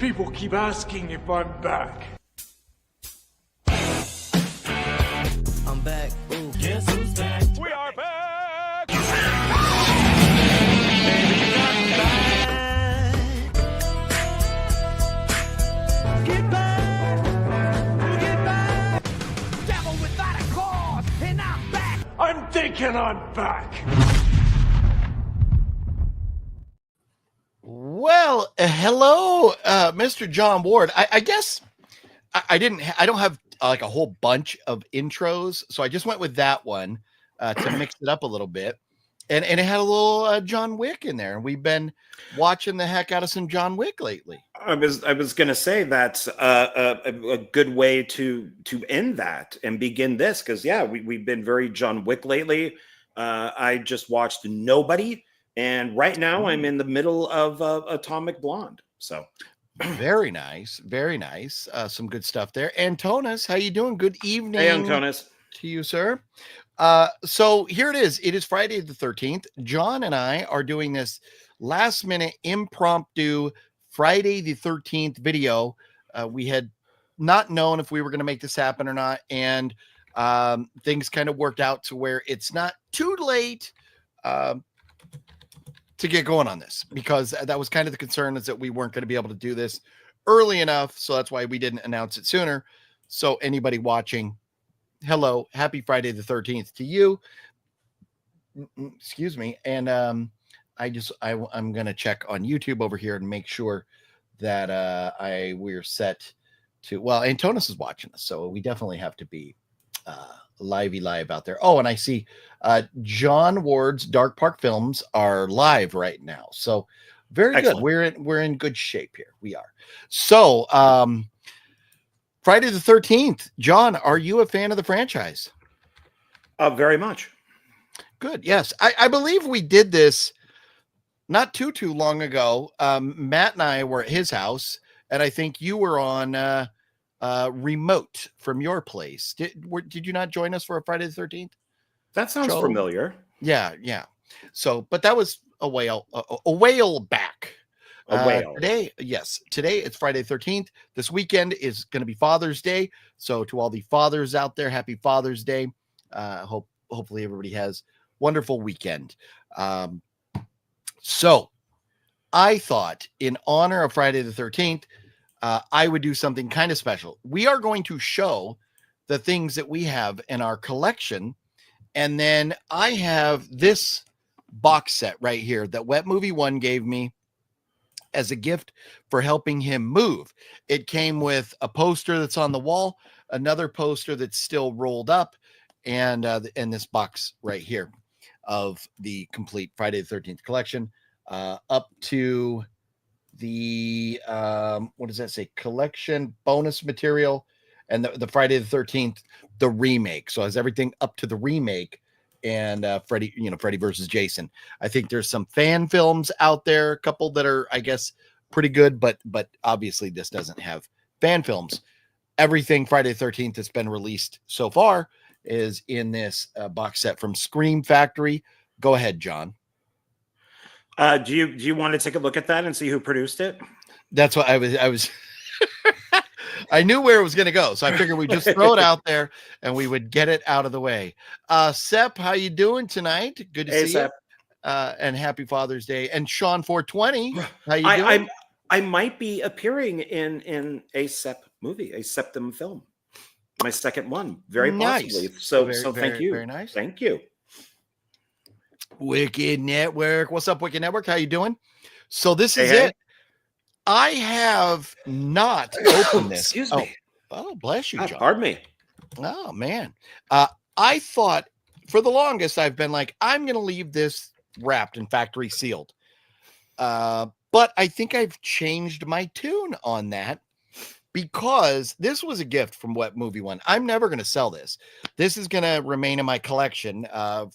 People keep asking if I'm back. I'm back. Ooh. Guess who's back? We are back! Get back! Get back! Devil without a cause, and I'm back! I'm thinking I'm back. Well, hello, Mr. John Ward. I guess I don't have like a whole bunch of intros, so I just went with that one to mix it up a little bit, and it had a little John Wick in there. And we've been watching the heck out of some John Wick lately. I was going to say that's a good way to end that and begin this, because we've been very John Wick lately. I just watched Nobody. And right now I'm in the middle of Atomic Blonde. So very nice. Very nice. Some good stuff there. Antonis, how you doing? Good evening. Hey, Antonis. To you, sir. So here it is. It is Friday the 13th. John and I are doing this last minute impromptu Friday the 13th video. We had not known if we were going to make this happen or not. And things kind of worked out to where it's not too late to get going on this, because that was kind of the concern, is that we weren't going to be able to do this early enough. So that's why we didn't announce it sooner. So anybody watching, hello, happy Friday the 13th to you. Excuse me. And I'm going to check on YouTube over here and make sure that we're set to, well, Antonis is watching us, so we definitely have to be live out there. Oh, and I see John Ward's Dark Park Films are live right now. So very Excellent. Good. We're in good shape here. We are. So Friday the 13th, John, are you a fan of the franchise? Very much. Good. Yes. I believe we did this not too long ago. Matt and I were at his house, and I think you were on remote from your place. Did you not join us for a Friday the 13th? That sounds Joe? familiar. Yeah. So, but that was a whale back. A whale. Today it's Friday the 13th. This weekend is going to be Father's Day. So to all the fathers out there, happy Father's Day. Hopefully everybody has wonderful weekend. So I thought, in honor of Friday the 13th, I would do something kind of special. We are going to show the things that we have in our collection. And then I have this box set right here that Wet Movie One gave me as a gift for helping him move. It came with a poster that's on the wall, another poster that's still rolled up, and this box right here of the complete Friday the 13th collection, up to the what does that say, collection bonus material, and the Friday the 13th, the remake. So it has everything up to the remake, and Freddy versus Jason. I think there's some fan films out there, a couple that are, I guess, pretty good, but obviously this doesn't have fan films. Everything Friday the 13th that's been released so far is in this box set from Scream Factory. Go ahead, John. Do you want to take a look at that and see who produced it? That's what I was I knew where it was going to go, so I figured we'd just throw it out there and we would get it out of the way. Sep, how you doing tonight? Good to see Sep. you. And happy Father's Day. And Sean 420, how you doing? I might be appearing in a Sep movie, a Septum film, my second one, very possibly. Nice. So Very, thank you. very nice. Thank you. Wicked Network. What's up, Wicked Network? How you doing? So this is Hey. it. I have not opened this. Excuse me. Oh, bless you, John. Pardon me. Oh, man. I thought for the longest, I've been like, I'm going to leave this wrapped and factory sealed. But I think I've changed my tune on that, because this was a gift from Wet Movie One. I'm never going to sell this. This is going to remain in my collection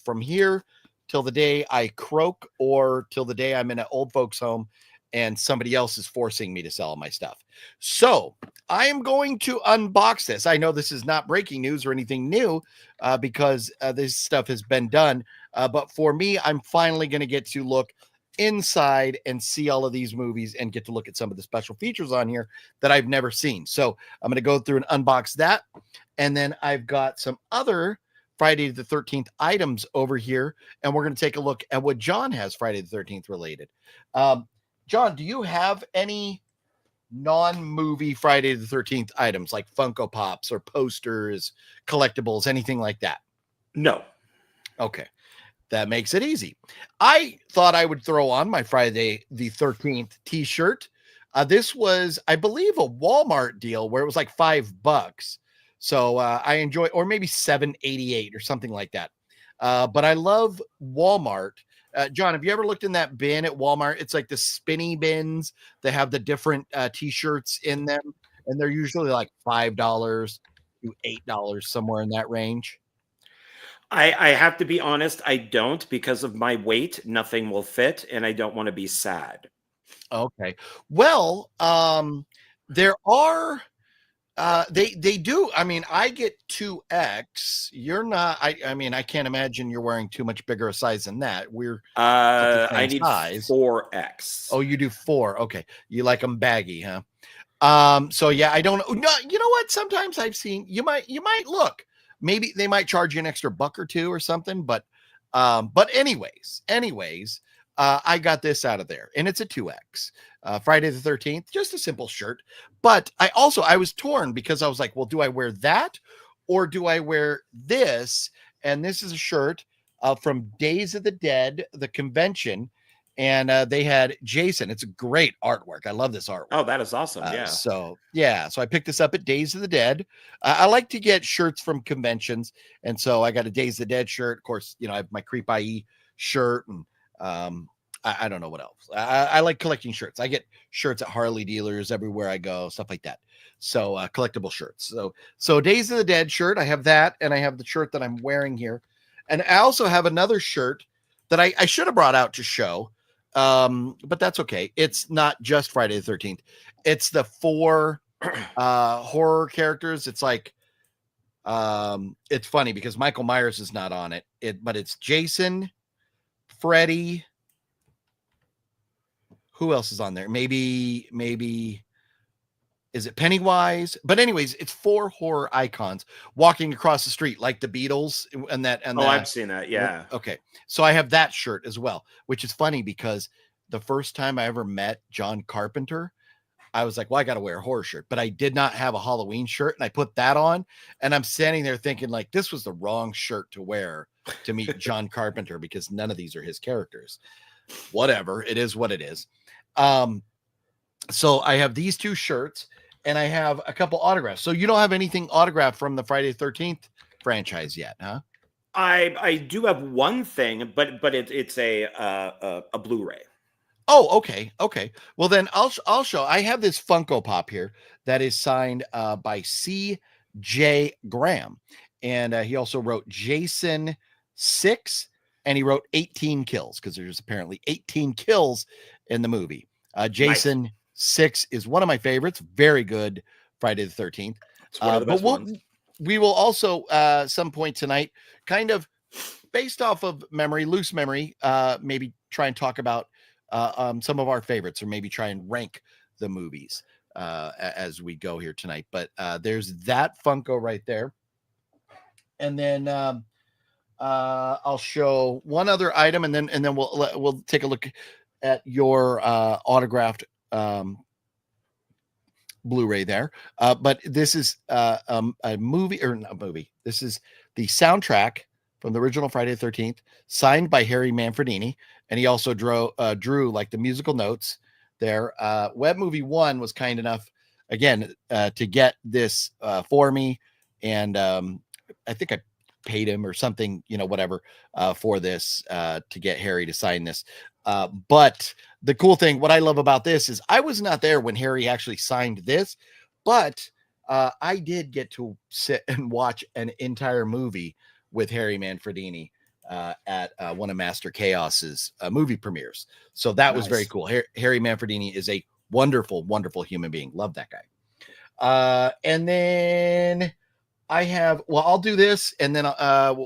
from here till the day I croak, or till the day I'm in an old folks home and somebody else is forcing me to sell my stuff. So I am going to unbox this. I know this is not breaking news or anything new, because this stuff has been done. But for me, I'm finally going to get to look inside and see all of these movies and get to look at some of the special features on here that I've never seen. So I'm going to go through and unbox that. And then I've got some other Friday the 13th items over here. And we're going to take a look at what John has Friday the 13th related. John, do you have any non-movie Friday the 13th items like Funko Pops or posters, collectibles, anything like that? No. Okay. That makes it easy. I thought I would throw on my Friday the 13th t-shirt. This was, I believe, a Walmart deal where it was like $5. So I enjoy, or maybe $7.88 or something like that. But I love Walmart. John, have you ever looked in that bin at Walmart? It's like the spinny bins. They have the different t-shirts in them, and they're usually like $5 to $8, somewhere in that range. I have to be honest, I don't, because of my weight, nothing will fit, and I don't want to be sad. Okay. Well, there are they do. I mean, I get 2X. You're not. I mean, I can't imagine you're wearing too much bigger a size than that. We're the same I need size. 4X. Oh, you do 4. Okay. You like them baggy, huh? So yeah, I don't know. No, you know what? Sometimes I've seen you might look. Maybe they might charge you an extra $1 or $2 or something, but anyways, I got this out of there, and it's a 2X. Friday the 13th, just a simple shirt. But I was torn because I was like, well, do I wear that or do I wear this? And this is a shirt from Days of the Dead, the convention. And they had Jason. It's a great artwork. I love this artwork. Oh, that is awesome. Yeah. So I picked this up at Days of the Dead. I like to get shirts from conventions. And so I got a Days of the Dead shirt. Of course, I have my Creep IE shirt, and I don't know what else. I like collecting shirts. I get shirts at Harley dealers everywhere I go, stuff like that. So collectible shirts. So Days of the Dead shirt, I have that, and I have the shirt that I'm wearing here. And I also have another shirt that I should have brought out to show. But that's okay. It's not just Friday the 13th. It's the 4 horror characters. It's like it's funny because Michael Myers is not on it. But it's Jason, Freddy. Who else is on there? Maybe is it Pennywise? But anyways, it's 4 horror icons walking across the street like the Beatles and I've seen that. Yeah. Okay. So I have that shirt as well, which is funny because the first time I ever met John Carpenter, I was like, well, I got to wear a horror shirt, but I did not have a Halloween shirt. And I put that on, and I'm standing there thinking like, this was the wrong shirt to wear to meet John Carpenter because none of these are his characters. Whatever. It is what it is. So I have these 2 shirts, and I have a couple autographs. So you don't have anything autographed from the Friday the 13th franchise yet, huh? I do have one thing, but it's a Blu-ray. Oh, okay. Well, then I'll show. I have this Funko Pop here that is signed by C.J. Graham, and he also wrote Jason 6, and he wrote 18 kills because there's apparently 18 kills in the movie. Jason nice. 6 is one of my favorites. Very good Friday the 13th. It's one of the best ones. We will also some point tonight, kind of based off of loose memory, maybe try and talk about some of our favorites, or maybe try and rank the movies as we go here tonight. But there's that Funko right there. And then I'll show one other item, and then we'll take a look at your autographed Blu-ray there. But this is a movie, or not a movie. This is the soundtrack from the original Friday the 13th, signed by Harry Manfredini. And he also drew like the musical notes there. Web Movie One was kind enough, again, to get this for me. And I think I paid him or something, whatever, for this, to get Harry to sign this. But the cool thing, what I love about this is I was not there when Harry actually signed this, but I did get to sit and watch an entire movie with Harry Manfredini at one of Master Chaos's movie premieres. So that was very cool. Harry Manfredini is a wonderful, wonderful human being. Love that guy. And then I'll do this, and then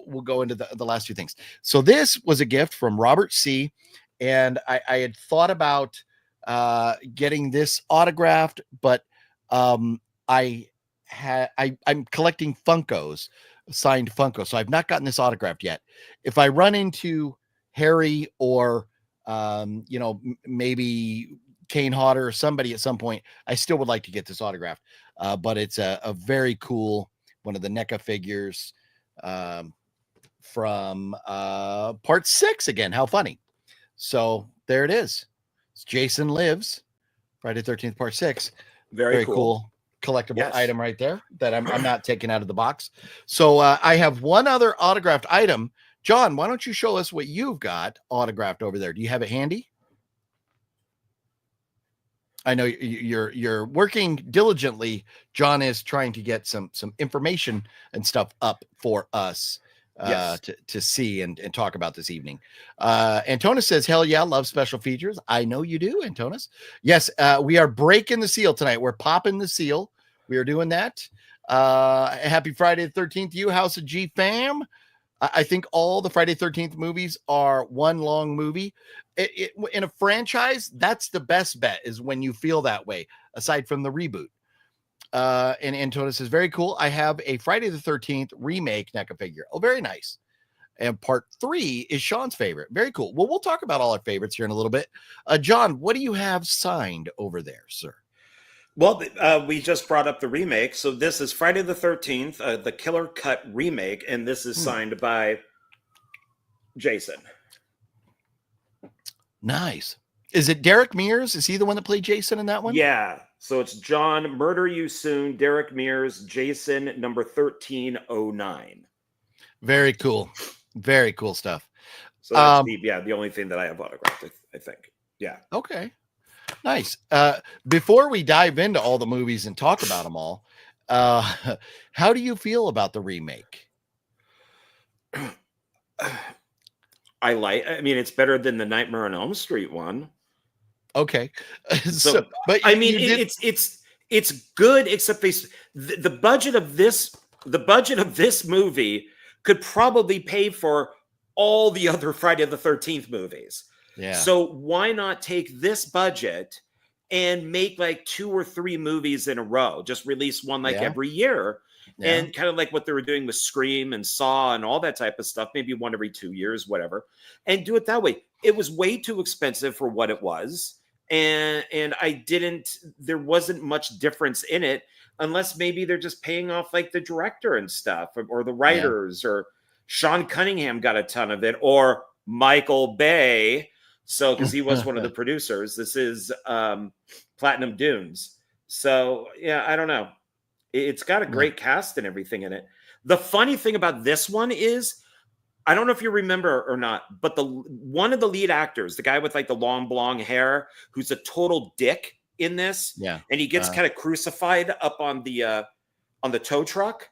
we'll go into the last 2 things. So this was a gift from Robert C. and I had thought about getting this autographed, but I'm collecting Funkos, signed Funko, so I've not gotten this autographed yet. If I run into Harry or maybe Kane Hodder or somebody at some point, I still would like to get this autographed. But it's a very cool one of the NECA figures from part 6 again. How funny. So there it is. It's Jason Lives, Friday 13th, part 6. Very cool Collectible item right there that I'm not taking out of the box. So I have one other autographed item. John, why don't you show us what you've got autographed over there? Do you have it handy? I know you're working diligently. John is trying to get some information and stuff up for us to see and talk about this evening. Antonis says, hell yeah, love special features. I know you do, Antonis. Yes, we are breaking the seal tonight. We're popping the seal. We are doing that. Happy Friday the 13th, you House of G fam. I think all the Friday 13th movies are one long movie. In a franchise, that's the best bet, is when you feel that way, aside from the reboot. And Antonis is very cool. I have a Friday the 13th remake NECA figure. Oh, very nice. And part 3 is Sean's favorite. Very cool. Well, we'll talk about all our favorites here in a little bit. John, what do you have signed over there, sir? Well, we just brought up the remake. So this is Friday the 13th, the Killer Cut remake. And this is signed by Jason. Nice. Is it Derek Mears? Is he the one that played Jason in that one? Yeah. So it's John, Murder You Soon, Derek Mears, Jason, number 1309. Very cool. Very cool stuff. So that's the only thing that I have autographed, I think. Yeah. Okay. Nice. Before we dive into all the movies and talk about them all, how do you feel about the remake? I mean, it's better than the Nightmare on Elm Street one. Okay. But I mean, it's good, except the budget of this movie could probably pay for all the other Friday the 13th movies. Yeah. So why not take this budget and make like 2 or 3 movies in a row? Just release one every year. Yeah. And kind of like what they were doing with Scream and Saw and all that type of stuff, maybe one every 2 years, whatever, and do it that way. It was way too expensive for what it was. And there wasn't much difference in it, unless maybe they're just paying off like the director and stuff, or the writers, or Sean Cunningham got a ton of it, or Michael Bay. So, because he was one of the producers, this is Platinum Dunes. So, yeah, I don't know. It's got a great cast and everything in it. The funny thing about this one is, I don't know if you remember or not, but one of the lead actors, the guy with like the long blonde hair, who's a total dick in this, and he gets kind of crucified up on the tow truck.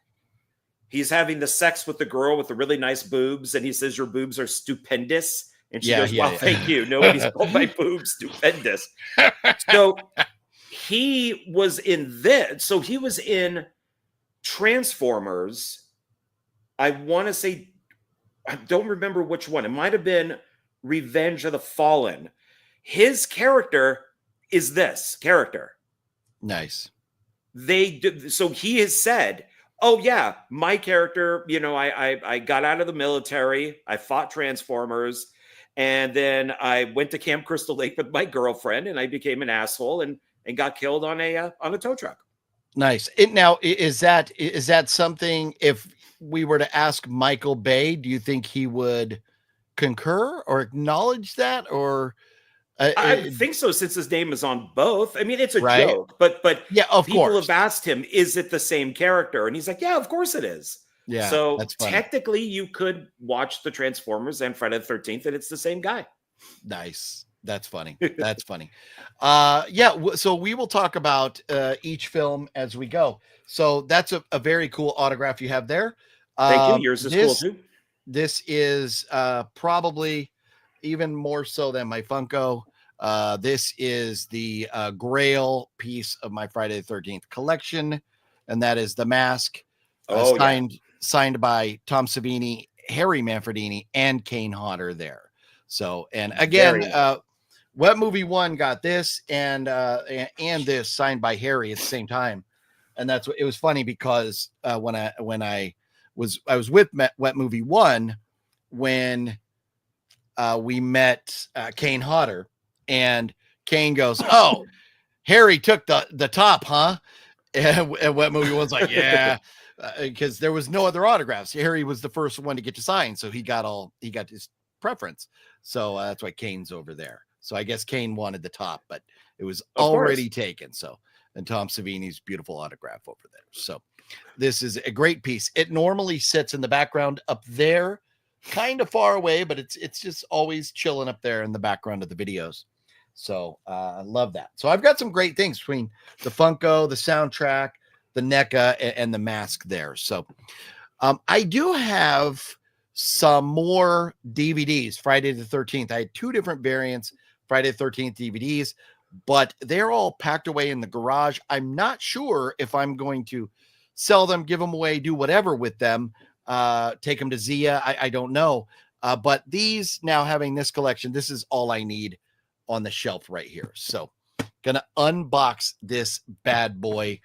He's having the sex with the girl with the really nice boobs, and he says, "Your boobs are stupendous." And she goes, "Well, thank you. Nobody's called my boobs stupendous." So he was in this. So he was in Transformers. I want to say, I don't remember which one. It might have been Revenge of the Fallen. His character is this character. Nice. So he has said, "Oh yeah, my character, I got out of the military, I fought Transformers, and then I went to Camp Crystal Lake with my girlfriend, and I became an asshole and got killed on a tow truck." Nice. Now, is that something, if we were to ask Michael Bay, do you think he would concur or acknowledge that? Or I think so, since his name is on both. I mean, it's a joke, but yeah, of people course have asked him, "Is it the same character?" And he's like, "Yeah, of course it is." Yeah. So technically, you could watch the Transformers and Friday the 13th, and it's the same guy. Nice. That's funny. That's funny. So we will talk about each film as we go. So that's a very cool autograph you have there. Thank you. Yours is cool too. This is probably even more so than my Funko. This is the Grail piece of my Friday the 13th collection, and that is the mask, signed by Tom Savini, Harry Manfredini, and Kane Hodder there. So, and again, Very. Wet Movie One got this and this signed by Harry at the same time, and that's what it was funny because when I was with Wet Movie One when we met Kane Hodder, and Kane goes, "Oh, Harry took the top, huh?" And Wet Movie One's like, "Yeah." Because there was no other autographs. Harry was the first one to get to sign, so he got his preference. So that's why Kane's over there. So I guess Kane wanted the top, but it was already taken. So, and Tom Savini's beautiful autograph over there. So this is a great piece. It normally sits in the background up there, kind of far away, but it's just always chilling up there in the background of the videos. So I love that. So I've got some great things between the Funko, the soundtrack, the NECA, and the mask there. So I do have some more DVDs, Friday the 13th. I had 2 different variants, Friday the 13th DVDs, but they're all packed away in the garage. I'm not sure if I'm going to sell them, give them away, do whatever with them, take them to Zia. I don't know. But these, now having this collection, this is all I need on the shelf right here. So gonna unbox this bad boy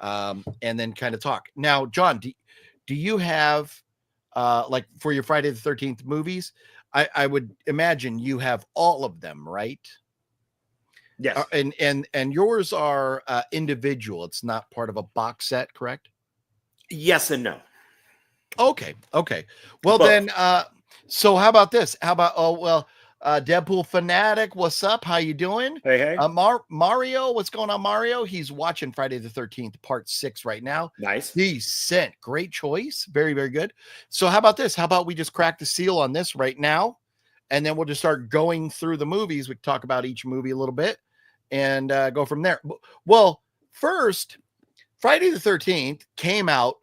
and then kind of talk. Now, John, do you have like for your Friday the 13th movies? I would imagine you have all of them, right? Yes. And yours are individual. It's not part of a box set, correct? Yes and no. Okay. Well, Both. then, so how about this? How about, Deadpool Fanatic, what's up? How you doing? Hey. Mario, what's going on, Mario? He's watching Friday the 13th, part 6 right now. Nice. Decent. Great choice. Very, very good. So how about this? How about we just crack the seal on this right now? And then we'll just start going through the movies. We can talk about each movie a little bit and go from there. Well, first, Friday the 13th came out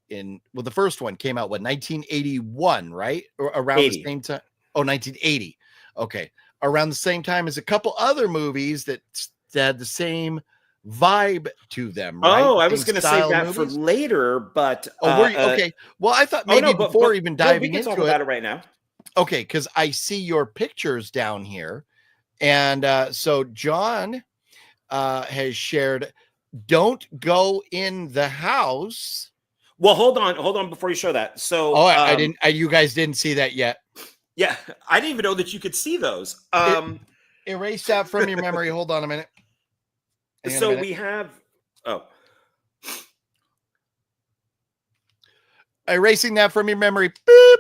the first one came out, 1981, right? Or around 80. the same time. Oh, 1980. Okay. Around the same time as a couple other movies that had the same vibe to them, right? Oh, I was Same going to save style that for movies? later, but Oh, were you? Okay. Well, I thought maybe before even diving we can into talk about it right now. Okay, because I see your pictures down here. And so John has shared, don't go in the house. Well, hold on before you show that. So, I didn't. You guys didn't see that yet. Yeah, I didn't even know that you could see those. Erase that from your memory. Hold on a minute. So we have. Oh, erasing that from your memory. Boop.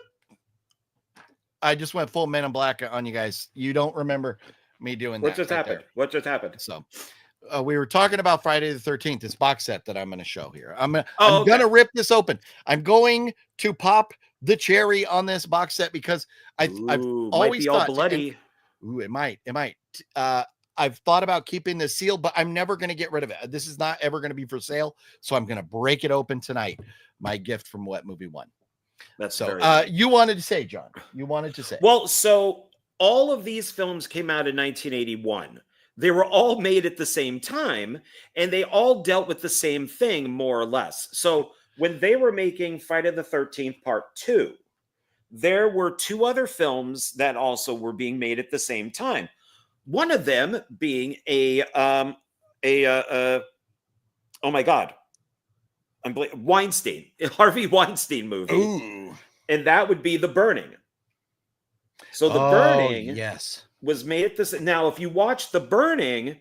I just went full Men in Black on you guys. You don't remember me doing that. what just happened? What just happened? So we were talking about Friday the 13th, this box set that I'm going to show here. I'm okay. going to rip this open. I'm going to pop the cherry on this box set because I've always might be thought, all bloody. It might. I've thought about keeping the seal, but I'm never going to get rid of it. This is not ever going to be for sale. So I'm going to break it open tonight. My gift from Wet Movie One. That's so very nice. You wanted to say, John, Well, so all of these films came out in 1981. They were all made at the same time, and they all dealt with the same thing, more or less. So when they were making Friday the 13th Part 2, there were 2 other films that also were being made at the same time. One of them being oh my God, Weinstein, Harvey Weinstein movie. Ooh. And that would be The Burning. So The Burning yes, was made at this. Now, if you watch The Burning,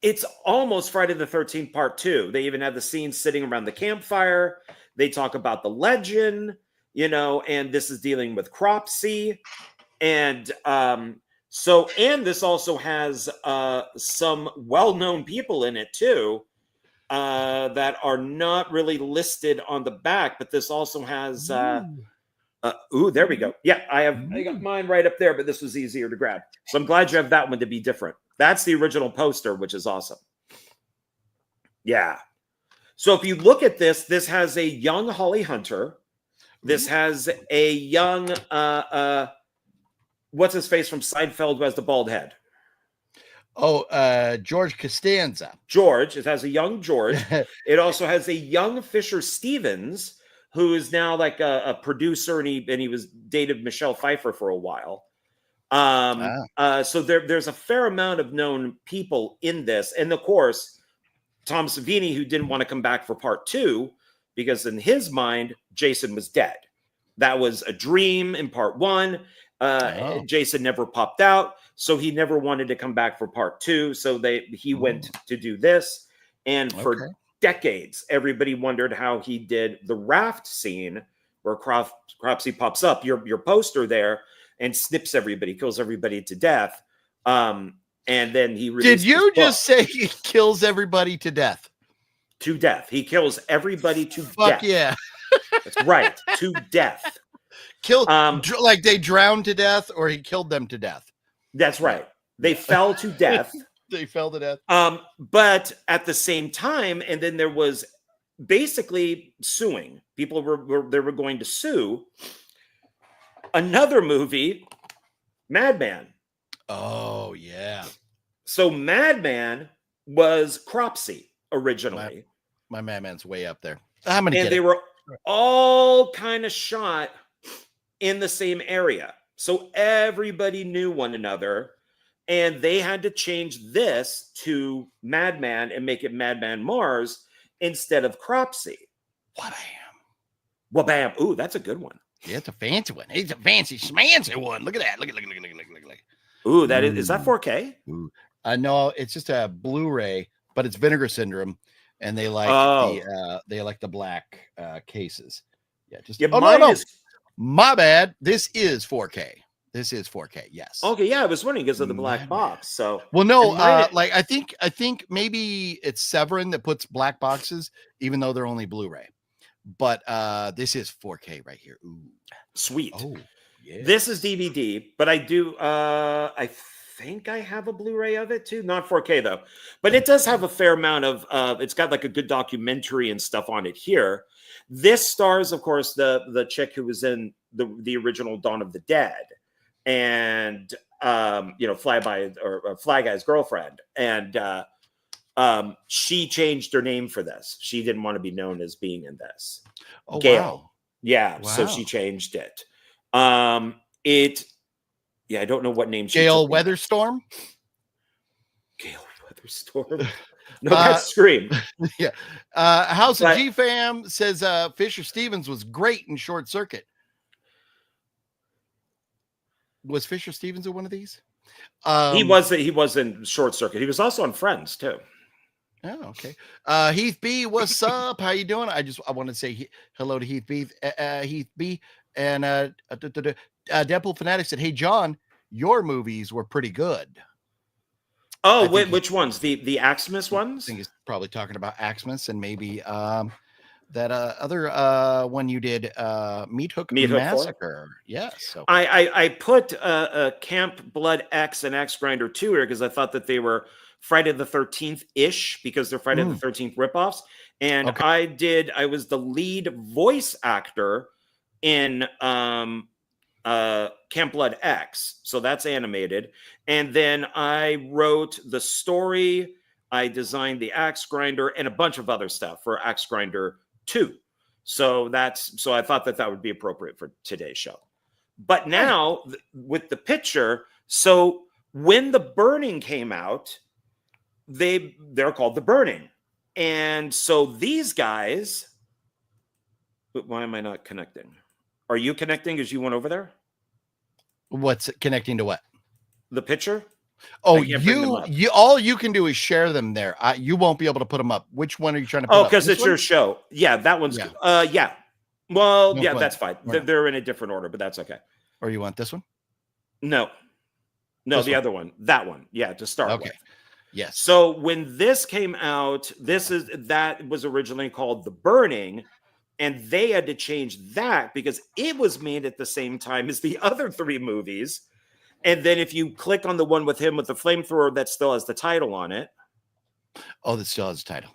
it's almost Friday the 13th Part 2. They even have the scene sitting around the campfire. They talk about the legend, and this is dealing with Cropsey. And and this also has some well-known people in it too, that are not really listed on the back, but this also has there we go. Yeah, I got mine right up there, but this was easier to grab. So I'm glad you have that one to be different. That's the original poster, which is awesome. Yeah. So if you look at this has a young Holly Hunter. This has a young what's his face from Seinfeld who has the bald head? George Costanza. George. It has a young George. It also has a young Fisher Stevens, who is now like a producer, and he was dated Michelle Pfeiffer for a while. So there's a fair amount of known people in this. And of course, Tom Savini, who didn't want to come back for part 2, because in his mind, Jason was dead. That was a dream in part 1. Jason never popped out, so he never wanted to come back for part 2. So he went to do this. And for decades, everybody wondered how he did the raft scene where Cropsey pops up, your poster there, and snips everybody, kills everybody to death. And then he did you just say he kills everybody to death? To death. He kills everybody to death. Fuck yeah. That's right. To death. Like they drowned to death, or he killed them to death. That's right. They fell to death. They fell to death. But at the same time, and then there was basically suing. People were going to sue another movie, Madman. Oh yeah. So Madman was Cropsey originally. My Madman's way up there. I'm gonna and they were all kind of shot in the same area. So everybody knew one another, and they had to change this to Madman and make it Madman Mars instead of Cropsey. Wabam. Ooh, that's a good one. Yeah, it's a fancy one. It's a fancy schmancy one. Look at that. Look. Ooh, is that 4K? Ooh. No, it's just a Blu-ray, but it's Vinegar Syndrome, and they like the black cases. Yeah, no. My bad. This is 4K. This is 4K. Yes. Okay. Yeah, I was wondering because of the black box. So no, like I think maybe it's Severin that puts black boxes, even though they're only Blu-ray. But this is 4K right here. Ooh, sweet. Oh, yeah. This is DVD, but I do. I think I have a Blu-ray of it too. Not 4K though, but it does have a fair amount of. It's got like a good documentary and stuff on it here. This stars, of course, the chick who was in the original Dawn of the Dead, and Fly Guy's girlfriend, and she changed her name for this. She didn't want to be known as being in this. Oh, Gail. wow. Yeah, Wow. So she changed it. I don't know what name she Gail took. Weatherstorm. Gail Weatherstorm. No, that's Scream. Yeah. House of G Fam says Fisher Stevens was great in Short Circuit. Was Fisher Stevens in one of these? He was in Short Circuit. He was also on Friends too. Oh, okay. Heath B, what's up? How you doing? I want to say hello to Heath B. Heath B. And Deadpool Fanatic said, "Hey John, your movies were pretty good." Oh, which ones? The Axmas ones? I think he's probably talking about Axmas and maybe that other one you did, Meat Hook Massacre. Yes. So I put Camp Blood X and Axe Grinder 2 here because I thought that they were Friday the 13th ish because they're Friday the 13th ripoffs. And I was the lead voice actor in Camp Blood X. So that's animated. And then I wrote the story. I designed the Axe Grinder and a bunch of other stuff for Axe Grinder 2. So I thought that would be appropriate for today's show. But now with the picture, so when The Burning came out, they're called The Burning. And so these guys, why am I not connecting? Are you connecting as you went over there? What's connecting to what? The picture? Oh, you all you can do is share them there. You won't be able to put them up. Which one are you trying to put up? Oh, because it's your show. Yeah, that one's good. Yeah. Well, yeah, that's fine. They're in a different order, but that's okay. Or you want this one? No, the other one. That one. Yeah, to start with. Yes. So when this came out, that was originally called The Burning, and they had to change that because it was made at the same time as the other 3 movies. And then if you click on the one with him with the flamethrower, that still has the title on it. Oh, that still has a title.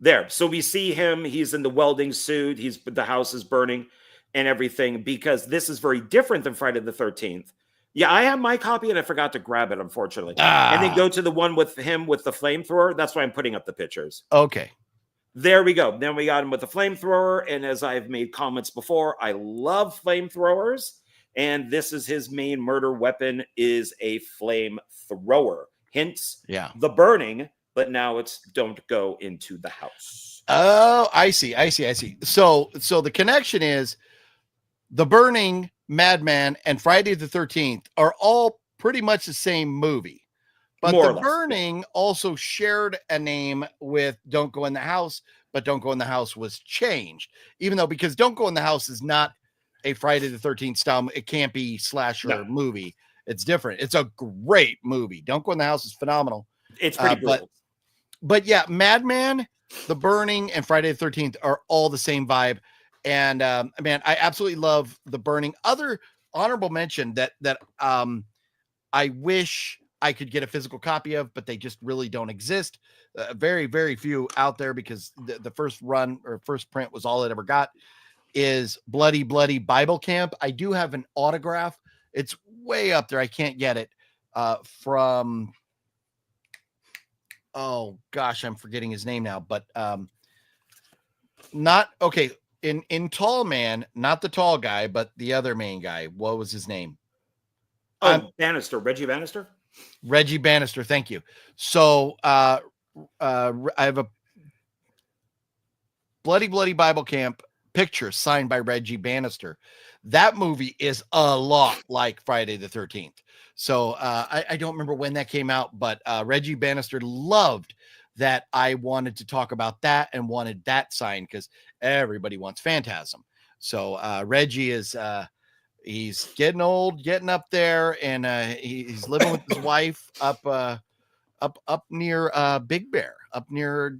There. So we see him. He's in the welding suit. The house is burning and everything because this is very different than Friday the 13th. Yeah, I have my copy and I forgot to grab it, unfortunately. And then go to the one with him with the flamethrower. That's why I'm putting up the pictures. Okay. There we go. Then we got him with the flamethrower. And as I've made comments before, I love flamethrowers. and this is his main murder weapon is a flamethrower. Hence, Yeah. The Burning, but now it's don't go into the house. Oh, I see. So the connection is The Burning, Madman, and Friday the 13th are all pretty much the same movie. But More or The less, Burning also shared a name with Don't Go in the House, but Don't Go in the House was changed. Even though, because Don't Go in the House is not a Friday the 13th style, it can't be slasher movie. It's different. It's a great movie. Don't Go in the House is phenomenal. It's pretty brutal. But yeah, Madman, The Burning, and Friday the 13th are all the same vibe. And man, I absolutely love The Burning. Other honorable mention that I wish I could get a physical copy of, but they just really don't exist. Very, very few out there, because the first run or first print was all it ever got, is Bloody Bloody Bible Camp. I do have an autograph. It's way up there. I can't get it from, oh gosh, I'm forgetting his name now, but not okay. In Tall Man, not the tall guy, but the other main guy. What was his name? Bannister, Reggie Bannister. Reggie Bannister. Thank you. So I have a Bloody Bloody Bible Camp picture signed by Reggie Bannister. That movie is a lot like Friday the 13th. So I don't remember when that came out, but Reggie Bannister loved that I wanted to talk about that and wanted that signed, because everybody wants Phantasm. So Reggie is he's getting old, getting up there, and he's living with his wife up near Big Bear, up near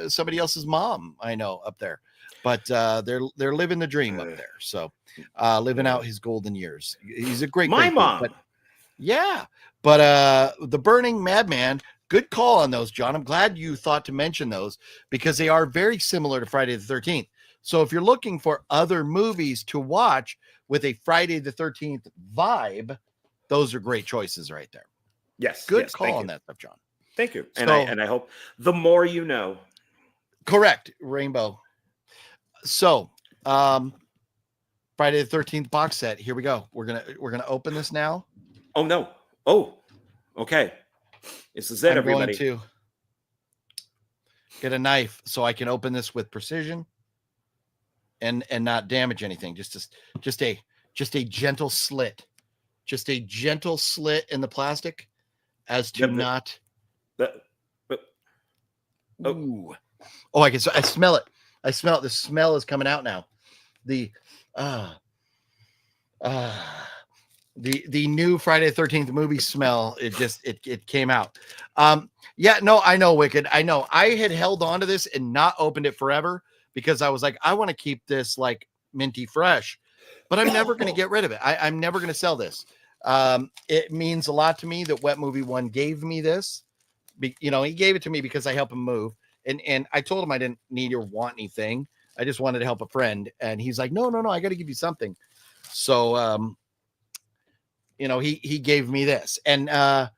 somebody else's mom I know up there. But they're living the dream up there. So living out his golden years. He's a great mom. But, yeah. But The Burning, Madman, good call on those, John. I'm glad you thought to mention those, because they are very similar to Friday the 13th. So if you're looking for other movies to watch with a Friday the 13th vibe, those are great choices right there. Yes. Good yes, call on that stuff, John. Thank you. So, And I hope the more you know. Correct. Rainbow. So Friday the 13th box set. Here we go. We're gonna open this now. Oh no. Oh, okay. This is it, I'm everybody. going to get a knife so I can open this with precision and not damage anything. Just a gentle slit. Just a gentle slit in the plastic as to not. Ooh. Oh, I smell it. I smell it. The smell is coming out now. The new Friday the 13th movie smell. It came out. Yeah, no, I know, Wicked. I know. I had held on to this and not opened it forever, because I was like, I want to keep this like minty fresh, but I'm never going to get rid of it. I'm never going to sell this. It means a lot to me that Wet Movie One gave me this. He gave it to me because I help him move. And I told him I didn't need or want anything. I just wanted to help a friend. And he's like, no, I got to give you something. So, he gave me this. And, and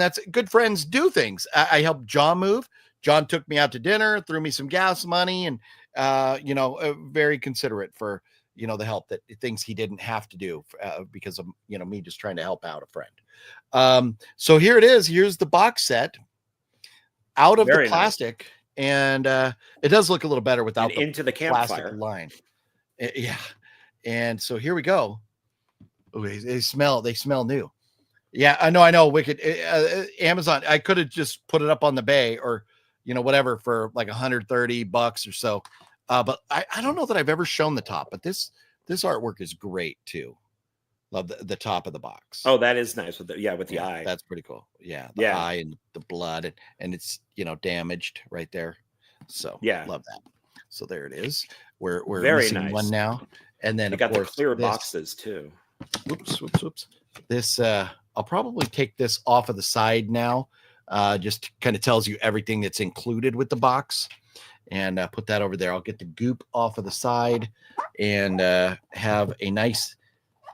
that's good. Friends do things. I helped John move. John took me out to dinner, threw me some gas money, and, very considerate for, the help, that things he didn't have to do because of, me just trying to help out a friend. So here it is. Here's the box set. Out of the plastic, nice. And it does look a little better without and into the campfire plastic line. Yeah, and so here we go. Ooh, they smell new. Yeah, I know. Wicked. Amazon. I could have just put it up on the bay or whatever for like $130 or so. But I don't know that I've ever shown the top. But this artwork is great too. Love the top of the box. Oh, that is nice with the eye. That's pretty cool. Yeah, the eye and the blood, and it's damaged right there. So yeah, love that. So there it is. We're very missing nice. one now, and then you got the clear boxes too. Whoops. This I'll probably take this off of the side now. Just kind of tells you everything that's included with the box, and put that over there. I'll get the goop off of the side and have a nice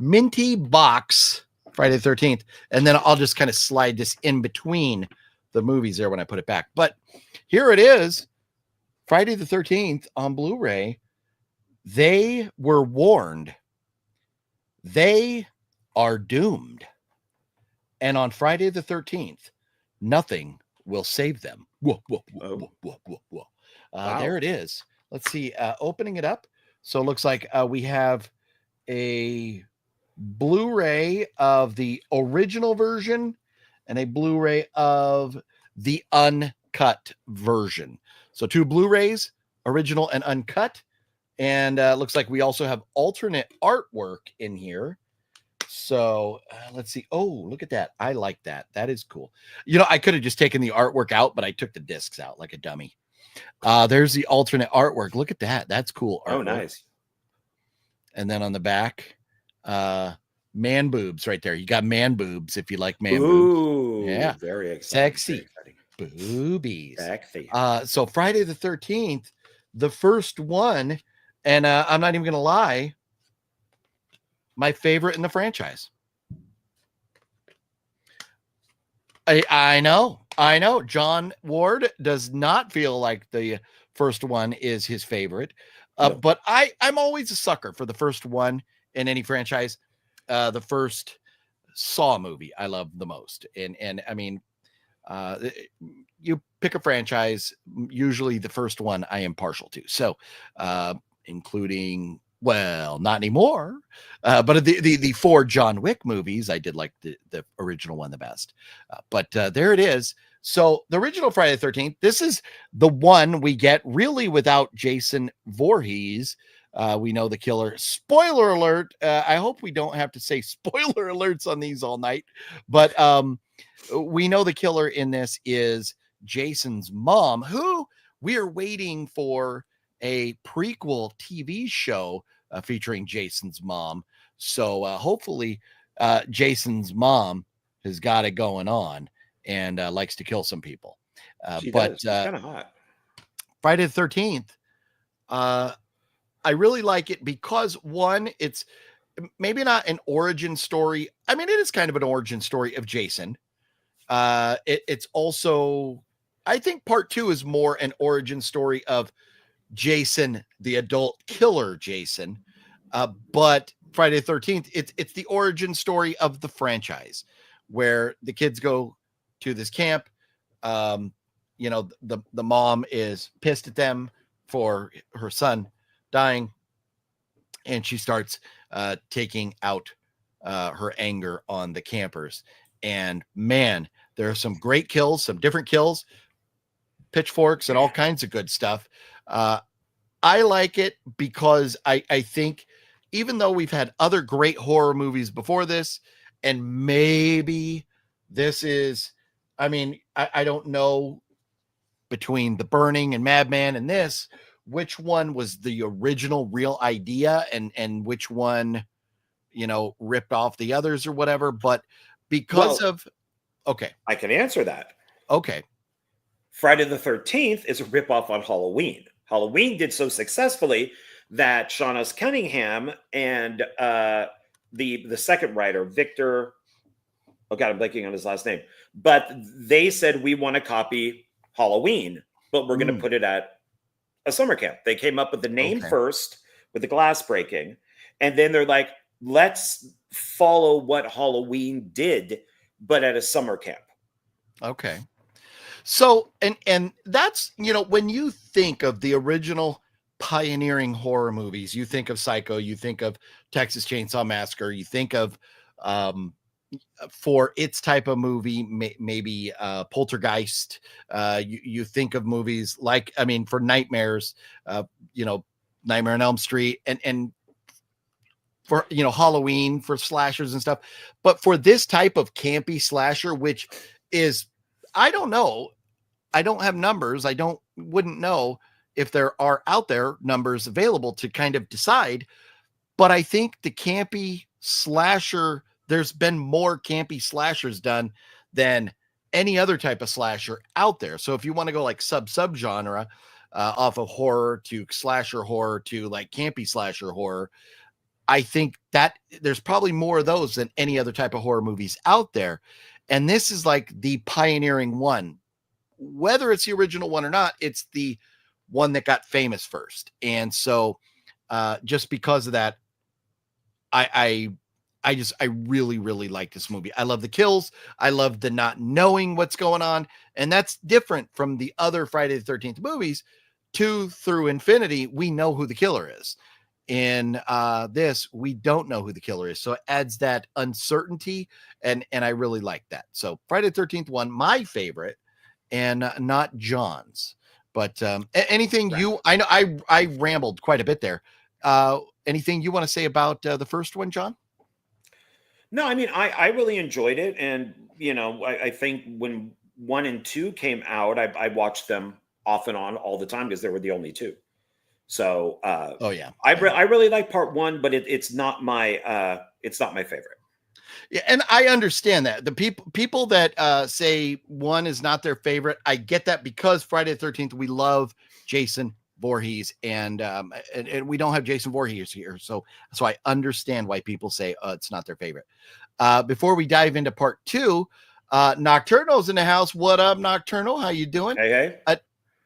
minty box Friday the 13th, and then I'll just kind of slide this in between the movies there when I put it back. But here it is, Friday the 13th on Blu-ray. They were warned They are doomed. And on Friday the 13th, nothing will save them. Whoa, whoa, whoa, whoa, whoa, whoa, whoa. Wow. There it is. Let's see. Opening it up. So it looks like we have a Blu-ray of the original version and a Blu-ray of the uncut version. So 2 Blu-rays, original and uncut. And looks like we also have alternate artwork in here. So let's see. Oh, look at that. I like that. That is cool. You know, I could have just taken the artwork out, but I took the discs out like a dummy. There's the alternate artwork. Look at that. That's cool artwork. Oh, nice. And then on the back, man boobs right there. You got man boobs if you like man boobs. Ooh, Yeah. very exciting. Sexy. Very exciting. Boobies. Sexy. So Friday the 13th, the first one, and I'm not even going to lie, my favorite in the franchise. I know. John Ward does not feel like the first one is his favorite, No. but I'm always a sucker for the first one in any franchise. The first Saw movie I love the most, and I mean, you pick a franchise, usually the first one I am partial to. So, including. Well, not anymore. But the 4 John Wick movies, I did like the original one the best. But there it is. So the original Friday the 13th, this is the one we get really without Jason Voorhees. We know the killer. Spoiler alert. I hope we don't have to say spoiler alerts on these all night. But we know the killer in this is Jason's mom, who we are waiting for a prequel TV show featuring Jason's mom. So hopefully Jason's mom has got it going on and likes to kill some people. But She's kind of hot. Friday the 13th, I really like it because one, it's maybe not an origin story. I mean, it is kind of an origin story of Jason. It's also, I think part 2 is more an origin story of Jason, the adult killer Jason. But Friday the 13th, it's the origin story of the franchise where the kids go to this camp. You know, the mom is pissed at them for her son dying, and she starts taking out her anger on the campers. And man, there are some great kills, some different kills, pitchforks and all kinds of good stuff. I like it because I think even though we've had other great horror movies before this, and maybe this is, I mean, I don't know between The Burning and Madman and this, which one was the original real idea and which one, you know, ripped off the others or whatever. But because of, okay. I can answer that. Okay. Friday the 13th is a ripoff on Halloween. Halloween did so successfully that Sean S. Cunningham and the second writer, Victor, oh God, I'm blanking on his last name, but they said, we want to copy Halloween, but we're going to put it at a summer camp. They came up with the name first with the glass breaking, and then they're like, let's follow what Halloween did, but at a summer camp. Okay. So, and that's, you know, when you think of the original pioneering horror movies, you think of Psycho, you think of Texas Chainsaw Massacre, you think of, for its type of movie, maybe Poltergeist, you think of movies like, I mean, for nightmares, you know, Nightmare on Elm Street and for, you know, Halloween for slashers and stuff. But for this type of campy slasher, which is, I don't know. I don't have numbers. Wouldn't know if there are out there numbers available to kind of decide. But I think the campy slasher, there's been more campy slashers done than any other type of slasher out there. So if you want to go like subgenre off of horror to slasher horror to like campy slasher horror, I think that there's probably more of those than any other type of horror movies out there. And this is like the pioneering one. Whether it's the original one or not, it's the one that got famous first. And so just because of that, I I really, really like this movie. I love the kills. I love the not knowing what's going on. And that's different from the other Friday the 13th movies. 2 through infinity, we know who the killer is. In this, we don't know who the killer is. So it adds that uncertainty. And I really like that. So Friday the 13th one, my favorite, and not John's. But anything I know I rambled quite a bit there. Anything you want to say about the first one, John? No, I mean, I really enjoyed it. And, I think when 1 and 2 came out, I watched them off and on all the time because they were the only 2. So, Oh yeah, I really like part 1, but it's not my favorite. yeah, and I understand that the people that say 1 is not their favorite, I get that because Friday the 13th, we love Jason Voorhees, and we don't have Jason Voorhees here, so I understand why people say it's not their favorite. Before we dive into part 2, Nocturnal's in the house. What up, Nocturnal? How you doing? Hey.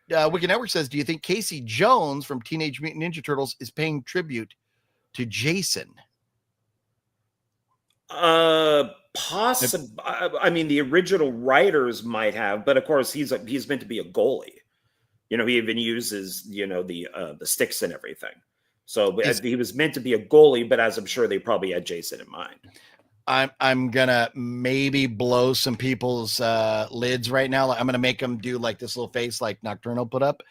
Wicked Network says, do you think Casey Jones from Teenage Mutant Ninja Turtles is paying tribute to Jason? Possible. I mean, the original writers might have, but of course he's meant to be a goalie. He even uses the sticks and everything. So he was meant to be a goalie, but as I'm sure they probably had Jason in mind. I'm gonna maybe blow some people's lids right now. I'm gonna make them do like this little face like Nocturnal put up.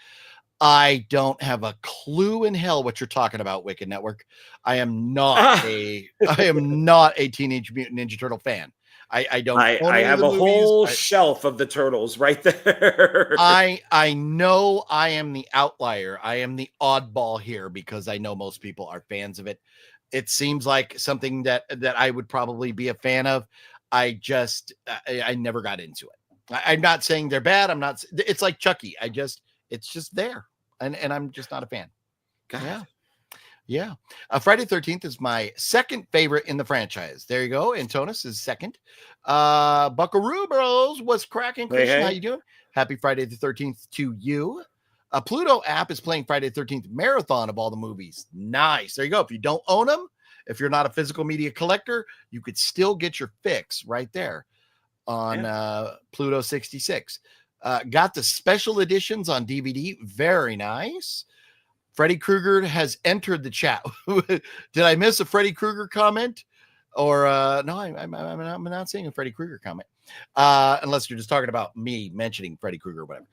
I don't have a clue in hell what you're talking about, Wicked Network. I am not I am not a Teenage Mutant Ninja Turtle fan. I don't. I have a whole shelf of the turtles right there. I know I am the outlier. I am the oddball here because I know most people are fans of it. It seems like something that I would probably be a fan of. I never got into it. I'm not saying they're bad. I'm not. It's like Chucky. It's just there, and I'm just not a fan. God. Yeah. Friday the 13th is my second favorite in the franchise. There you go. Antonis is second. Buckaroo Bros, what's cracking? Christian, Hey. How you doing? Happy Friday the 13th to you. Pluto app is playing Friday the 13th marathon of all the movies. Nice. There you go. If you don't own them, if you're not a physical media collector, you could still get your fix right there on Pluto 66. Got the special editions on DVD. Very nice. Freddy Krueger has entered the chat. Did I miss a Freddy Krueger comment? Or no, I'm not seeing a Freddy Krueger comment. Unless you're just talking about me mentioning Freddy Krueger or whatever.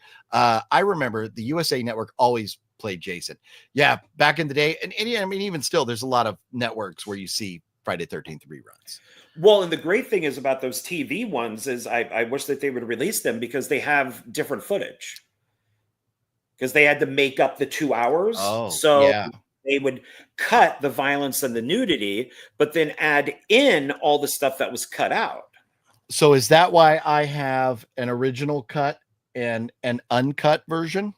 I remember the USA Network always played Jason. Yeah, back in the day. And I mean, even still, there's a lot of networks where you see Friday 13th reruns. Well, and the great thing is about those TV ones is I wish that they would release them because they have different footage. Because they had to make up the 2 hours. They would cut the violence and the nudity, but then add in all the stuff that was cut out. So is that why I have an original cut and an uncut version?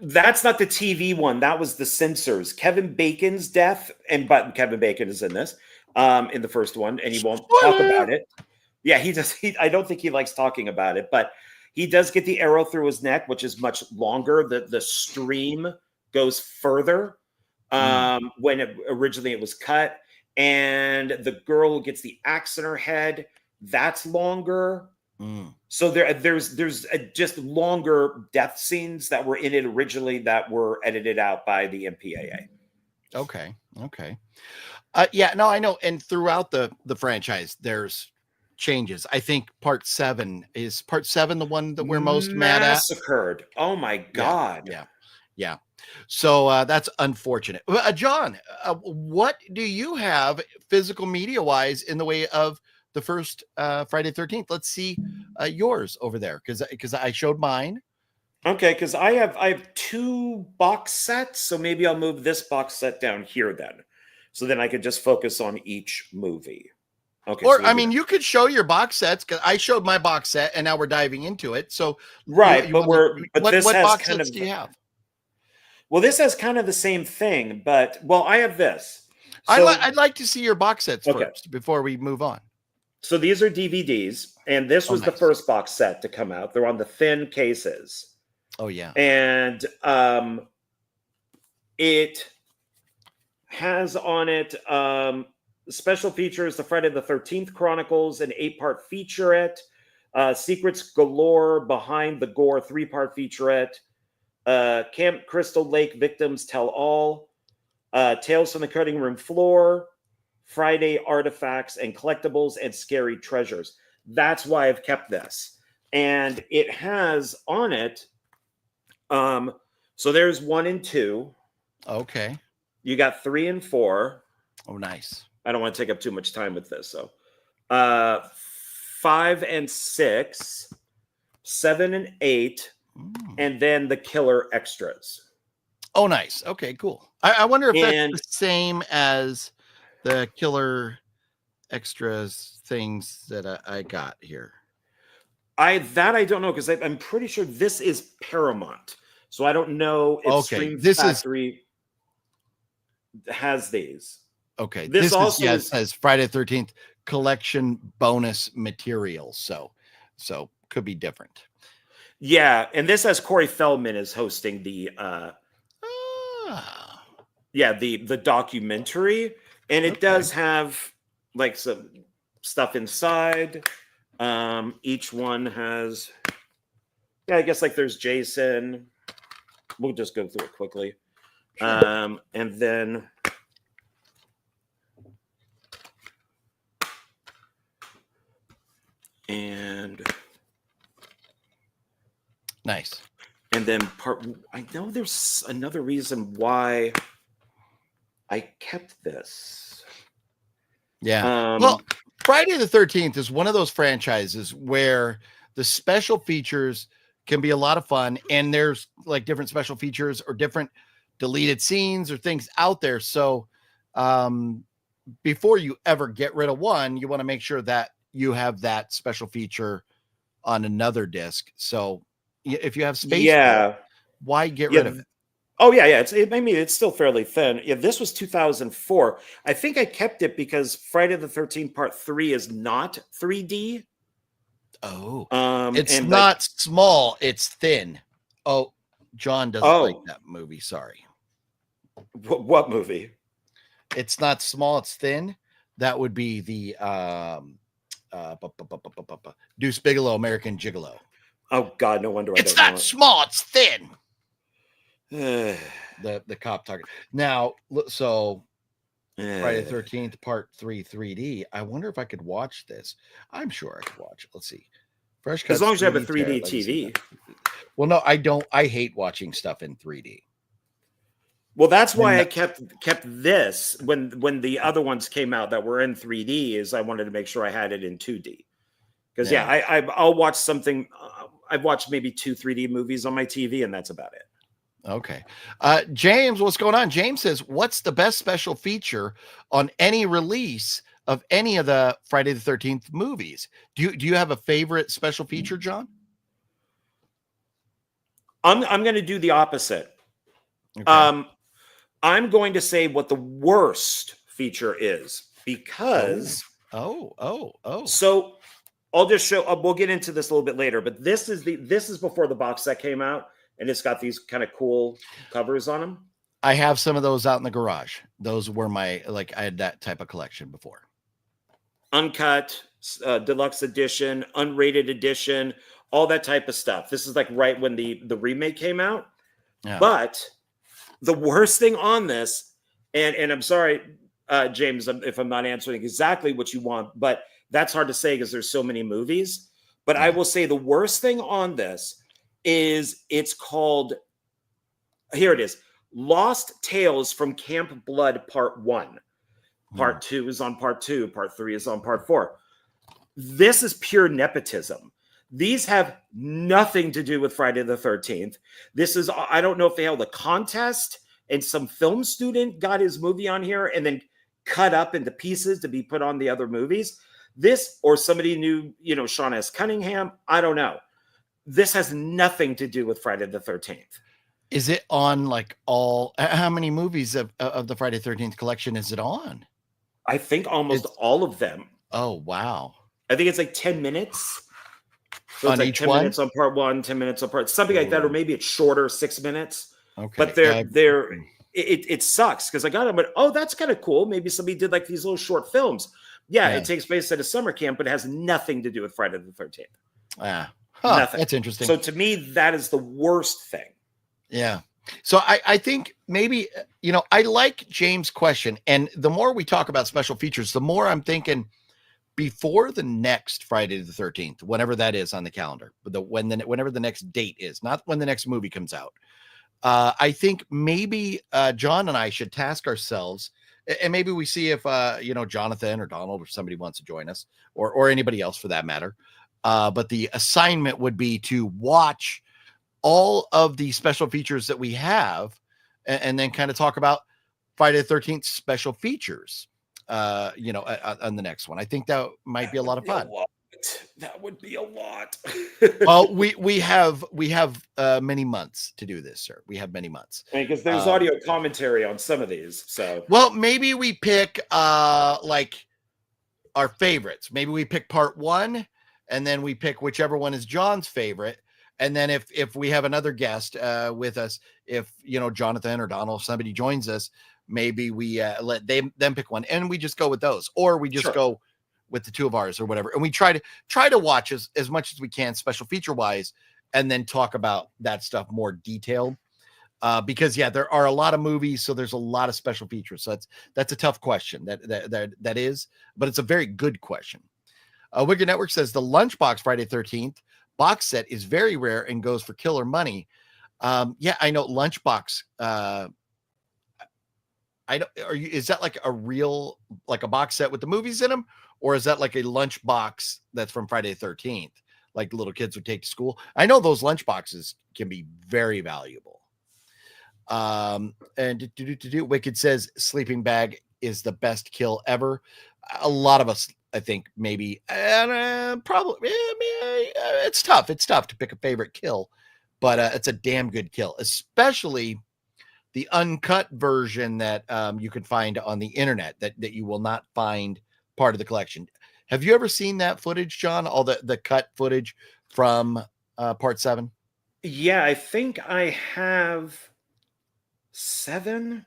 That's not the TV one. That was the censors. Kevin Bacon's death, but Kevin Bacon is in this, in the first one, and he won't talk about it. Yeah, he does. I don't think he likes talking about it, but he does get the arrow through his neck, which is much longer. The stream goes further when originally it was cut. And the girl who gets the axe in her head, that's longer. So there's just longer death scenes that were in it originally that were edited out by the MPAA. Okay. Yeah, no, I know. And throughout the franchise, there's changes. I think part 7 is the one that we're most mad at. Massacred. Oh my God. Yeah. So that's unfortunate. John, what do you have physical media wise in the way of the first Friday the 13th? Let's see yours over there because I showed mine. Okay, because I have 2 box sets, so maybe I'll move this box set down here then. So then I could just focus on each movie. Okay. Or I mean, you could show your box sets because I showed my box set, and now we're diving into it. So right, what box sets do you have? Well, this has kind of the same thing, but I have this. So, I'd like to see your box sets first before we move on. So these are DVDs, and this was the first box set to come out. They're on the thin cases. Oh yeah, and it has on it special features: the Friday the 13th Chronicles, an 8-part featurette, Secrets Galore, Behind the Gore, 3-part featurette, Camp Crystal Lake Victims Tell All, Tales from the Cutting Room Floor, Friday Artifacts and Collectibles, and Scary Treasures. That's why I've kept this. And it has on it, so there's 1 and 2. Okay. You got 3 and 4. Oh, nice. I don't want to take up too much time with this. So 5 and 6, 7 and 8, and then the killer extras. Oh, nice. Okay, cool. I wonder if And- that's the same as the killer extras things that I got here. I don't know, because I'm pretty sure this is Paramount. So I don't know if Okay, Stream this is- Factory has these. Okay. This also it is- says Friday the 13th collection bonus materials. So could be different. Yeah, and this has Corey Feldman is hosting the Ah, the documentary, and it Okay. does have like some stuff inside. Each one has, I guess, like there's Jason. We'll just go through it quickly. And then nice. and then I know there's another reason why I kept this. Yeah. Well, Friday the 13th is one of those franchises where the special features can be a lot of fun, and there's like different special features or different deleted scenes or things out there. So before you ever get rid of one, you want to make sure that you have that special feature on another disc. So if you have space, yeah. why get rid of it? Oh yeah. It's still fairly thin. Yeah, this was 2004. I think I kept it because Friday the 13th Part 3 is not 3D. Oh, It's it's not small, it's thin. Oh, John doesn't like Oh. that movie. Sorry. What movie? It's not small, it's thin. That would be the Deuce Bigelow, American Gigolo. Oh God, no wonder I It's don't not small, it's thin. know it. The cop talking. Now, so Friday the Eh. 13th, Part 3, 3D. I wonder if I could watch this. I'm sure I could watch it. Let's see. Fresh As Cuts, long as you have a 3D 3D Legacy. TV. Well, no, I don't. I hate watching stuff in 3D. Well, that's why And I kept this when the other ones came out that were in 3D. Is I wanted to make sure I had it in 2D. Because I'll watch something. I've watched maybe 2 3D movies on my TV, and that's about it. Okay. James, what's going on? James says, what's the best special feature on any release of any of the Friday the 13th movies? Do you have a favorite special feature, John? I'm going to do the opposite. Okay. I'm going to say what the worst feature is, because Oh. so I'll just show. We'll get into this a little bit later, but this is before the box set came out, and it's got these kind of cool covers on them. I have some of those out in the garage. Those were I had that type of collection before. Uncut, deluxe edition, unrated edition, all that type of stuff. This is like right when the remake came out. Yeah. But the worst thing on this, and I'm sorry, James, if I'm not answering exactly what you want, but that's hard to say because there's so many movies. But I will say the worst thing on this is it's called, here it is, Lost Tales from Camp Blood Part 1. Part 2 is on Part 2. Part 3 is on Part 4. This is pure nepotism. These have nothing to do with Friday the 13th. This is, I don't know if they held a contest and some film student got his movie on here and then cut up into pieces to be put on the other movies. This, or somebody knew, Sean S. Cunningham. I don't know. This has nothing to do with Friday the 13th. Is it on like how many movies of the Friday the 13th collection is it on? I think almost all of them. Oh, wow. I think it's like 10 minutes. So On it's like each 10 one? minutes on part 1, 10 minutes on part, something like that, or maybe it's shorter, 6 minutes. Okay. But they're it sucks because I got it, but oh, that's kind of cool. Maybe somebody did like these little short films. Yeah, it takes place at a summer camp, but it has nothing to do with Friday the 13th. Nothing. That's interesting. So to me, that is the worst thing. Yeah. So I think maybe, I like James' question. And the more we talk about special features, the more I'm thinking before the next Friday the 13th, whenever that is on the calendar, whenever the next date is, not when the next movie comes out. I think maybe John and I should task ourselves, and maybe we see if Jonathan or Donald or somebody wants to join us, or anybody else for that matter. But the assignment would be to watch all of the special features that we have, and then kind of talk about Friday the 13th special features, on the next one. I think that might be a lot of fun. That would be a lot. Well, we have many months to do this, sir. We have many months. Because there's audio commentary on some of these. So well, maybe we pick like our favorites. Maybe we pick part 1, and then we pick whichever one is John's favorite. And then if we have another guest with us, if Jonathan or Donald, somebody joins us, maybe we let them pick one, and we just go with those, or we just go with the two of ours or whatever. And we try to watch as much as we can special feature wise, and then talk about that stuff more detailed. Because there are a lot of movies, so there's a lot of special features. So that's a tough question. That is, but it's a very good question. Wicked Network says the Lunchbox Friday 13th box set is very rare and goes for killer money. I know Lunchbox. Is that like a real, like a box set with the movies in them, or is that like a lunch box that's from Friday the 13th, like little kids would take to school? I know those lunch boxes can be very valuable. And Wicked says Sleeping Bag is the best kill ever. A lot of us, I think, maybe, probably. It's tough. It's tough to pick a favorite kill, but it's a damn good kill, especially the uncut version that you can find on the internet that you will not find part of the collection. Have you ever seen that footage, John? All the cut footage from part 7? Yeah, I think I have 7.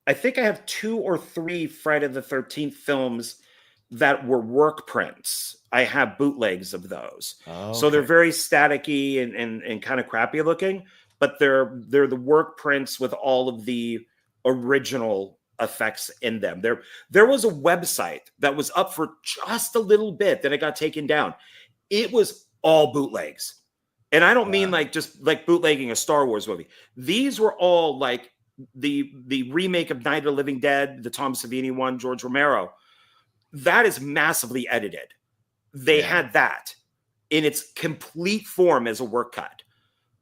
I think I have 2 or 3 Friday the 13th films that were work prints. I have bootlegs of those. Okay. So they're very staticky and kind of crappy looking, but they're the work prints with all of the original effects in them. There was a website that was up for just a little bit, then it got taken down. It was all bootlegs. And I don't mean like just like bootlegging a Star Wars movie. These were all like the remake of Night of the Living Dead, the Tom Savini one, George Romero. That is massively edited. They had that in its complete form as a work cut.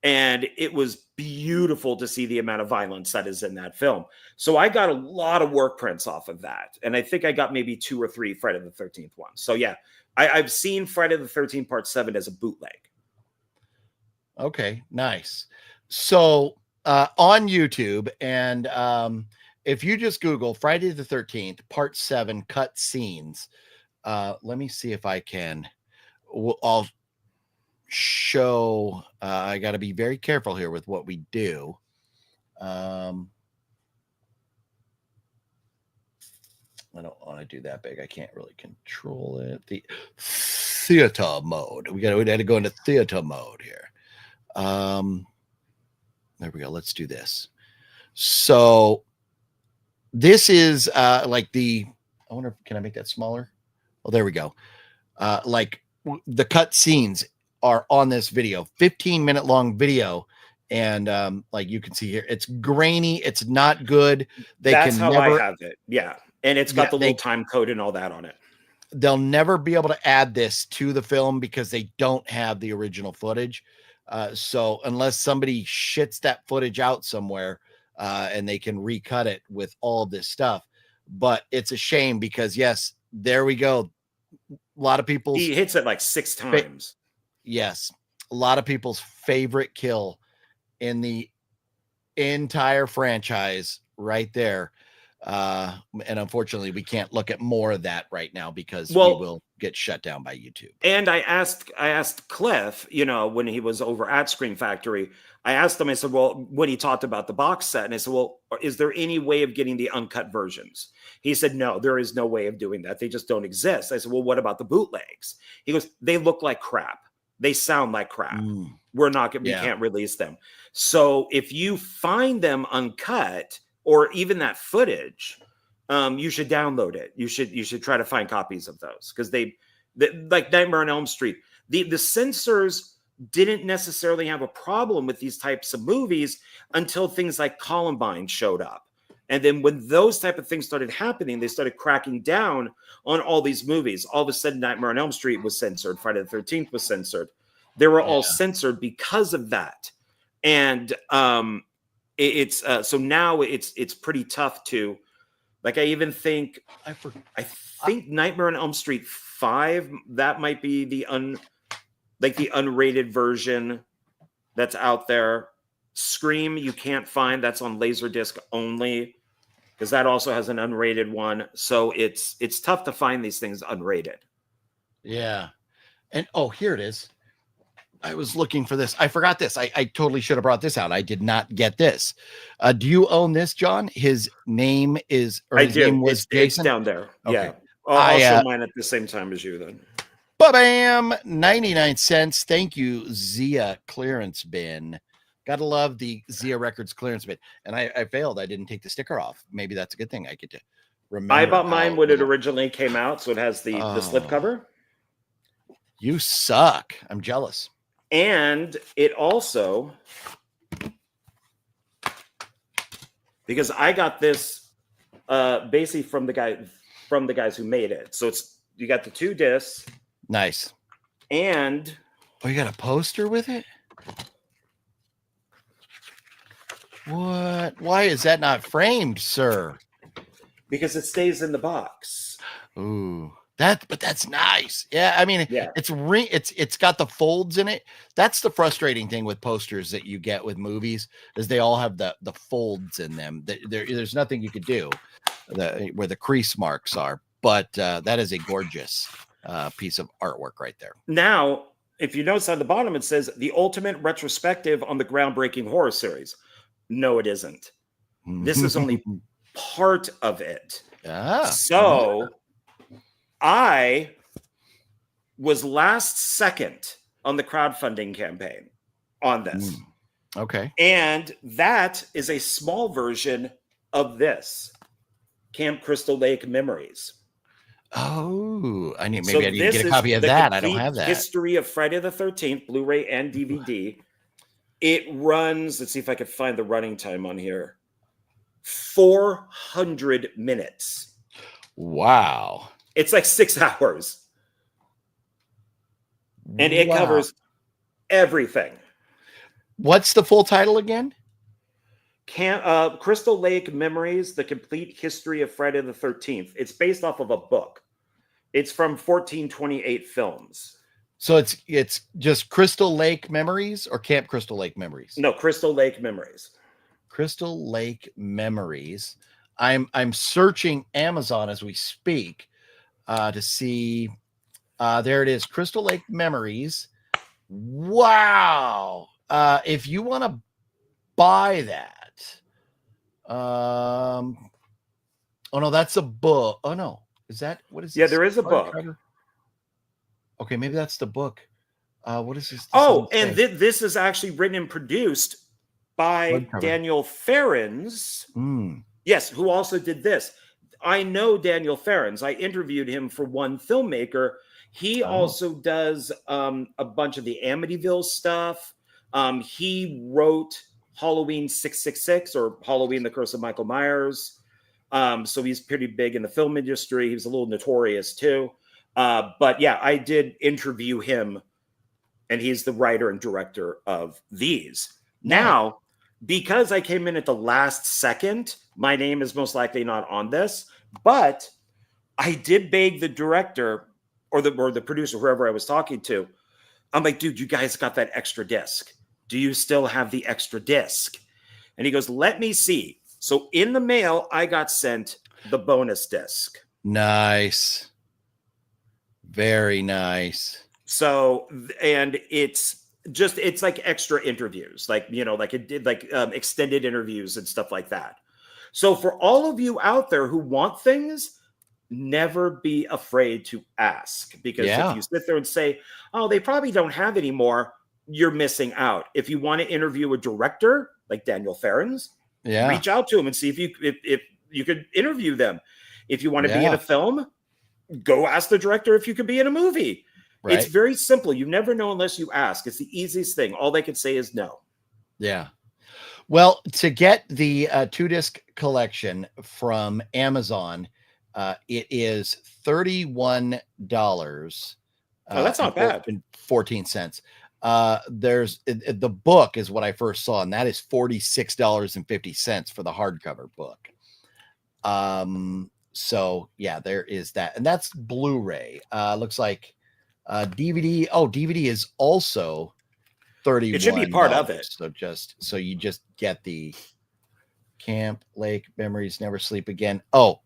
And it was beautiful to see the amount of violence that is in that film. So I got a lot of work prints off of that. And I think I got maybe 2 or 3 Friday the 13th ones. So yeah, I've seen Friday the 13th part 7 as a bootleg. Okay, nice. So on YouTube, and if you just Google Friday the 13th part 7 cut scenes, let me see if I can. I'll show. I got to be very careful here with what we do. I don't want to do that big. I can't really control it. The theater mode. We had to go into theater mode here. There we go. Let's do this. So this is like I wonder, can I make that smaller? Oh, there we go. Like the cut scenes are on this video, 15-minute long video. And like you can see here, it's grainy. It's not good. That's how I have it. Yeah. And it's got the little time code and all that on it. They'll never be able to add this to the film because they don't have the original footage. So unless somebody shits that footage out somewhere and they can recut it with all this stuff, but it's a shame because yes, there we go. A lot of people, he hits it like 6 times. Yes. A lot of people's favorite kill in the entire franchise right there. And unfortunately we can't look at more of that right now because we will get shut down by YouTube. And I asked Cliff, when he was over at Screen Factory, I asked him, I said, well, when he talked about the box set, and I said, well, is there any way of getting the uncut versions? He said, no, there is no way of doing that. They just don't exist. I said, well, what about the bootlegs? He goes, they look like crap. They sound like crap. We can't release them. So if you find them uncut or even that footage, you should download it. You should try to find copies of those, because like Nightmare on Elm Street, the censors didn't necessarily have a problem with these types of movies until things like Columbine showed up. And then when those type of things started happening, they started cracking down on all these movies. All of a sudden, Nightmare on Elm Street was censored. Friday the 13th was censored. They were all censored because of that. And so now it's pretty tough to, like, I even think, I think Nightmare on Elm Street 5, that might be the unrated version that's out there. Scream, you can't find. That's on Laserdisc only, because that also has an unrated one. So it's tough to find these things unrated. Yeah. And here it is. I was looking for this. I forgot this. I totally should have brought this out. I did not get this. Do you own this, John? His name is, or his name was Jason? It's down there. Okay. Yeah. I'll show mine at the same time as you then. Ba-bam! 99 cents. Thank you, Zia Clearance Bin. Gotta love the Zia Records clearance bin. And I failed. I didn't take the sticker off. Maybe that's a good thing. I get to remember. I bought mine when it originally came out, so it has the slip cover. You suck. I'm jealous. And it also, because I got this basically from the guys who made it. So you got the 2 discs. Nice. And you got a poster with it? What? Why is that not framed, sir? Because it stays in the box. Ooh. But that's nice. Yeah, I mean, yeah. It's got the folds in it. That's the frustrating thing with posters that you get with movies, is they all have the folds in them. There's nothing you could do where the crease marks are. But that is a gorgeous piece of artwork right there. Now, if you notice on the bottom, it says the ultimate retrospective on the groundbreaking horror series. No, it isn't. This is only part of it. So I was last second on the crowdfunding campaign on this. Okay. And that is a small version of this Camp Crystal Lake Memories. Oh, I need to get a copy of that. I don't have that. History of Friday the 13th, Blu-ray and DVD. It runs, let's see if I can find the running time on here. 400 minutes. Wow. It's like 6 hours. And it covers everything. What's the full title again? Crystal Lake Memories, The Complete History of Friday the 13th. It's based off of a book. It's from 1428 Films. So it's just Crystal Lake Memories or Camp Crystal Lake Memories? No, Crystal Lake Memories. Crystal Lake Memories. I'm searching Amazon as we speak to see. There it is, Crystal Lake Memories. Wow. If you want to buy that. Oh no, that's a book. Oh no. Is that what is this? Yeah, there is a book. Okay, maybe that's the book. What is this? Oh, and this is actually written and produced by Daniel Ferens. Yes, who also did this. I know Daniel Ferens. I interviewed him for One Filmmaker. He also does a bunch of the Amityville stuff. He wrote Halloween 666 or Halloween: The Curse of Michael Myers. So he's pretty big in the film industry. He was a little notorious too. But yeah, I did interview him, and he's the writer and director of these. Now, because I came in at the last second, my name is most likely not on this, but I did beg the director or the producer, whoever I was talking to. I'm like, dude, you guys got that extra disc. Do you still have the extra disc? And he goes, let me see. So in the mail, I got sent the bonus disc. Nice. Very nice. So, and it's like extra interviews, like, like it did like extended interviews and stuff like that. So for all of you out there who want things, never be afraid to ask, because if you sit there and say, oh, they probably don't have any more, you're missing out. If you want to interview a director like Daniel Ferrens, reach out to him and see if you could interview them. If you want to be in a film, go ask the director if you could be in a movie. Right. It's very simple. You never know unless you ask. It's the easiest thing. All they can say is no. Yeah. Well, to get the 2-disc collection from Amazon, it is $31. Oh, that's not bad. 14 cents. There's the book is what I first saw, and that is $46.50 for the hardcover book. So yeah, there is that, and that's Blu-ray. Looks like DVD. Oh, DVD is also $31. It should be part of it. So you just get the Camp Lake Memories, Never Sleep Again. Oh,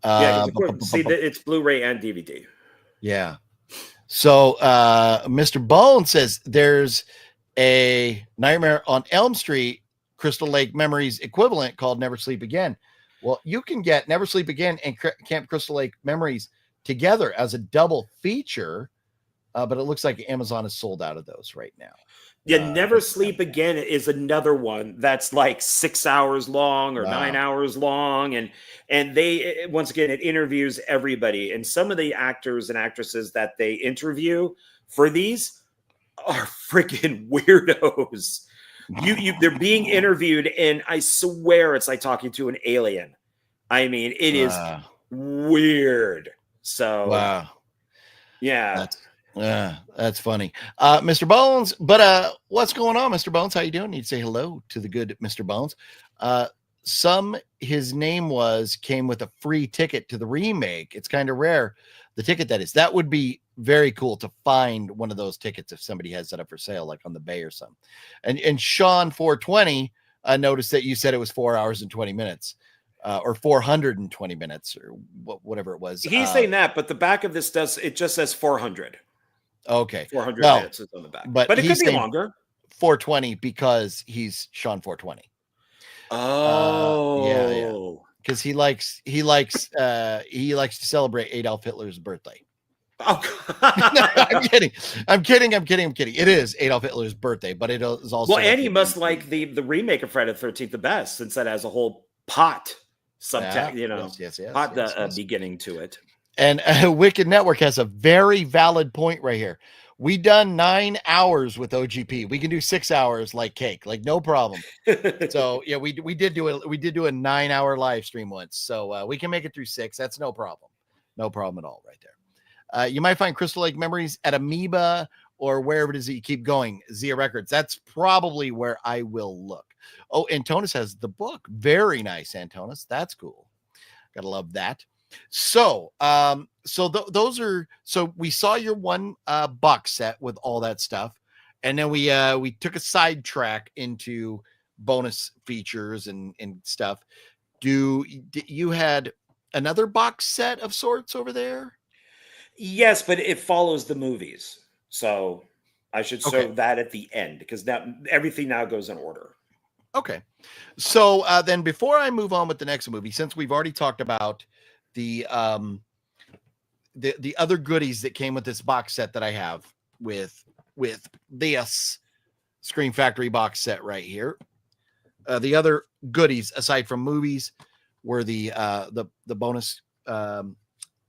yeah. See, it's Blu-ray and DVD. Yeah. So Mr. Bone says there's a Nightmare on Elm Street Crystal Lake Memories equivalent called Never Sleep Again. Well, you can get Never Sleep Again and Camp Crystal Lake Memories together as a double feature, but it looks like Amazon is sold out of those right now. Yeah, Never Sleep Again is another one that's like 6 hours long or 9 hours long, and they, once again, it interviews everybody, and some of the actors and actresses that they interview for these are freaking weirdos. They're being interviewed, and I swear it's like talking to an alien. I mean, it is weird. So, yeah. That's funny. Mr. Bones, but what's going on, Mr. Bones? How you doing? Need to say hello to the good Mr. Bones. His name came with a free ticket to the remake. It's kind of rare, the ticket that is. That would be very cool to find one of those tickets if somebody has that up for sale, like on the Bay or something. And Sean 420 noticed that you said it was 4 hours and 20 minutes. Or 420 minutes, or whatever it was. He's saying that, but the back of this just says 400. Okay, 400 minutes is on the back, but it could be longer. 420 because he's Sean 420. Oh, yeah. Because he likes to celebrate Adolf Hitler's birthday. Oh, I'm kidding. It is Adolf Hitler's birthday, but it is also and he must like the remake of Friday the 13th the best, since that has a whole pot subtext, yes, beginning to it. And Wicked Network has a very valid point right here. We done 9 hours with OGP. We can do 6 hours like cake, like no problem. So yeah, we did do a 9-hour live stream once, so we can make it through 6. That's no problem at all, right there. You might find Crystal Lake Memories at Amoeba or wherever it is that you keep going. Zia Records. That's probably where I will look. Oh, Antonis has the book. Very nice, Antonis. That's cool. Gotta love that. So, those are. So we saw your one box set with all that stuff, and then we took a sidetrack into bonus features and stuff. You had another box set of sorts over there? Yes, but it follows the movies, so I should show that at the end, because now everything now goes in order. Okay. So then before I move on with the next movie, since we've already talked about the other goodies that came with this box set that I have with this Scream Factory box set right here. The other goodies aside from movies were the bonus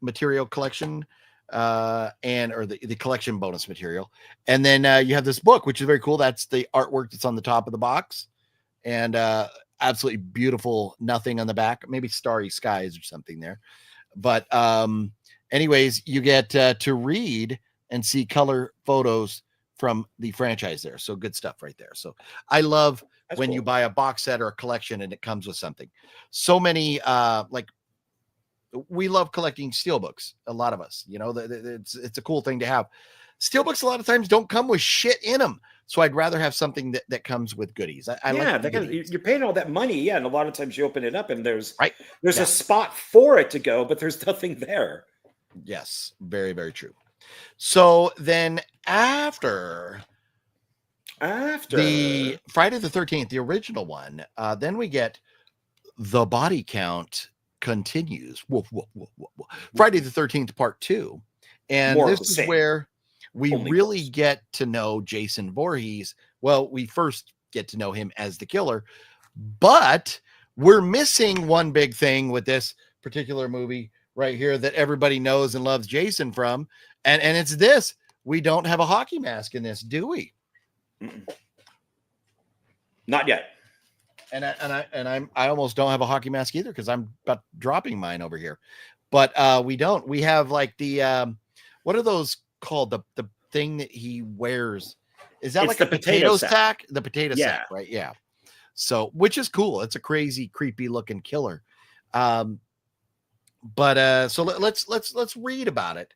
material collection or the collection bonus material. And then you have this book, which is very cool. That's the artwork that's on the top of the box. And absolutely beautiful nothing on the back, maybe starry skies or something there. But anyways, you get to read and see color photos from the franchise there. So good stuff right there. So I love when you buy a box set or a collection and it comes with something. So many we love collecting steelbooks. A lot of us, it's a cool thing to have. Steelbooks a lot of times don't come with shit in them. So I'd rather have something that comes with goodies. You're paying all that money. Yeah. And a lot of times you open it up and there's a spot for it to go, but there's nothing there. Yes, very, very true. So then after the Friday the 13th, the original one, then we get The Body Count Continues. Woof, woof, woof, woof, woof. Friday the 13th, part 2. And More of this the is same. where we Only really worse. get to know Jason Voorhees. Well, we first get to know him as the killer, but we're missing one big thing with this particular movie right here that everybody knows and loves Jason from. And it's this. We don't have a hockey mask in this, do we? Mm-mm. Not yet. And I almost don't have a hockey mask either because I'm about dropping mine over here. But we don't. We have like the what are those called? The thing that he wears. Is that It's like the a potato potato sack? sack. The potato Yeah. sack, right? Yeah. So, which is cool. It's a crazy, creepy looking killer. But so let's read about it.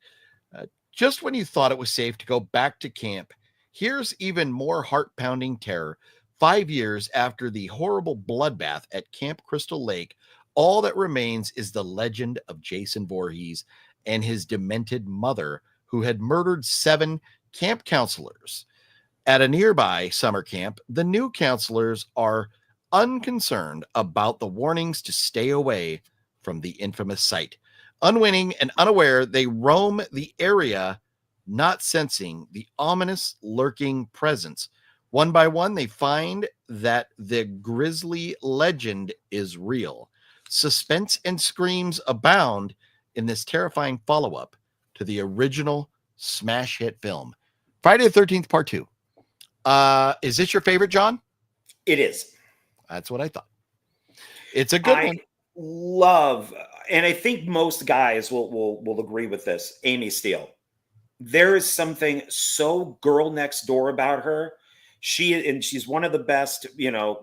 Just when you thought it was safe to go back to camp, here's even more heart-pounding terror. 5 years after the horrible bloodbath at Camp Crystal Lake, all that remains is the legend of Jason Voorhees and his demented mother, who had murdered 7 camp counselors. At a nearby summer camp, the new counselors are unconcerned about the warnings to stay away from the infamous site. Unwitting and unaware, they roam the area, not sensing the ominous lurking presence. One by one, they find that the grisly legend is real. Suspense and screams abound in this terrifying follow-up to the original smash hit film. Friday the 13th, part 2. Is this your favorite, John? It is. That's what I thought. It's a good one. Love, and I think most guys will agree with this. Amy Steele. There is something so girl next door about her. She's one of the best,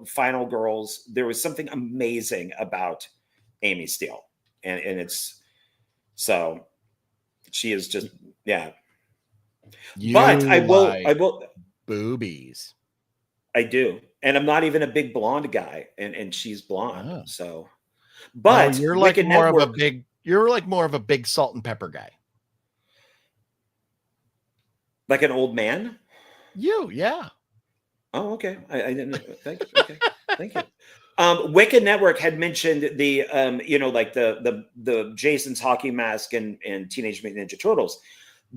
final girls. There was something amazing about Amy Steele, and it's so she is just yeah. But I will boobies. I do, and I'm not even a big blonde guy, and she's blonde, Oh. so. But you're like Wicked more Network, of a big. You're like more of a big salt and pepper guy. like an old man. Yeah. Oh, okay. I didn't know. Thank you. Okay, thank you. Wicked Network had mentioned the like the Jason's hockey mask and Teenage Mutant Ninja Turtles,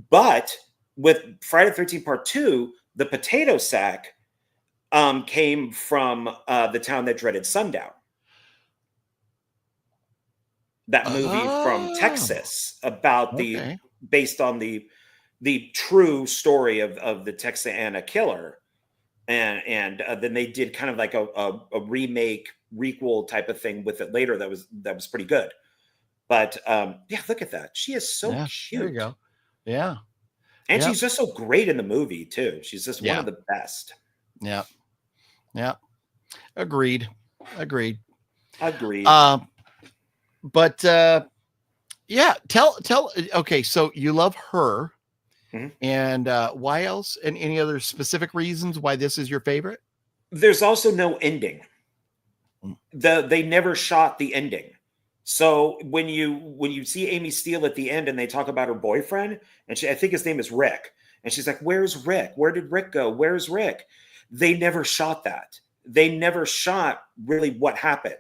but with Friday the 13th Part 2, the potato sack came from the town that dreaded sundown. That movie from Texas about based on the true story of the Texana killer. And then they did kind of like a remake requel type of thing with it later. That was pretty good. But yeah, look at that. She is so cute. There you go. Yeah. And she's just so great in the movie too. She's just one of the best. Yeah. Agreed. But yeah, tell okay, so you love her. Mm-hmm. And why else? And any other specific reasons why this is your favorite? There's also no ending. They never shot the ending. So when you see Amy Steele at the end and they talk about her boyfriend, and I think his name is Rick, and she's like, "Where's Rick? Where did Rick go? Where's Rick?" They never shot that. They never shot really what happened.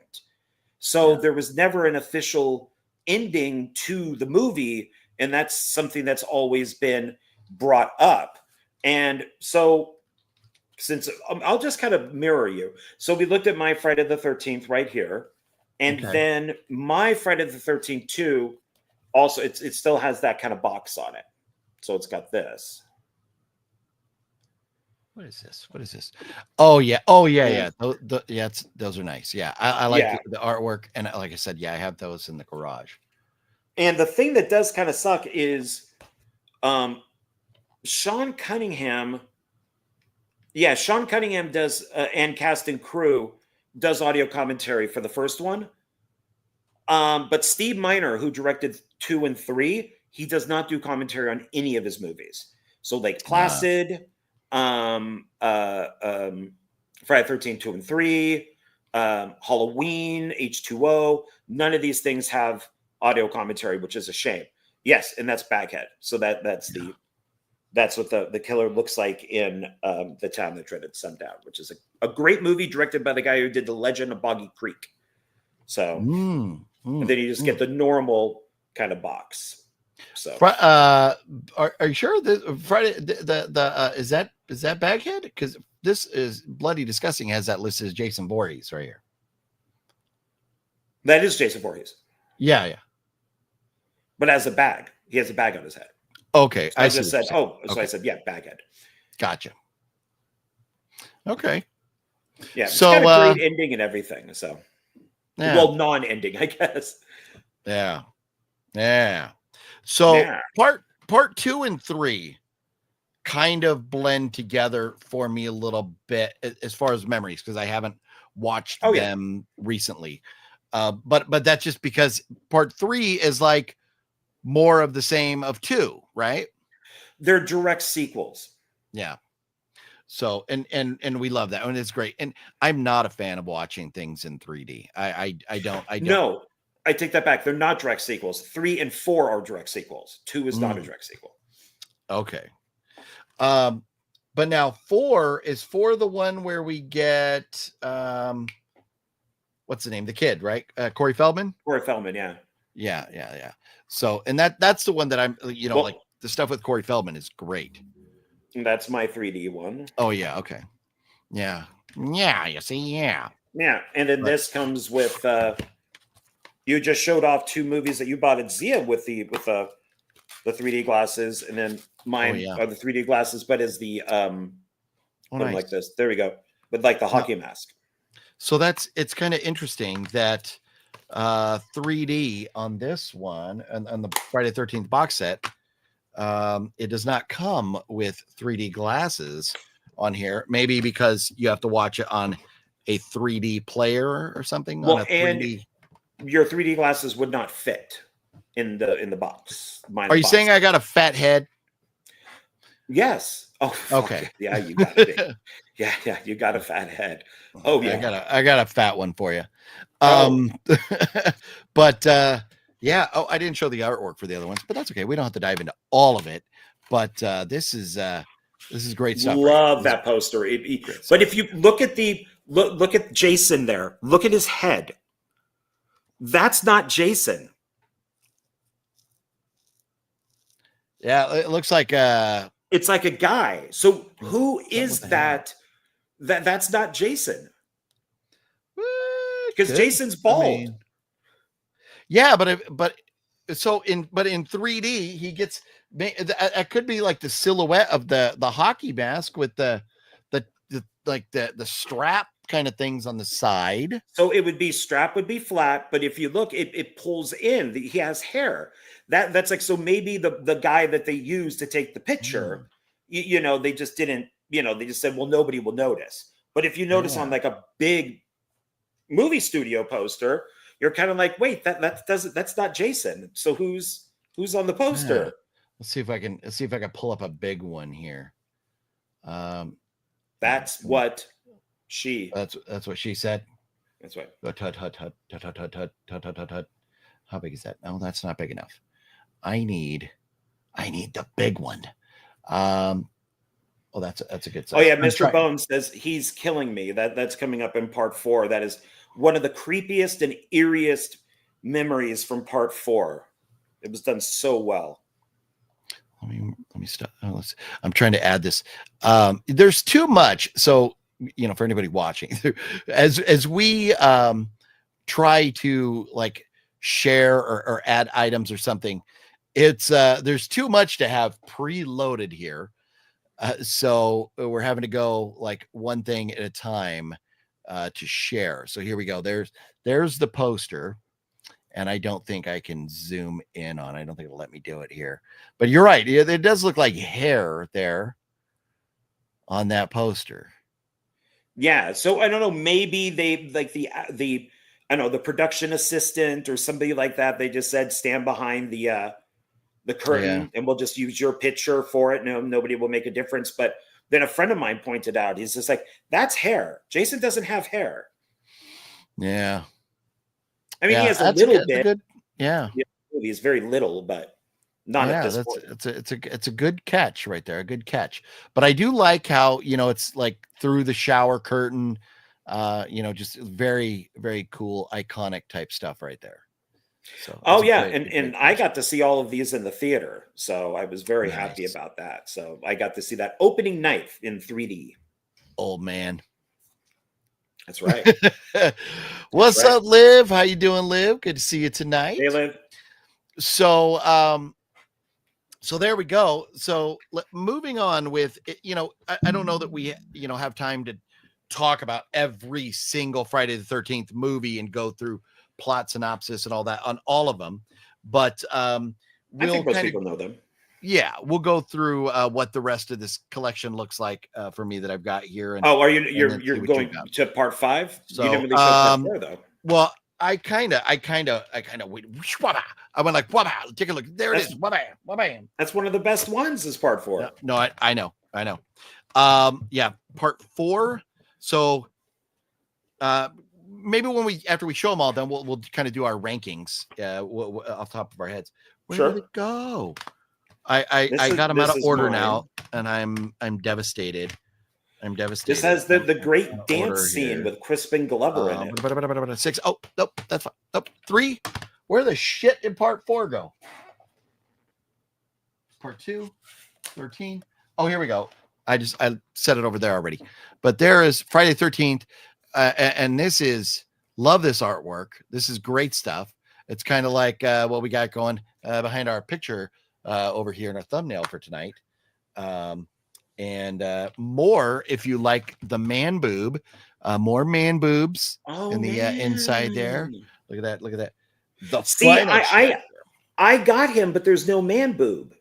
So there was never an official ending to the movie, and that's something that's always been brought up. And so since I'll just kind of mirror you. So we looked at my Friday the 13th right here. And then my Friday the 13th 2 also, it still has that kind of box on it. So it's got this. What is this? Oh yeah. Those are nice. Yeah. I like the artwork. And like I said, I have those in the garage. And the thing that does kind of suck is Sean Cunningham. Yeah, Sean Cunningham does, and cast and crew does audio commentary for the first one. But Steve Miner, who directed 2 and 3, he does not do commentary on any of his movies. So Lake Placid, Friday the 13th, 2 and 3, Halloween, H2O, none of these things have audio commentary, which is a shame. Yes, and that's Baghead. So that's what the killer looks like in The Town That Dreaded Sundown, which is a great movie directed by the guy who did The Legend of Boggy Creek. So and then you just get the normal kind of box. So Are you sure that Friday is that Baghead? Because this is Bloody Disgusting has that listed as Jason Voorhees right here. that is Jason Voorhees, Yeah. but as a bag, he has a bag on his head. Okay, So I see just what said, you're saying. oh, so Okay. I said, yeah, Baghead. Gotcha. Okay. Yeah, it's So, got a great ending and everything. So, Yeah. well, non-ending, I guess. Yeah. So Yeah. part 2 and 3 kind of blend together for me a little bit as far as memories, because I haven't watched them recently. But that's just because part 3 is like more of the same of 2, right? They're direct sequels. Yeah. So and we love that, and it's great. And I'm not a fan of watching things in 3D. I don't. No, I take that back. They're not direct sequels. 3 and 4 are direct sequels. 2 is not a direct sequel. Okay. But now 4 is the one where we get what's the name? The kid, right? Corey Feldman. Corey Feldman, yeah. Yeah. So and that's the one that I'm Well, like the stuff with Corey Feldman is great. That's my 3D one. Oh yeah, okay. Yeah. You see, yeah. Yeah, and then this comes with you just showed off 2 movies that you bought at Zia with the 3D glasses, and then mine are the 3D glasses, but is the nice. like this. There we go. With like the hockey mask. So it's kind of interesting that 3D on this one and on the Friday the 13th box set, it does not come with 3D glasses on here. Maybe because you have to watch it on a 3D player or something. Well, on a 3D. And your 3D glasses would not fit in the box. Are you saying I got a fat head? Yes. Oh, okay. Yeah, you got it. Yeah, you got a fat head. Oh yeah, I got a fat one for you. But yeah. Oh, I didn't show the artwork for the other ones, but that's okay. We don't have to dive into all of it. But this is great stuff. Love that poster. But if you look at look at Jason there, look at his head. That's not Jason. Yeah, it looks like it's like a guy. So who is that? That's not Jason. Because Jason's bald. Yeah, but so in 3D he gets it could be like the silhouette of the hockey mask with the strap kind of things on the side. So it would be strap would be flat, but if you look, it pulls in. He has hair. That's like, so maybe the guy that they used to take the picture, they just didn't, they just said, well, nobody will notice. But if you notice on like a big movie studio poster, you're kind of like, wait, that's not Jason. So who's on the poster? Yeah. Let's see if I can pull up a big one here. That's what that's what she said. That's right. How big is that? No, that's not big enough. I need the big one. Oh, that's a good size. Oh yeah, Mr. Bones says he's killing me. That's coming up in part 4. That is one of the creepiest and eeriest memories from part 4. It was done so well. Let me stop. I'm trying to add this. There's too much. So, for anybody watching, as we try to like share or add items or something, it's there's too much to have preloaded here. So we're having to go like one thing at a time to share. So here we go. There's the poster. And I don't think I can zoom in on. I don't think it'll let me do it here. But you're right. It does look like hair there on that poster. Yeah. So I don't know. Maybe they like the production assistant or somebody like that. They just said stand behind the curtain, and we'll just use your picture for it. No, nobody will make a difference. But then a friend of mine pointed out, he's just like, that's hair. Jason doesn't have hair. Yeah. I mean, he has a little bit. Yeah. He's very little, but Not at Yeah, this that's point. it's a good catch right there, a good catch. But I do like how, it's like through the shower curtain, just very, very cool, iconic type stuff right there. So Oh it's a yeah, great, and a great I catch. got to see all of these in the theater, so I was very happy Nice. about that. So I got to see that opening night in 3D. Old man. That's right. What's right. up, Liv? How you doing, Liv? Good to see you tonight. Hey, Liv. So there we go. So moving on with I don't know that we have time to talk about every single Friday the 13th movie and go through plot synopsis and all that on all of them, but I we'll think most kind people of know them. we'll go through what the rest of this collection looks like for me that I've got here. And Oh, are then you're see what going you've got. to part 5? So You didn't really show part 4 though. well, I kind of went. I went like, wabba, take a look. There it is. Wabba, wabba. That's one of the best ones. Is part 4? No, I know. Yeah, part 4. So, maybe after we show them all, then we'll kind of do our rankings off the top of our heads. Where Sure. did it go? I got them out of order now, and I'm devastated. I'm devastated. This has the great Order dance scene here. with Crispin Glover in it. 6. Oh, nope, that's fine. Nope, 3. Where the shit did part 4 go? Part 2, 13. Oh, here we go. I set it over there already. But there is Friday 13th. And this is, love this artwork. This is great stuff. It's kind of like what we got going behind our picture over here in our thumbnail for tonight. And more if you like the man boob, more man boobs in the inside there. Look at that. See, I got him, but there's no man boob.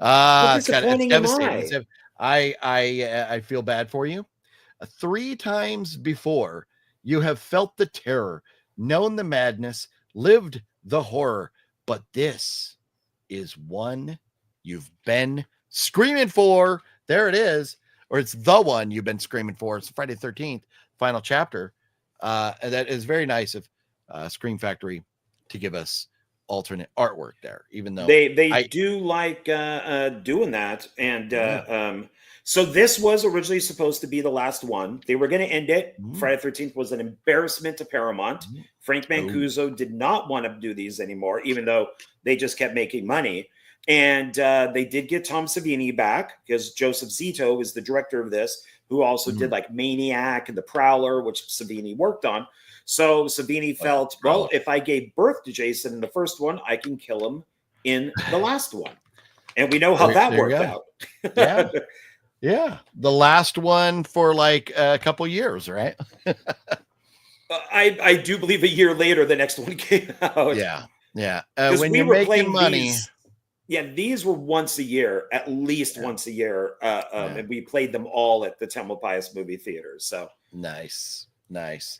It's disappointing am devastating. I feel bad for you. 3 times before you have felt the terror, known the madness, lived the horror, but this is one you've been screaming for. There it is, or it's the one you've been screaming for. It's Friday the 13th, final chapter. And that is very nice of Scream Factory to give us alternate artwork there, even though they do like doing that. And so this was originally supposed to be the last one. They were going to end it. Friday the 13th was an embarrassment to Paramount. Frank Mancuso did not want to do these anymore, even though they just kept making money. And they did get Tom Savini back because Joseph Zito is the director of this, who also did like Maniac and The Prowler, which Savini worked on. So Savini felt, well, if I gave birth to Jason in the first one, I can kill him in the last one. And we know how that worked out. Yeah. Yeah. The last one for like a couple years, right? I do believe a year later, the next one came out. Yeah. Yeah. When we you're were making playing money. these were once a year, at least once a year. And we played them all at the Temple Pius movie theaters. So nice. Let's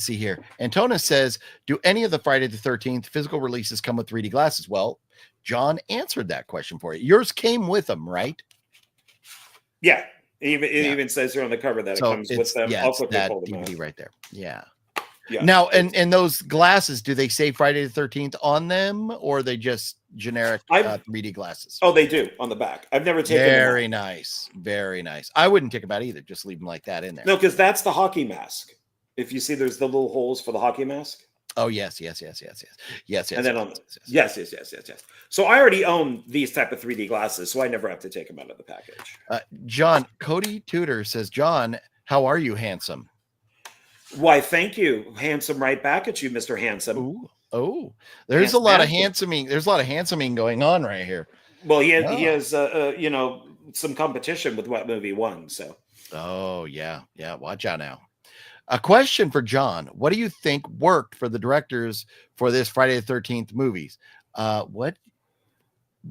see here. Antona says, do any of the Friday the 13th physical releases come with 3D glasses? Well, John answered that question for you. Yours came with them, right? Yeah. It even says here on the cover that it comes with them. Yeah, I'll it's quickly that pull them DVD out. right there. Yeah. Yeah. Now, and those glasses, do they say Friday the 13th on them, or are they just generic 3D glasses? Oh, they do on the back. I've never taken them Very out. nice. Very nice. I wouldn't take them out either. Just leave them like that in there. No, because that's the hockey mask. If you see, there's the little holes for the hockey mask. Oh, yes. And then yes. So I already own these type of 3D glasses, so I never have to take them out of the package. John, Cody Tudor says, John, how are you, handsome? Why, thank you. Handsome right back at you, Mr. Handsome. Ooh. Oh, there's a lot of handsoming. There's a lot of handsoming going on right here. Well, he has some competition with what movie won. So. Oh, yeah. Watch out now. A question for John. What do you think worked for the directors for this Friday the 13th movies? What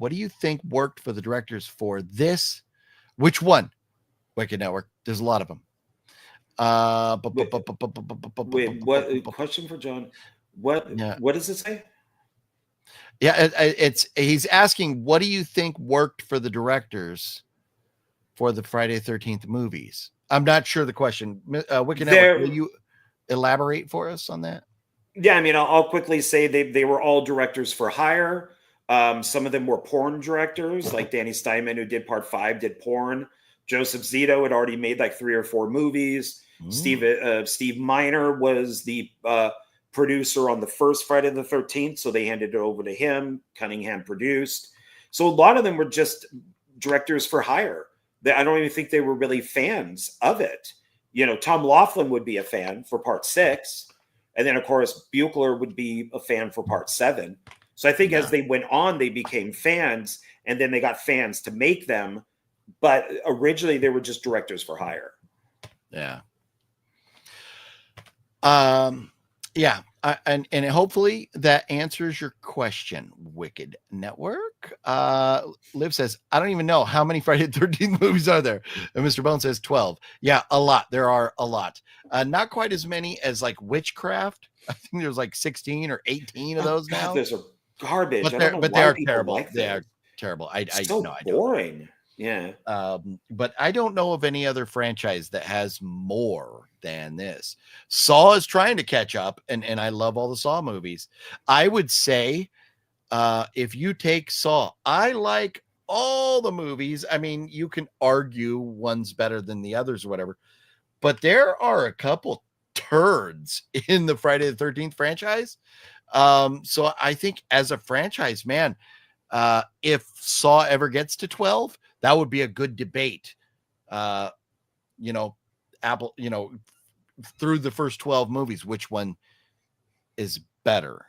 do you think worked for the directors for this? Which one? Wicked Network. There's a lot of them. Wait, what question for John? What does it say? Yeah, he's asking, what do you think worked for the directors for the Friday the 13th movies? I'm not sure the question. Wicked Network, will you elaborate for us on that? Yeah, I mean, I'll quickly say they were all directors for hire. Some of them were porn directors, like Danny Steinman, who did part 5, did porn. Joseph Zito had already made like 3 or 4 movies. Steve Miner was the producer on the first Friday the 13th, so they handed it over to him. Cunningham produced. So a lot of them were just directors for hire. I don't even think they were really fans of it. You know, Tom Laughlin would be a fan for part 6. And then, of course, Buechler would be a fan for part 7. So I think as they went on, they became fans, and then they got fans to make them. But originally, they were just directors for hire. Yeah. Yeah. And hopefully that answers your question, Wicked Network. Liv says, I don't even know how many Friday the 13th movies are there. And Mr. Bone says 12. Yeah, a lot. There are a lot. Not quite as many as like Witchcraft. I think there's like 16 or 18 of those now. Those are garbage. But they are terrible. They are terrible. So boring. Yeah. But I don't know of any other franchise that has more than this. Saw is trying to catch up, and I love all the Saw movies. I would say if you take Saw, I like all the movies. I mean, you can argue one's better than the others or whatever, but there are a couple turds in the Friday the 13th franchise. So I think as a franchise, man, if Saw ever gets to 12, that would be a good debate. You know, Apple, you know, through the first 12 movies, which one is better?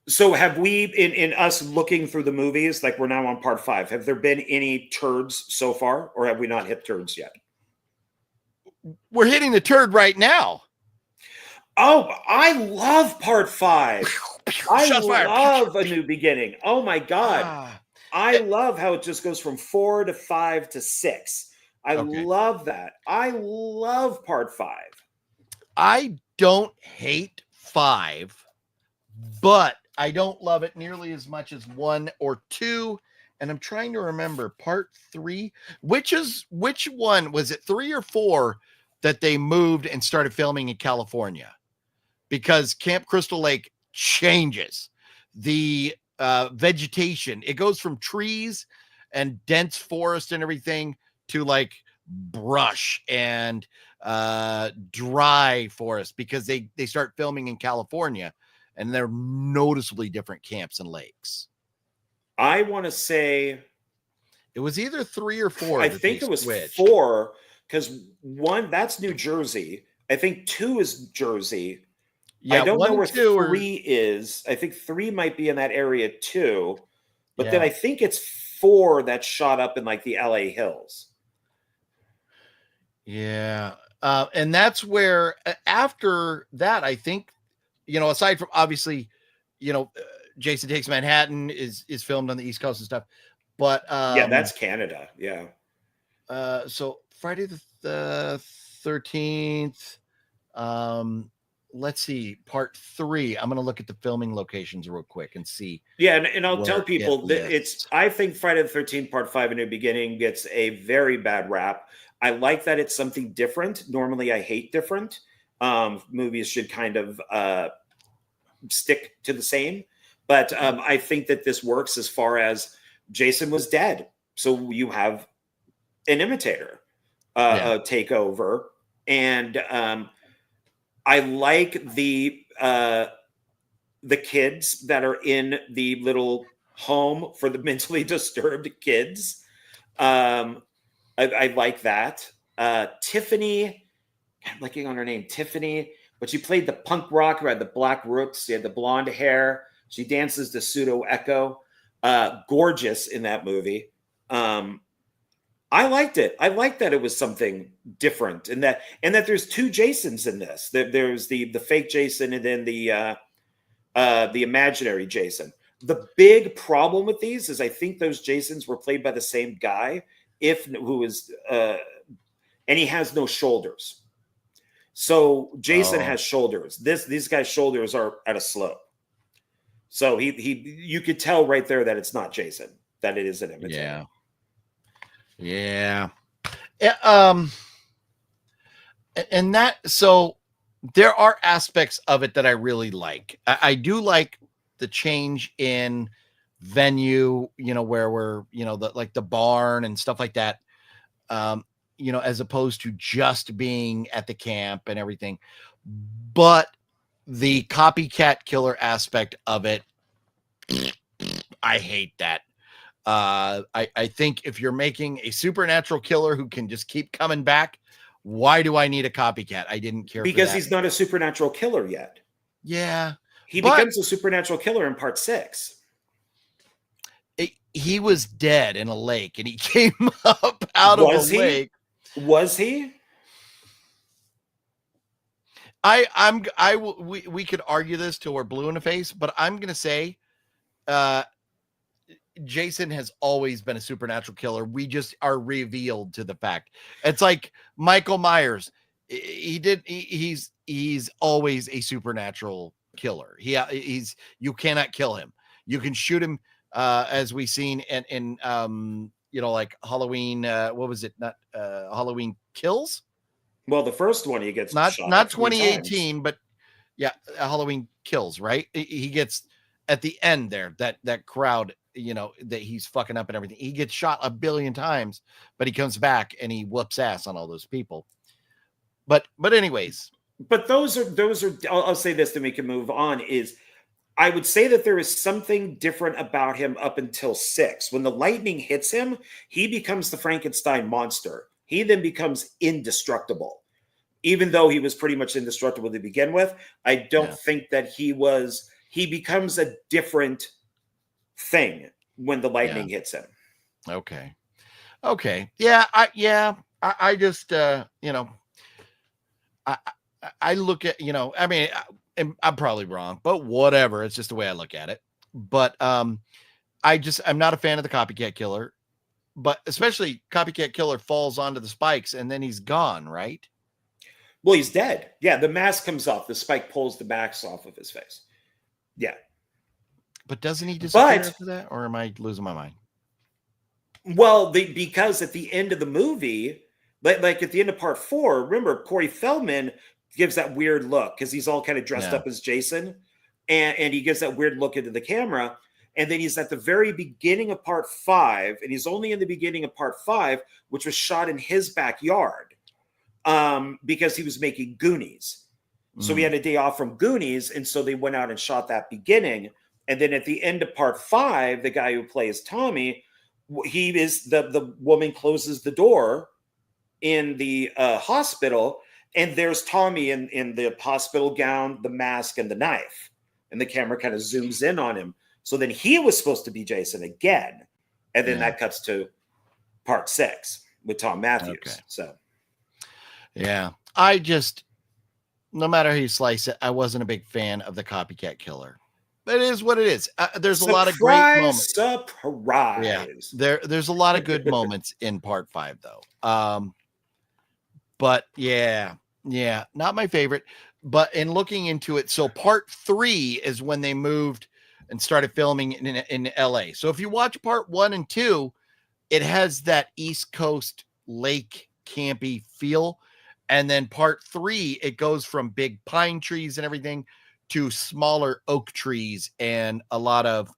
So have we, in us looking through the movies, like we're now on part 5, have there been any turds so far, or have we not hit turds yet? We're hitting the turd right now. Oh, I love part 5. I love A New Beginning. Oh my God. I love how it just goes from 4 to 5 to 6. I love that. I love part 5. I don't hate 5, but I don't love it nearly as much as 1 or 2. And I'm trying to remember part 3. Which one was it, 3 or 4 that they moved and started filming in California? Because Camp Crystal Lake changes the vegetation. It goes from trees and dense forest and everything to like brush and dry forest, because they start filming in California, and they're noticeably different camps and lakes. I want to say it was either 3 or 4. I think it was 4, because 1, that's New Jersey. I think 2 is Jersey. Yeah, I don't know where 3 is. I think 3 might be in that area too. But then I think it's 4 that shot up in like the LA hills. Yeah. And that's where after that, I think, you know, aside from obviously, you know, Jason Takes Manhattan is filmed on the East Coast and stuff. But yeah, that's Canada. Yeah. So Friday the 13th. Let's see, part 3. I'm going to look at the filming locations real quick and see. Yeah, and I'll tell people that I think Friday the 13th, part 5, A New Beginning gets a very bad rap. I like that it's something different. Normally, I hate different. Movies should kind of stick to the same. But I think that this works as far as Jason was dead. So you have an imitator take over. And I like the kids that are in the little home for the mentally disturbed kids. I like that. Tiffany, I'm blanking on her name, Tiffany, but she played the punk rock who had the black roots. She had the blonde hair. She dances to Pseudo Echo. Gorgeous in that movie. I liked it. I liked that it was something different, and that there's 2 Jasons in this. There's the fake Jason and then the imaginary Jason. The big problem with these is I think those Jasons were played by the same guy, and he has no shoulders. So Jason has shoulders. These guys' shoulders are at a slope. So you could tell right there that it's not Jason, that it is an imitator. Yeah. And that, so there are aspects of it that I really like. I do like the change in venue, where we're, the barn and stuff like that. As opposed to just being at the camp and everything. But the copycat killer aspect of it, I hate that. I think if you're making a supernatural killer who can just keep coming back, why do I need a copycat? I didn't care because for that. he's not a supernatural killer yet. Yeah. He becomes a supernatural killer in part 6. He was dead in a lake and he came up out of a lake. Was he? We could argue this till we're blue in the face, but I'm going to say, Jason has always been a supernatural killer. We just are revealed to the fact. It's like Michael Myers. He's always a supernatural killer. You cannot kill him. You can shoot him, as we seen in like Halloween. What was it? Not Halloween Kills. Well, the first one he gets not shot 2018, but yeah, Halloween Kills. Right? He gets at the end there. That crowd. That he's fucking up and everything. He gets shot a billion times, but he comes back and he whoops ass on all those people. But anyways. But those are. I'll say this, then we can move on. Is I would say that there is something different about him up until 6. When the lightning hits him, he becomes the Frankenstein monster. He then becomes indestructible. Even though he was pretty much indestructible to begin with, I don't think that he becomes a different thing when the lightning hits him. Okay. Yeah. I just, I look at, I mean, I'm probably wrong, but whatever. It's just the way I look at it. But I'm not a fan of the copycat killer, but especially copycat killer falls onto the spikes and then he's gone, right? Well, he's dead. Yeah. The mask comes off. The spike pulls the mask off of his face. Yeah. But doesn't he disappear after that? Or am I losing my mind? Well, because at the end of the movie, like at the end of part 4, remember Corey Feldman gives that weird look because he's all kind of dressed up as Jason. And he gives that weird look into the camera. And then he's at the very beginning of part 5. And he's only in the beginning of part 5, which was shot in his backyard because he was making Goonies. So he had a day off from Goonies. And so they went out and shot that beginning. And then at the end of part 5, the guy who plays Tommy, he is the woman closes the door in the hospital, and there's Tommy in the hospital gown, the mask, and the knife. And the camera kind of zooms in on him. So then he was supposed to be Jason again. And then that cuts to part 6 with Tom Matthews. Okay. So, yeah, no matter how you slice it, I wasn't a big fan of the copycat killer. It is what it is. There's a lot of great moments. Surprise. Yeah, there's a lot of good moments in part 5, though. But yeah, not my favorite. But in looking into it, so part 3 is when they moved and started filming in LA. So if you watch part 1 and 2, it has that East Coast lake campy feel. And then part 3, it goes from big pine trees and everything to smaller oak trees and a lot of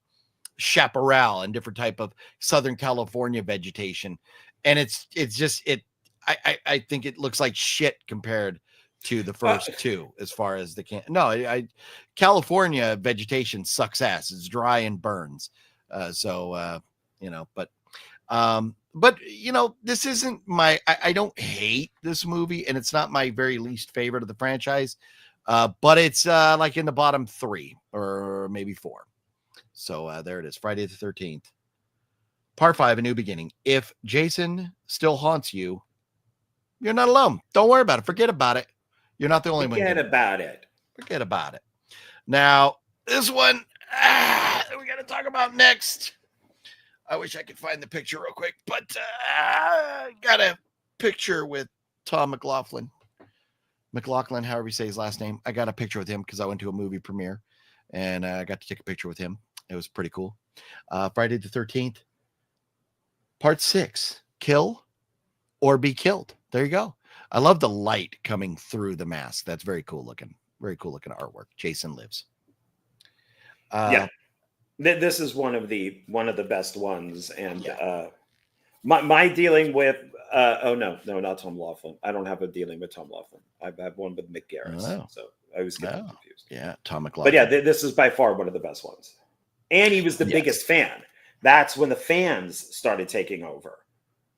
chaparral and different type of Southern California vegetation. And it's just, I think it looks like shit compared to the first 2, as far as California vegetation sucks ass. It's dry and burns. But this isn't I don't hate this movie, and it's not my very least favorite of the franchise. But it's like in the bottom 3 or maybe 4. So there it is. Friday the 13th. Part 5, A New Beginning. If Jason still haunts you, you're not alone. Don't worry about it. Forget about it. You're not the only one. Forget about it. Forget about it. Now, this one we got to talk about next. I wish I could find the picture real quick, but got a picture with Tom McLaughlin, however you say his last name. I got a picture with him because I went to a movie premiere and I got to take a picture with him. It was pretty cool. Friday the 13th, part 6, Kill or Be Killed. There you go. I love the light coming through the mask. That's very cool looking. Very cool looking artwork. Jason Lives. Yeah. This is one of the best ones. And my dealing with not Tom Laughlin. I don't have a dealing with Tom Laughlin. I have one with Mick Garris. Oh. So I was getting confused. Yeah, Tom McLaughlin. But yeah, this is by far one of the best ones. And he was the biggest fan. That's when the fans started taking over.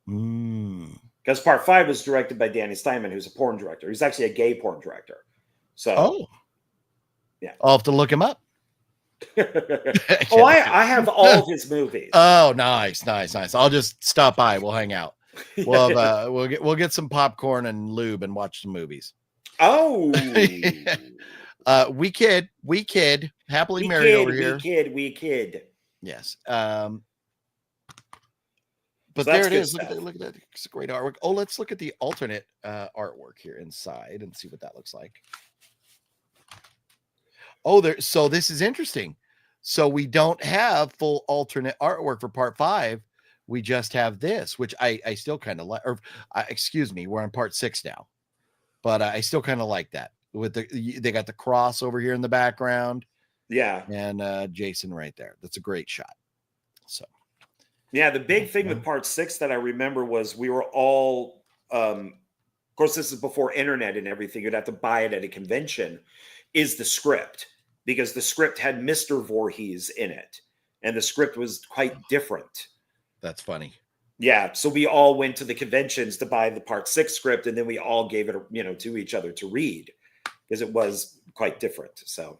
Because part 5 was directed by Danny Steinman, who's a porn director. He's actually a gay porn director. So, yeah, I'll have to look him up. I have all of his movies. Oh, nice. I'll just stop by. We'll hang out. We'll get some popcorn and lube and watch some movies. Oh, we kid, happily married over here. We kid. Yes. But so there it is. Look at that. It's great artwork. Oh, let's look at the alternate artwork here inside and see what that looks like. Oh, so this is interesting. So we don't have full alternate artwork for part 5. We just have this, which I still kind of like. Or excuse me, we're on part 6 now, but I still kind of like that. With they got the cross over here in the background. Yeah, and Jason right there. That's a great shot. So. Yeah, the big thing with part 6 that I remember was we were all, of course, this is before internet and everything. You'd have to buy it at a convention, is the script, because the script had Mr. Voorhees in it. And the script was quite different. That's funny. Yeah. So we all went to the conventions to buy the part 6 script. And then we all gave it, to each other to read because it was quite different. So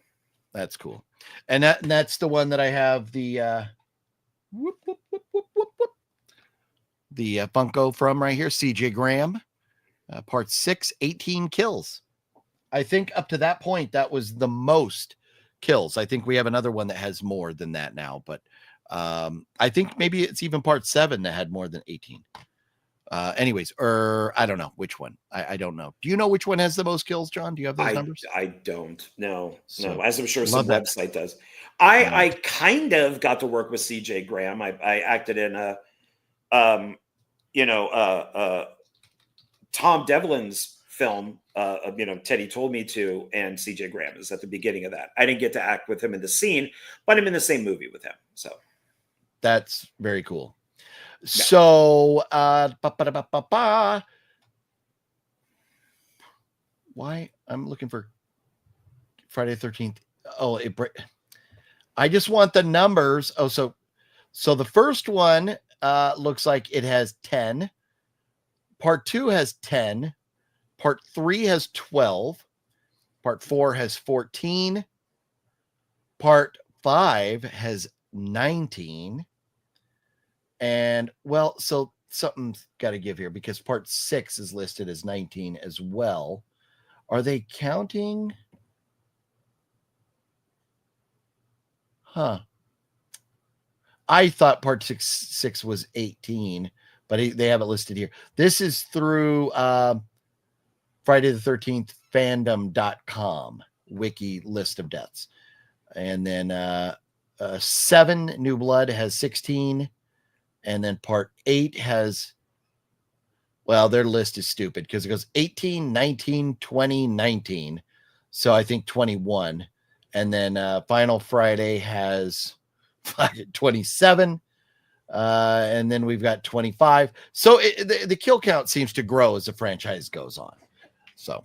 that's cool. And that's the one that I have the, the Funko from right here, CJ Graham, part 6, 18 kills. I think up to that point, that was the most kills. I think we have another one that has more than that now, but I think maybe it's even part 7 that had more than 18. Anyways, I don't know which one. I don't know. Do you know which one has the most kills, John? Do you have those numbers? I don't know. So, no, as I'm sure some website does. I kind of got to work with CJ Graham. I acted in Tom Devlin's film. Teddy Told Me To, and CJ Graham is at the beginning of that. I didn't get to act with him in the scene, but I'm in the same movie with him. So that's very cool. Yeah. So, why I'm looking for Friday the 13th. Oh, I just want the numbers. Oh, so the first one looks like it has 10. Part 2 has 10. Part 3 has 12. Part 4 has 14. Part 5 has 19. And well, so something's got to give here because part 6 is listed as 19 as well. Are they counting? Huh. I thought part 6 was 18, but they have it listed here. This is through Friday the 13th fandom.com wiki list of deaths. And then 7 New Blood has 16. And then part 8 has, well, their list is stupid because it goes 18, 19, 20, 19. So I think 21. And then Final Friday has 27. And then we've got 25. So the kill count seems to grow as the franchise goes on. So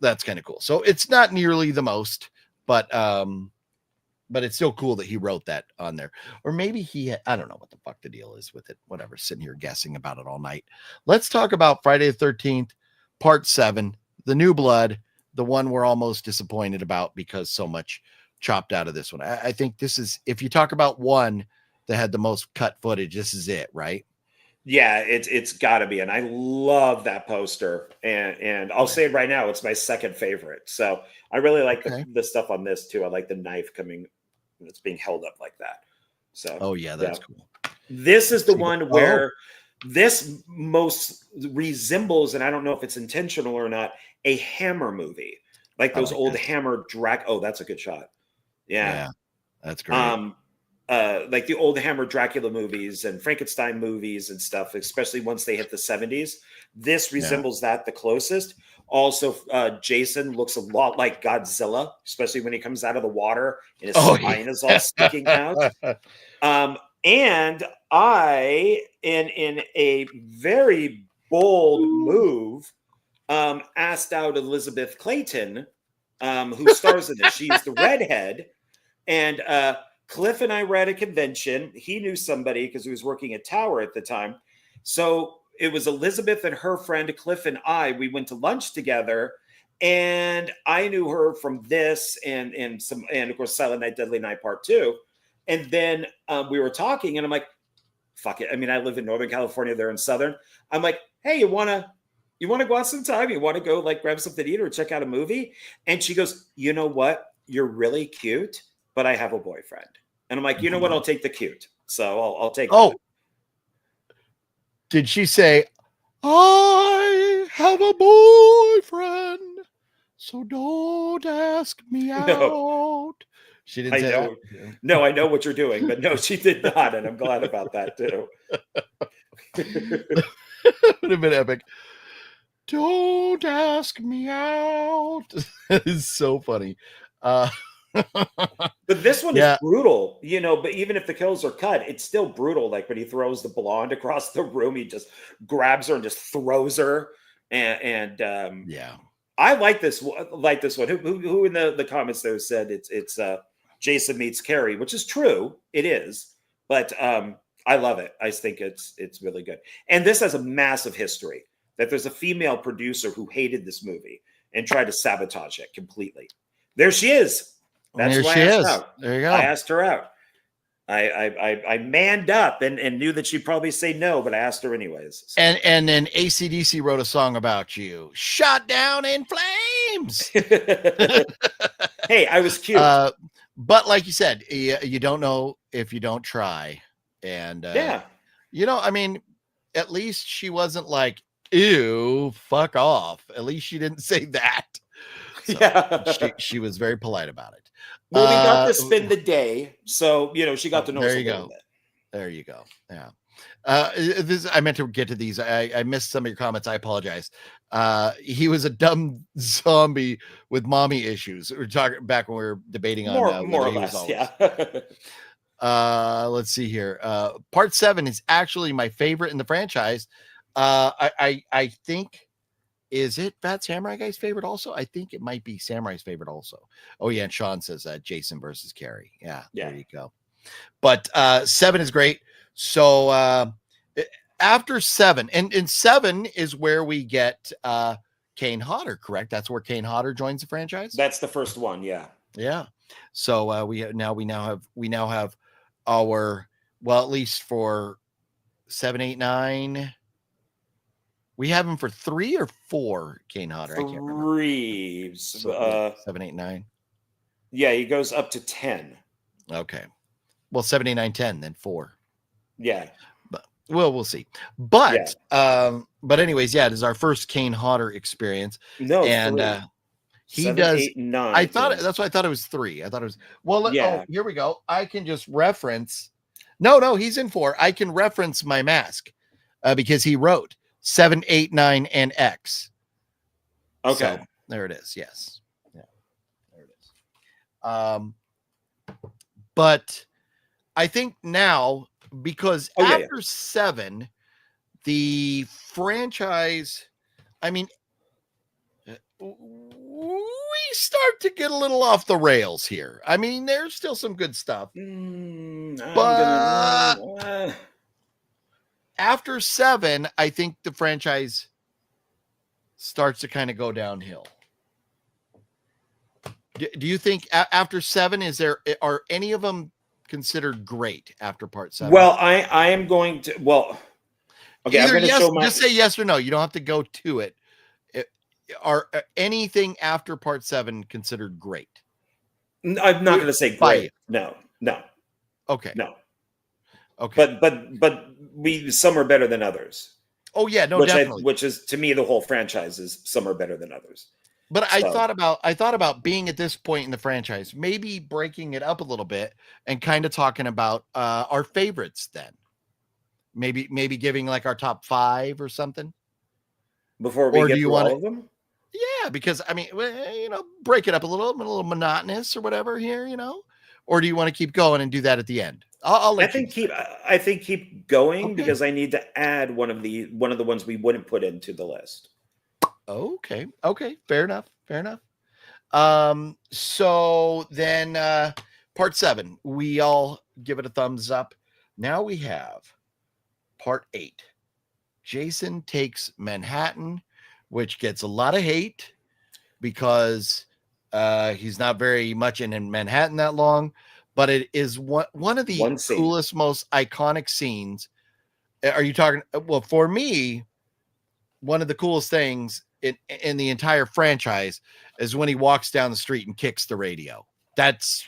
that's kind of cool. So it's not nearly the most, but it's still cool that he wrote that on there. Or maybe I don't know what the fuck the deal is with it. Whatever, sitting here guessing about it all night. Let's talk about Friday the 13th, part 7, the New Blood, the one we're almost disappointed about because so much chopped out of this one. I think this is, if you talk about one that had the most cut footage, this is it, right? Yeah, it's got to be. And I love that poster. And I'll say it right now, it's my second favorite. So I really like the stuff on this too. I like the knife coming, it's being held up like that. So oh yeah, that's cool. This is the one where this most resembles, and I don't know if it's intentional or not, a Hammer movie. Like those old Hammer Oh, that's a good shot. Yeah. That's great. like the old Hammer Dracula movies and Frankenstein movies and stuff, especially once they hit the 70s. This resembles that the closest. Also, Jason looks a lot like Godzilla, especially when he comes out of the water and his spine is all sticking out. And I, in a very bold move, asked out Elizabeth Clayton, who stars in this. She's the redhead. And Cliff and I were at a convention. He knew somebody because he was working at Tower at the time. So it was Elizabeth and her friend Cliff and I. We went to lunch together, and I knew her from this and of course Silent Night, Deadly Night Part 2. And then we were talking, and I'm like, "Fuck it." I mean, I live in Northern California; they're in Southern. I'm like, "Hey, you wanna go out sometime? You want to go like grab something to eat or check out a movie?" And she goes, "You know what? You're really cute, but I have a boyfriend." And I'm like, "You know what? I'll take the cute." So I'll take. Oh. Did she say, "I have a boyfriend, so don't ask me out"? No. She didn't say that. No, I know what you're doing, but no, she did not, and I'm glad about that too. Would have been epic. Don't ask me out. It's so funny. But this one is brutal, but even if the kills are cut, it's still brutal. Like when he throws the blonde across the room, he just grabs her and just throws her. And I like this one. Who in the comments there said it's Jason meets Carrie, which is true. It is, but I love it. I think it's really good. And this has a massive history that there's a female producer who hated this movie and tried to sabotage it completely. There she is. That's there why she I asked is. out. There you go. I asked her out. I manned up and knew that she'd probably say no, but I asked her anyways. So. And then AC/DC wrote a song about you. Shot down in flames. Hey, I was cute. But like you said, you don't know if you don't try. And I mean, at least she wasn't like, "Ew, fuck off." At least she didn't say that. So she was very polite about it. Well, we got to spend the day, so she got to know us a little bit. There you go. Yeah. I meant to get to these. I missed some of your comments. I apologize. He was a dumb zombie with mommy issues. We were talking back when we were debating on more or less. Yeah. Let's see here. Part 7 is actually my favorite in the franchise. I think. Is it Fat Samurai Guy's favorite also? I think it might be Samurai's favorite also. Oh, yeah. And Sean says Jason versus Carrie. Yeah. There you go. But 7 is great. So after 7, and 7 is where we get Kane Hodder, correct? That's where Kane Hodder joins the franchise? That's the first one, yeah. Yeah. So we now have our, well, at least for 7, 8, 9. We have him for 3 or 4, Kane Hodder. I can't remember. 3. So, 7, 8, 9. Yeah, he goes up to 10. Okay. Well, 7, 8, 9, 10, then 4. Yeah. But we'll see. But anyways, it is our first Kane Hodder experience. No, and 3. he 7, does 8, 9. I thought that's why I thought it was 3. I thought it was here we go. I can just reference. No, he's in 4. I can reference my mask because he wrote 7, 8, 9, and X. Okay. So, there it is. Yes. Yeah. There it is. But I think now, because after 7, the franchise, I mean, we start to get a little off the rails here. I mean, there's still some good stuff. But after 7, I think the franchise starts to kind of go downhill. Do you think after 7, are any of them considered great after part 7? Well, I am going to. Well, okay. Either I'm going to just say yes or no. You don't have to go to it. Are anything after part 7 considered great? I'm not going to say great. No. Okay. No. Okay. But some are better than others. Oh yeah, no, definitely. Which is, to me, the whole franchise is some are better than others. But I So- thought about being at this point in the franchise, maybe breaking it up a little bit and kind of talking about our favorites then. Maybe giving like our top 5 or something. Before we Or get do you through want all of them, Yeah, because I mean, break it up a little monotonous or whatever here, Or do you want to keep going and do that at the end? I'll let you decide. I think keep going Okay. because I need to add one of the ones we wouldn't put into the list. Okay. Fair enough. So then part 7, we all give it a thumbs up. Now we have part 8. Jason Takes Manhattan, which gets a lot of hate because he's not very much in Manhattan that long, but it is one of the One scene. coolest, most iconic scenes. Are you talking? Well, for me, one of the coolest things in the entire franchise is when he walks down the street and kicks the radio. That's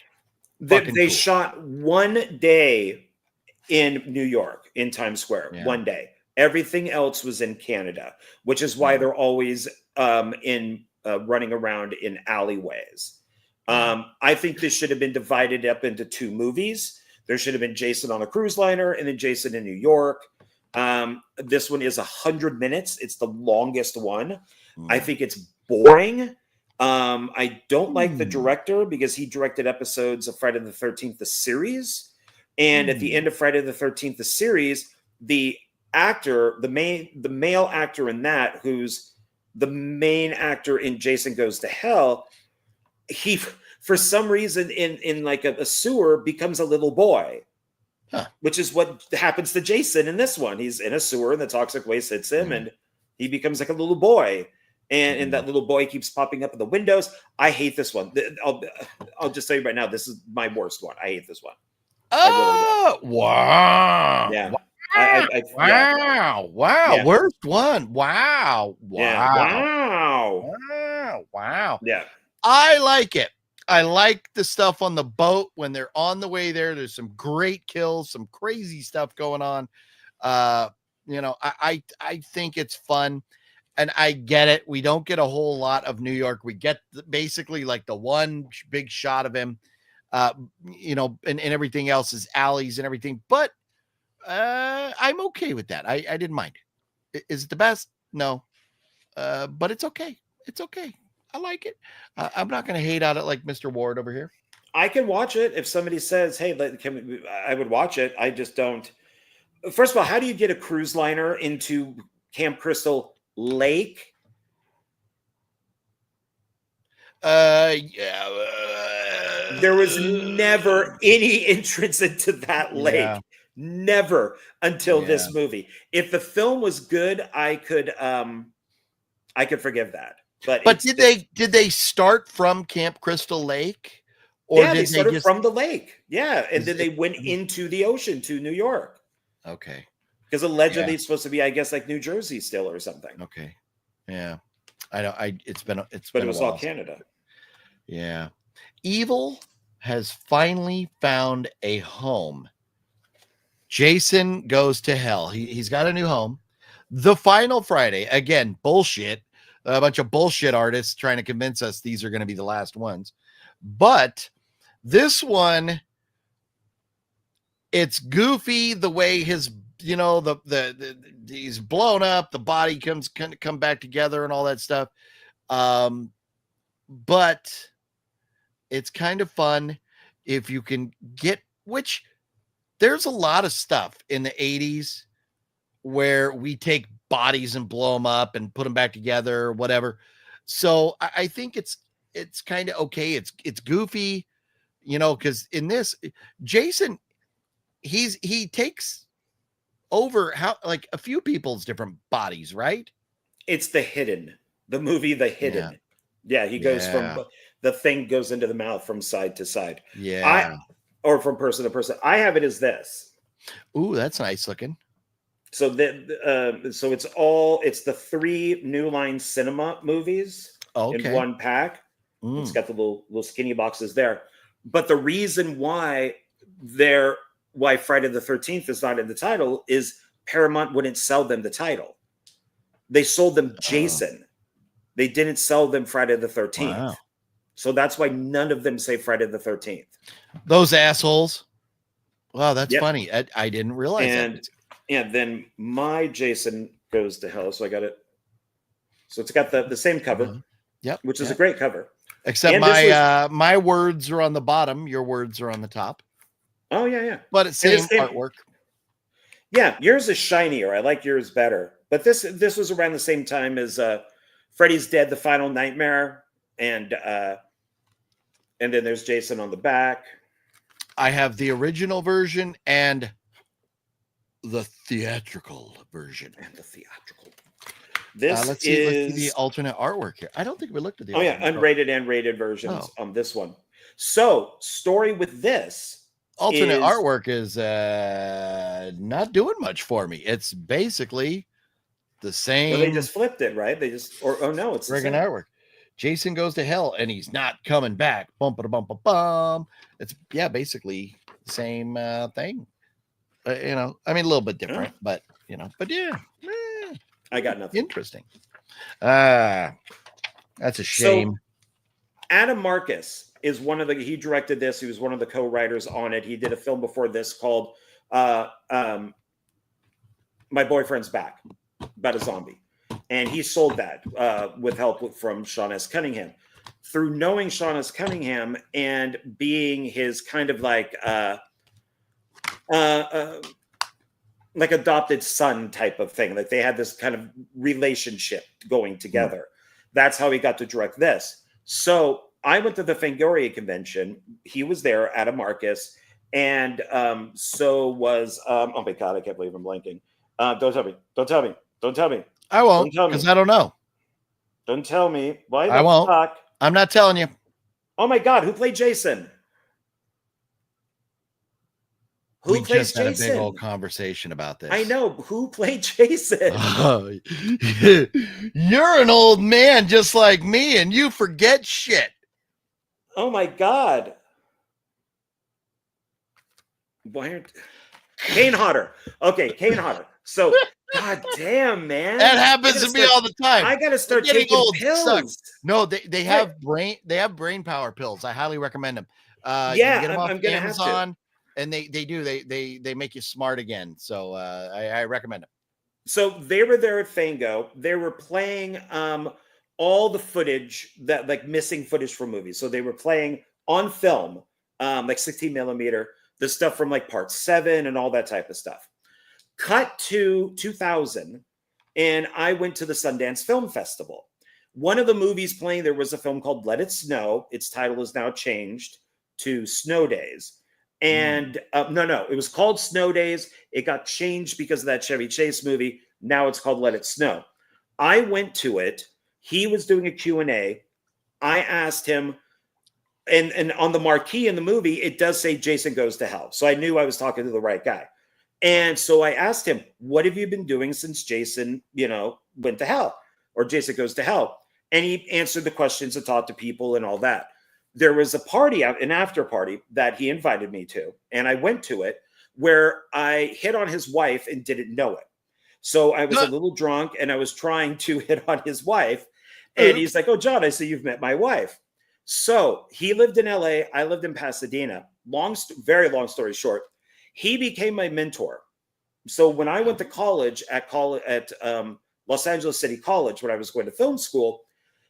They fucking cool. shot one day in New York in Times Square. Yeah. One day. Everything else was in Canada, which is why they're always in running around in alleyways. I think this should have been divided up into 2 movies. There should have been Jason on a cruise liner and then Jason in New York. This one is 100 minutes. It's the longest one. I think it's boring. I don't like the director because he directed episodes of Friday the 13th, the series. And at the end of Friday the 13th, the series, the actor, the male actor in that, who's the main actor in Jason Goes to Hell, he, for some reason in like a sewer, becomes a little boy. Huh. Which is what happens to Jason in this one. He's in a sewer and the toxic waste hits him and he becomes like a little boy. And that little boy keeps popping up in the windows. I hate this one. I'll just tell you right now, this is my worst one. I hate this one. Oh, wow. Yeah. Wow. Yeah. Worst one. Wow. Yeah. Wow. Yeah. I like it. I like the stuff on the boat when they're on the way there. There's some great kills, some crazy stuff going on. I think it's fun. And I get it. We don't get a whole lot of New York. We get basically like the one big shot of him, and everything else is alleys and everything. But I'm okay with that. I didn't mind. Is it the best? No. But it's okay. It's okay. I like it. I'm not going to hate on it like Mr. Ward over here. I can watch it if somebody says, hey, I would watch it. I just don't. First of all, how do you get a cruise liner into Camp Crystal Lake? Yeah. There was never any entrance into that lake. Yeah. Never until this movie. If the film was good, I could forgive that. But did they start from Camp Crystal Lake? Or yeah, did they started just... from the lake. Yeah, and then they went into the ocean to New York. Okay. Because allegedly it's supposed to be, I guess, like New Jersey still or something. Okay. Yeah. I know. It's been But been it was all Canada. Yeah. Evil has finally found a home. Jason Goes to Hell. He's got a new home. The Final Friday. Again, bullshit. A bunch of bullshit artists trying to convince us these are going to be the last ones. But this one, it's goofy the way his, he's blown up, the body come back together and all that stuff. But it's kind of fun if you can get, which there's a lot of stuff in the 80s where we take bodies and blow them up and put them back together or whatever. So I think it's kind of okay. It's goofy, because in this, Jason, he takes over like a few people's different bodies, right? It's the movie The Hidden. Yeah, he goes from the thing goes into the mouth from side to side. Yeah. Or from person to person. I have it as this. Ooh, that's nice looking. So it's the 3 New Line Cinema movies in one pack. It's got the little skinny boxes there. But the reason why Friday the 13th is not in the title is Paramount wouldn't sell them the title. They sold them Jason. They didn't sell them Friday the 13th. Wow. So that's why none of them say Friday the 13th. Those assholes. Wow, that's Yep. funny. I didn't realize And that. yeah, then my Jason Goes to Hell. So I got it. So it's got the same cover, Mhm. Yep. which is yep. a great cover. Except and this my words are on the bottom. Your words are on the top. Oh yeah. But it's And same it's same- artwork. Yeah, yours is shinier. I like yours better. But this was around the same time as Freddy's Dead: The Final Nightmare, and then there's Jason on the back. I have the original version and the theatrical version. And the theatrical. This Let's see is the alternate artwork here. I don't think we looked at the. oh yeah, alternate unrated and rated versions Oh. on this one. So story with this alternate is- artwork is not doing much for me. It's basically the well, same they just flipped it, right? They just or oh no, it's the friggin' same. artwork. Jason Goes to Hell and he's not coming back. Bum ba bum ba bum. It's basically the same thing. I mean a little bit different, but but yeah, I got nothing. interesting. That's a shame. Adam Marcus is he directed this. He was one of the co-writers on it. He did a film before this called My Boyfriend's Back, about a zombie. And he sold that with help from Sean S. Cunningham. Through knowing Sean S. Cunningham and being his kind of like adopted son type of thing, like they had this kind of relationship going together. That's how he got to direct this. So I went to the Fangoria convention. He was there, Adam Marcus, and so was oh my god, I can't believe I'm blanking. Don't tell me. I won't Don't tell me. because I don't know. Don't tell me. Why I the won't. fuck? I'm not telling you. Oh my god, who played Jason? Who We plays just had a Jason? big old conversation about this. I know. Who played Jason? Oh, you're an old man just like me, and you forget shit. Oh my god. Why aren't Kane Hodder? Okay, Kane Hodder. So, god damn, man. That happens to me all the time. I gotta start Getting taking old pills. sucks. No, they have brain power pills. I highly recommend them. You Yeah, can get them off I'm gonna have to. Amazon, and they make you smart again. So I recommend them. So they were there at Fango. They were playing all the footage that like missing footage from movies. So they were playing on film, like 16 millimeter, the stuff from like Part 7 and all that type of stuff. Cut to 2000, and I went to the Sundance Film Festival. One of the movies playing there was a film called Let It Snow. Its title is now changed to Snow Days. And no, it was called Snow Days. It got changed because of that Chevy Chase movie. Now it's called Let It Snow. I went to it. He was doing a Q&A. I asked him, and on the marquee in the movie, it does say Jason Goes to Hell. So I knew I was talking to the right guy. And so I asked him, what have you been doing since Jason, went to hell, or Jason Goes to Hell? And he answered the questions and talked to people and all that. There was a party, an after party that he invited me to, and I went to it, where I hit on his wife and didn't know it. So I was a little drunk and I was trying to hit on his wife. And he's like, oh, John, I see you've met my wife. So he lived in LA. I lived in Pasadena. Very long story short, he became my mentor. So when I went to college at Los Angeles City College, when I was going to film school,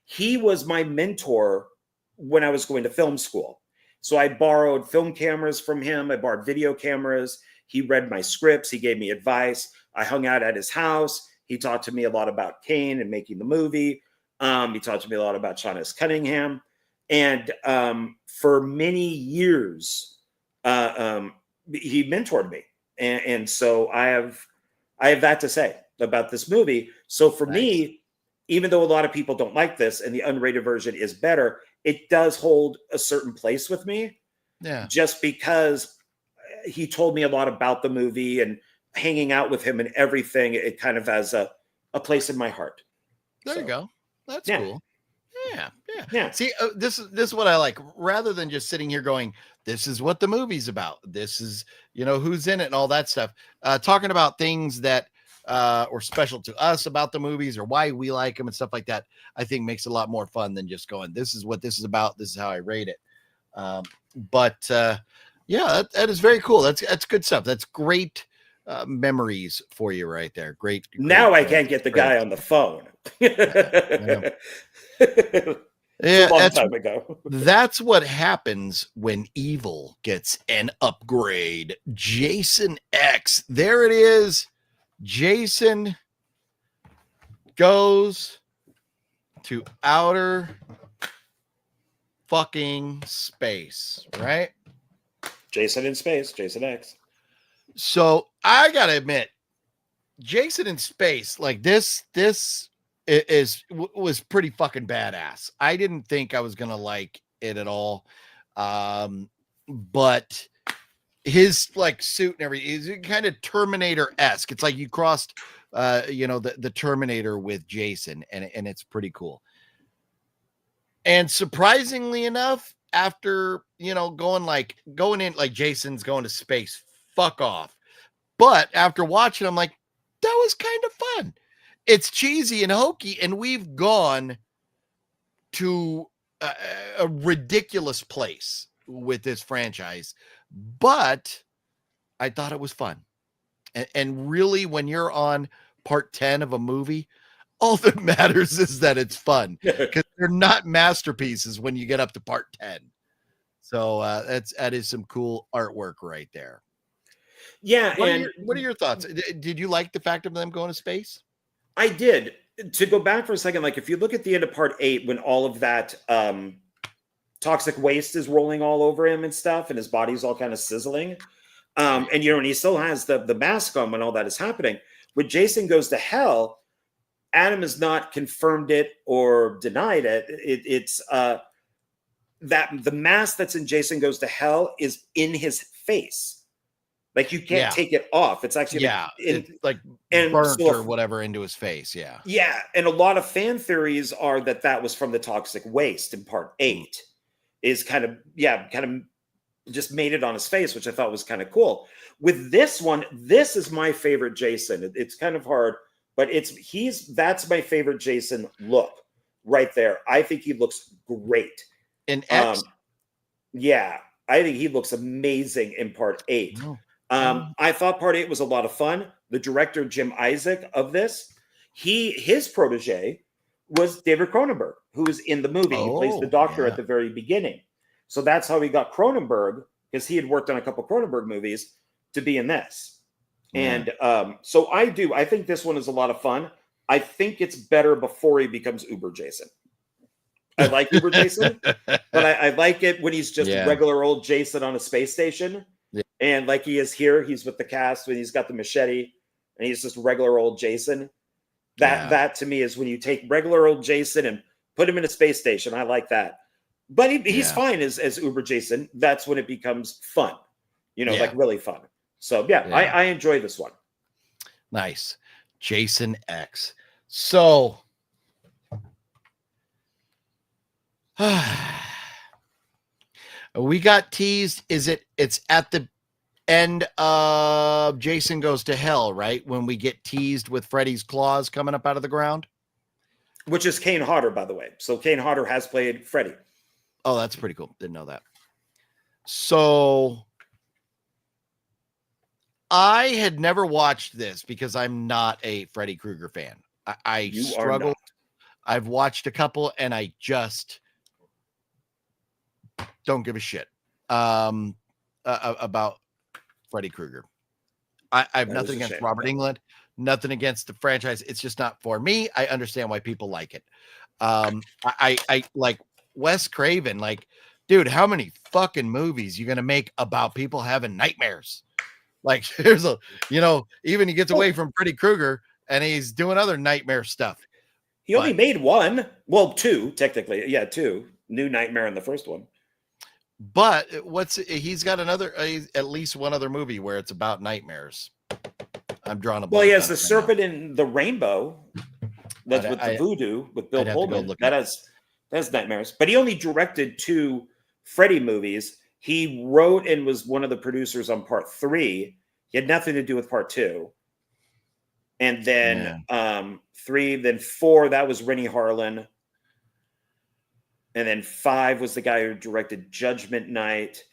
he was my mentor when I was going to film school. So I borrowed film cameras from him. I borrowed video cameras. He read my scripts. He gave me advice. I hung out at his house. He talked to me a lot about Kane and making the movie. He talked to me a lot about Sean S. Cunningham. And for many years, he mentored me. And so I have that to say about this movie. So for me, even though a lot of people don't like this and the unrated version is better, it does hold a certain place with me. Yeah. Just because he told me a lot about the movie, and hanging out with him and everything, it kind of has a place in my heart. There you go. That's yeah. cool. Yeah. Yeah. See, this is what I like. Rather than just sitting here going, this is what the movie's about. This is, who's in it and all that stuff. Talking about things that or special to us about the movies or why we like them and stuff like that, I think makes it a lot more fun than just going, this is what this is about. This is how I rate it. Yeah, that is very cool. That's good stuff. That's great memories for you right there. Great. Now I can't get the guy on the phone. Yeah, a long time ago. That's what happens when evil gets an upgrade. Jason X. There it is. Jason goes to outer fucking space, right? Jason in space, Jason X. So I gotta admit, Jason in space, like this was pretty fucking badass. I didn't think I was gonna like it at all, but his like suit and everything is kind of Terminator-esque. It's like you crossed, the Terminator with Jason, and it's pretty cool. And surprisingly enough, after going in like Jason's going to space, fuck off. But after watching, I'm like, that was kind of fun. It's cheesy and hokey, and we've gone to a ridiculous place with this franchise, but I thought it was fun. And really, when you're on part 10 of a movie, all that matters is that it's fun, because they're not masterpieces when you get up to part 10. So that is some cool artwork right there. Yeah. What are your thoughts? Did you like the fact of them going to space? I did. To go back for a second, like if you look at the end of part 8, when all of that toxic waste is rolling all over him and stuff, and his body's all kind of sizzling, and he still has the mask on when all that is happening. When Jason goes to hell, Adam has not confirmed it or denied it. It's that the mask that's in Jason Goes to Hell is in his face. Like you can't take it off. It's actually it's like burnt or whatever into his face. Yeah. Yeah. And a lot of fan theories are that was from the toxic waste in part 8 is kind of just made it on his face, which I thought was kind of cool. With this one, this is my favorite Jason. It's kind of hard, but that's my favorite Jason look right there. I think he looks great. In X? Yeah. I think he looks amazing in part 8. No. I thought part 8 was a lot of fun. The director, Jim Isaac, of this, his protege was David Cronenberg, who is in the movie. He plays the doctor at the very beginning. So that's how he got Cronenberg, because he had worked on a couple Cronenberg movies, to be in this. And so I think this one is a lot of fun. I think it's better before he becomes Uber Jason. I like Uber Jason, but I like it when he's just regular old Jason on a space station. Yeah. And like he is here, he's with the cast when he's got the machete and he's just regular old Jason. That to me is when you take regular old Jason and put him in a space station. I like that. But he's fine as Uber Jason. That's when it becomes fun, like really fun. So I enjoy this one. Nice. Jason X. So we got teased. It's at the end of Jason Goes to Hell, right? When we get teased with Freddy's claws coming up out of the ground. Which is Kane Hodder, by the way. So Kane Hodder has played Freddy. Oh, that's pretty cool. Didn't know that. So I had never watched this because I'm not a Freddy Krueger fan. I struggled. I've watched a couple and I just don't give a shit about Freddy Krueger. I have nothing against Robert Englund, nothing against the franchise. It's just not for me. I understand why people like it. I like Wes Craven. Like, dude, how many fucking movies you gonna make about people having nightmares? Like, there's even he gets away from Freddy Krueger and he's doing other nightmare stuff. He only made one. Well, 2, technically. Yeah, 2. New Nightmare in the first one. But he's got at least one other movie where it's about nightmares. I'm drawing a blank. Well, he has the Serpent in the Rainbow. That's with the voodoo with Bill Pullman. That has nightmares. But he only directed 2 Freddy movies. He wrote and was one of the producers on part 3. He had nothing to do with part 2. And then 3, then 4, that was Rennie Harlan. And then 5 was the guy who directed Judgment Night.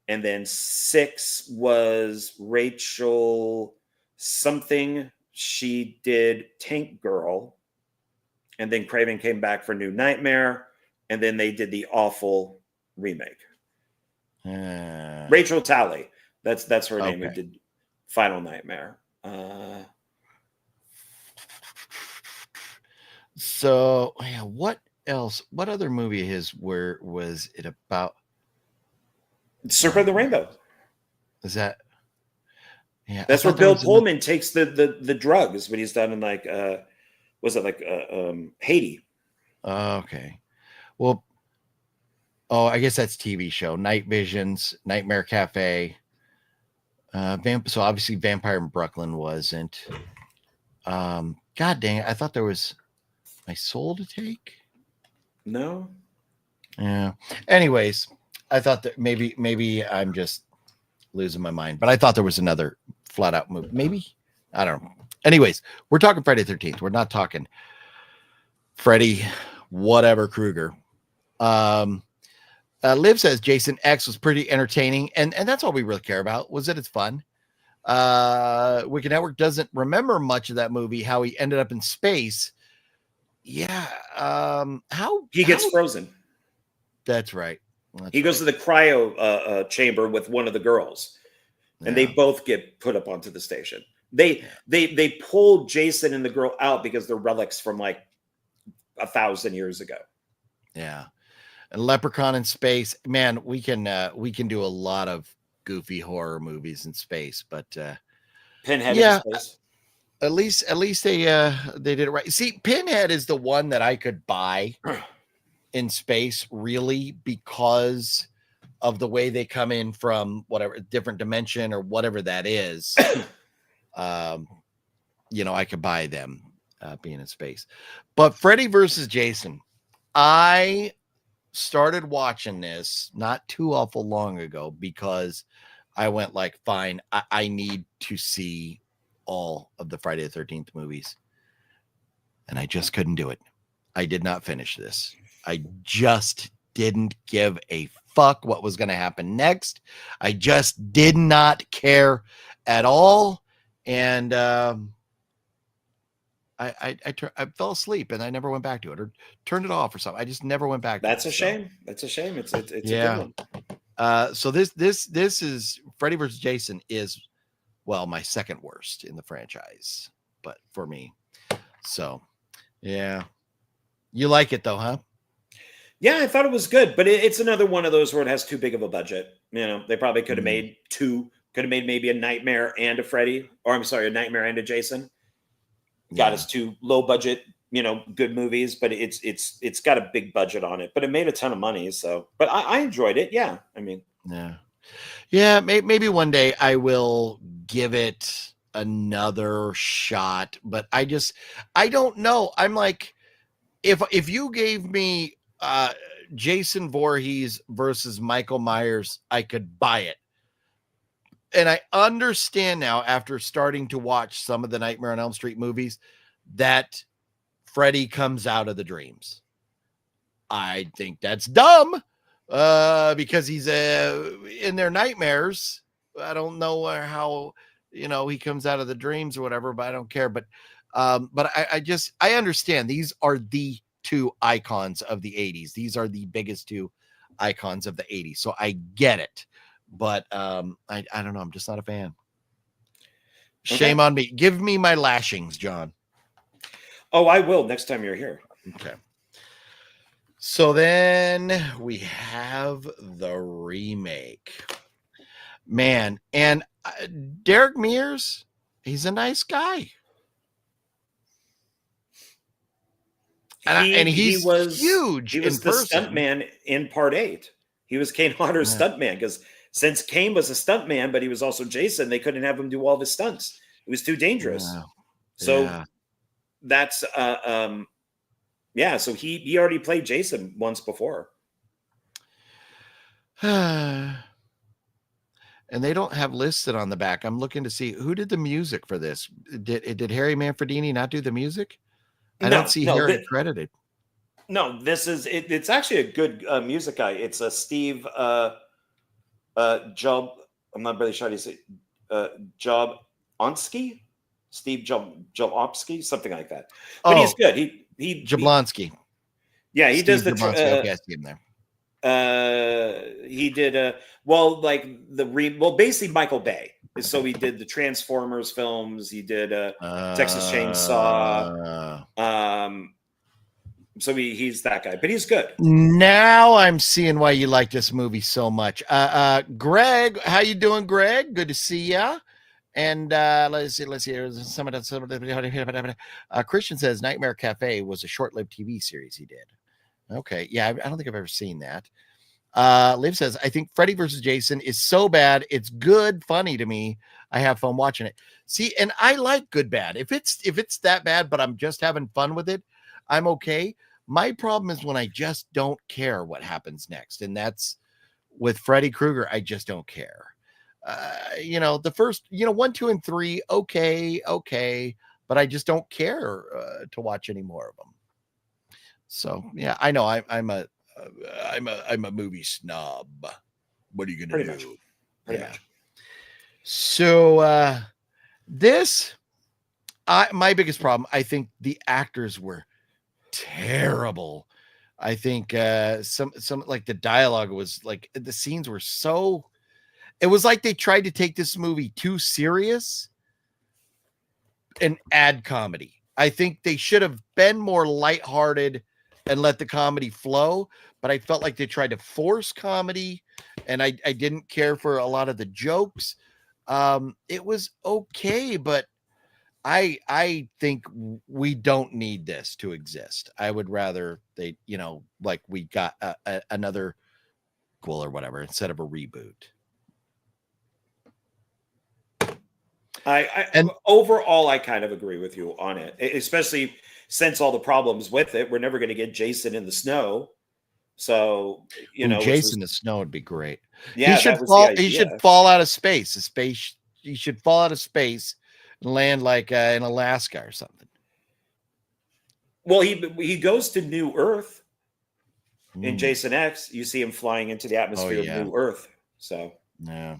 And then 6 was Rachel something. She did Tank Girl. And then Craven came back for New Nightmare. And then they did the awful remake. Rachel Talley. That's her name who did Final Nightmare. So yeah, what else? What other movie of his was it about? Serpent of the Rainbow. Is that? Yeah, that's where Bill Pullman takes the drugs when he's done in like was it like Haiti? Okay, well, I guess that's TV show. Night Visions, Nightmare Cafe. So obviously Vampire in Brooklyn wasn't. God dang it! I thought there was My Soul to Take. No. Yeah. Anyways, I thought that maybe I'm just losing my mind, but I thought there was another flat out movie. Maybe, I don't know. Anyways, we're talking Friday the 13th. We're not talking Freddy, whatever Krueger. Liv says Jason X was pretty entertaining, and that's all we really care about. Was that it's fun. Wicked Network doesn't remember much of that movie. How he ended up in space. Yeah. How he gets frozen. That's right. He goes to the cryo chamber with one of the girls, and they both get put up onto the station. They pulled Jason and the girl out because they're relics from like 1,000 years ago. Yeah. And Leprechaun in space, man, we can do a lot of goofy horror movies in space, but Pinhead in space. At least they did it right. See, Pinhead is the one that I could buy in space, really, because of the way they come in from whatever different dimension or whatever that is. I could buy them being in space. But Freddy versus Jason, I started watching this not too awful long ago because I went like, fine, I need to see all of the Friday the 13th movies. And I just couldn't do it. I did not finish this. I just didn't give a fuck what was going to happen next. I just did not care at all. And I fell asleep and I never went back to it or turned it off or something. I just never went back. That's a shame. That's a shame. It's a good one. So this is Freddy versus Jason is, well, my second worst in the franchise, but for me. So, yeah. You like it though, huh? Yeah, I thought it was good, but it's another one of those where it has too big of a budget. They probably could have made maybe a Nightmare and a Freddy, or I'm sorry, a Nightmare and a Jason. Got us 2 low budget, good movies, but it's got a big budget on it, but it made a ton of money. So, but I enjoyed it. Yeah. I mean, yeah. Maybe one day I will give it another shot, but I don't know. I'm like, if you gave me Jason Voorhees versus Michael Myers, I could buy it. And I understand now, after starting to watch some of the Nightmare on Elm Street movies, that Freddy comes out of the dreams. I think that's dumb because he's in their nightmares. I don't know how, he comes out of the dreams or whatever, but I don't care. But I understand these are the 2 icons of the 80s. These are the biggest 2 icons of the 80s. So I get it. But I don't know. I'm just not a fan. Okay. Shame on me. Give me my lashings, John. Oh, I will next time you're here. Okay. So then we have the remake. Man, and Derek Mears, he's a nice guy. And he was huge. He was the stuntman in Part 8. He was Kane Hodder's stuntman because since Kane was a stuntman, but he was also Jason, they couldn't have him do all of his stunts. It was too dangerous. So that's so he already played Jason once before. and they don't have listed on the back. I'm looking to see who did the music for this. Did Harry Manfredini not do the music? I don't see Harry credited. No, this is it, it's actually a good music guy. It's a Steve Job. I'm not really sure how to say Job Onsky, Steve Jobowski, something like that. But he's good. He Jablonski. Yeah, he Steve does the. Jablonski. Okay, I see him there. He did basically Michael Bay. So he did the Transformers films. He did Texas Chainsaw. So he's that guy, but he's good. Now I'm seeing why you like this movie so much. Greg, how you doing, Greg? Good to see ya. And let's see. Christian says Nightmare Cafe was a short-lived TV series he did. Okay, yeah, I don't think I've ever seen that. Liv says, I think Freddy versus Jason is so bad, it's good, funny to me. I have fun watching it. See, and I like good bad. If it's that bad, but I'm just having fun with it, I'm okay. My problem is when I just don't care what happens next, and that's with Freddy Krueger. I just don't care. The first, 1, 2, and 3, okay, but I just don't care to watch any more of them. So yeah, I know I'm a movie snob. What are you gonna do? Pretty much. So my biggest problem, I think the actors were terrible. I think some like the dialogue was like the scenes were so. It was like they tried to take this movie too serious and add comedy. I think they should have been more lighthearted and let the comedy flow, but I felt like they tried to force comedy, and I didn't care for a lot of the jokes. It was okay, but I think we don't need this to exist. I would rather they, like we got another sequel or whatever instead of a reboot. And overall, I kind of agree with you on it, especially since all the problems with it. We're never going to get Jason in the snow. So, Jason in the snow would be great. Yeah, he should fall out of space. He should fall out of space and land like in Alaska or something. Well, he goes to New Earth in Jason X. You see him flying into the atmosphere of New Earth. So yeah.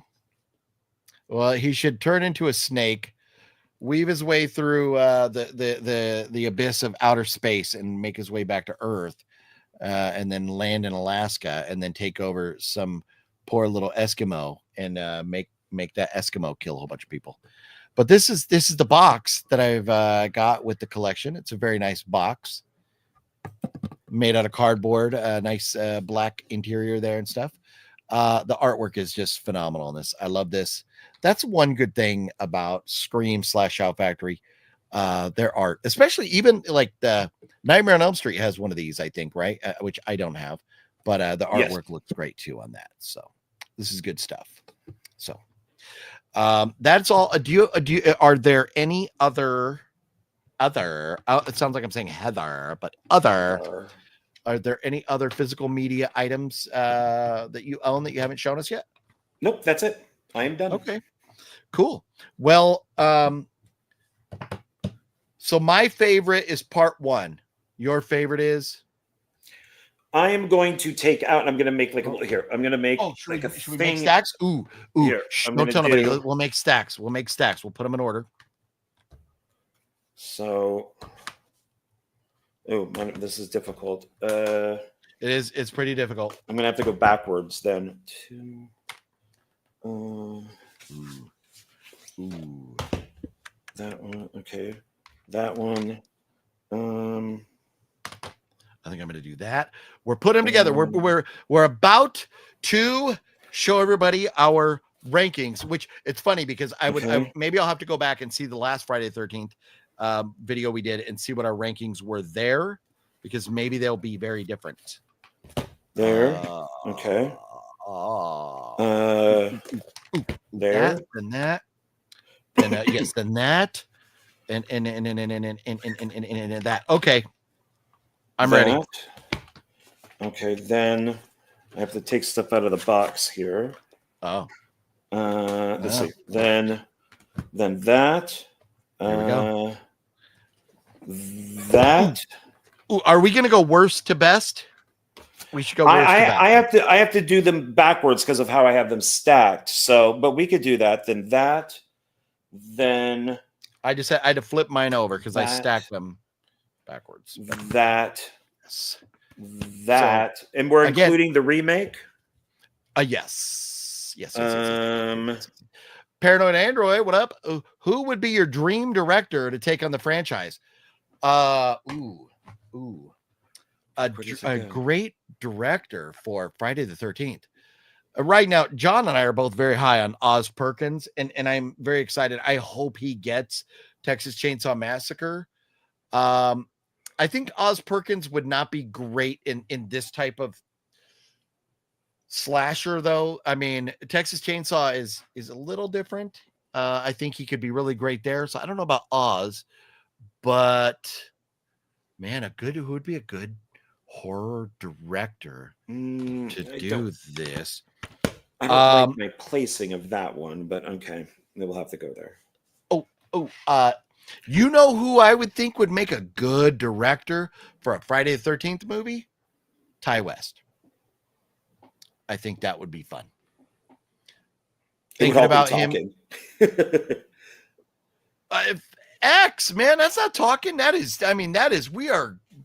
Well, he should turn into a snake, weave his way through the abyss of outer space, and make his way back to Earth, and then land in Alaska, and then take over some poor little Eskimo and make that Eskimo kill a whole bunch of people. But this is the box that I've got with the collection. It's a very nice box, made out of cardboard, nice black interior there and stuff. The artwork is just phenomenal in this. I love this. That's one good thing about Scream / Shout Factory. Their art, especially even like the Nightmare on Elm Street has one of these, I think, right? Which I don't have, but the artwork looks great too on that. So this is good stuff. So that's all. Are there any other? It sounds like I'm saying Heather, but other. Are there any other physical media items that you own that you haven't shown us yet? Nope, that's it. I am done. Okay, cool. Well, so my favorite is part 1. Your favorite is? I am going to take out, and I'm going to make here. I'm going to make should we make stacks? Ooh. Here, don't tell nobody. We'll make stacks. We'll put them in order. So, this is difficult. It's pretty difficult. I'm going to have to go backwards then. 2. Ooh. That one. Okay. That one. I think I'm going to do that. We're putting them together. We're about to show everybody our rankings, which it's funny because maybe I'll have to go back and see the last Friday the 13th video we did and see what our rankings were there, because maybe they'll be very different. There. Okay. There. And that. And yes, then that. And that. Okay. I'm ready. Okay, then I have to take stuff out of the box here. Oh. Let's Oh. see. Then that. There we go. That. Ooh, are we going to go worst to best? We should go worst to best. I have to do them backwards because of how I have them stacked. So, but we could do that. Then that. Then I had to flip mine over because I that. stacked them backwards. that. Yes. That. And we're again- including the remake. Yes. Yes. Um, Paranoid Android, what up? Who would be your dream director to take on the franchise? A great director for Friday the 13th. Right now, John and I are both very high on Oz Perkins, and I'm very excited. I hope he gets Texas Chainsaw Massacre. I think Oz Perkins would not be great in this type of slasher, though. I mean, Texas Chainsaw is a little different. I think he could be really great there. So I don't know about Oz, but man, who would be a good horror director to do this? I don't like my placing of that one, but okay, then we'll have to go there. You know who I would think would make a good director for a Friday the 13th movie? Ty West. I think that would be fun. Thinking about him. X, man, that's not talking. That is,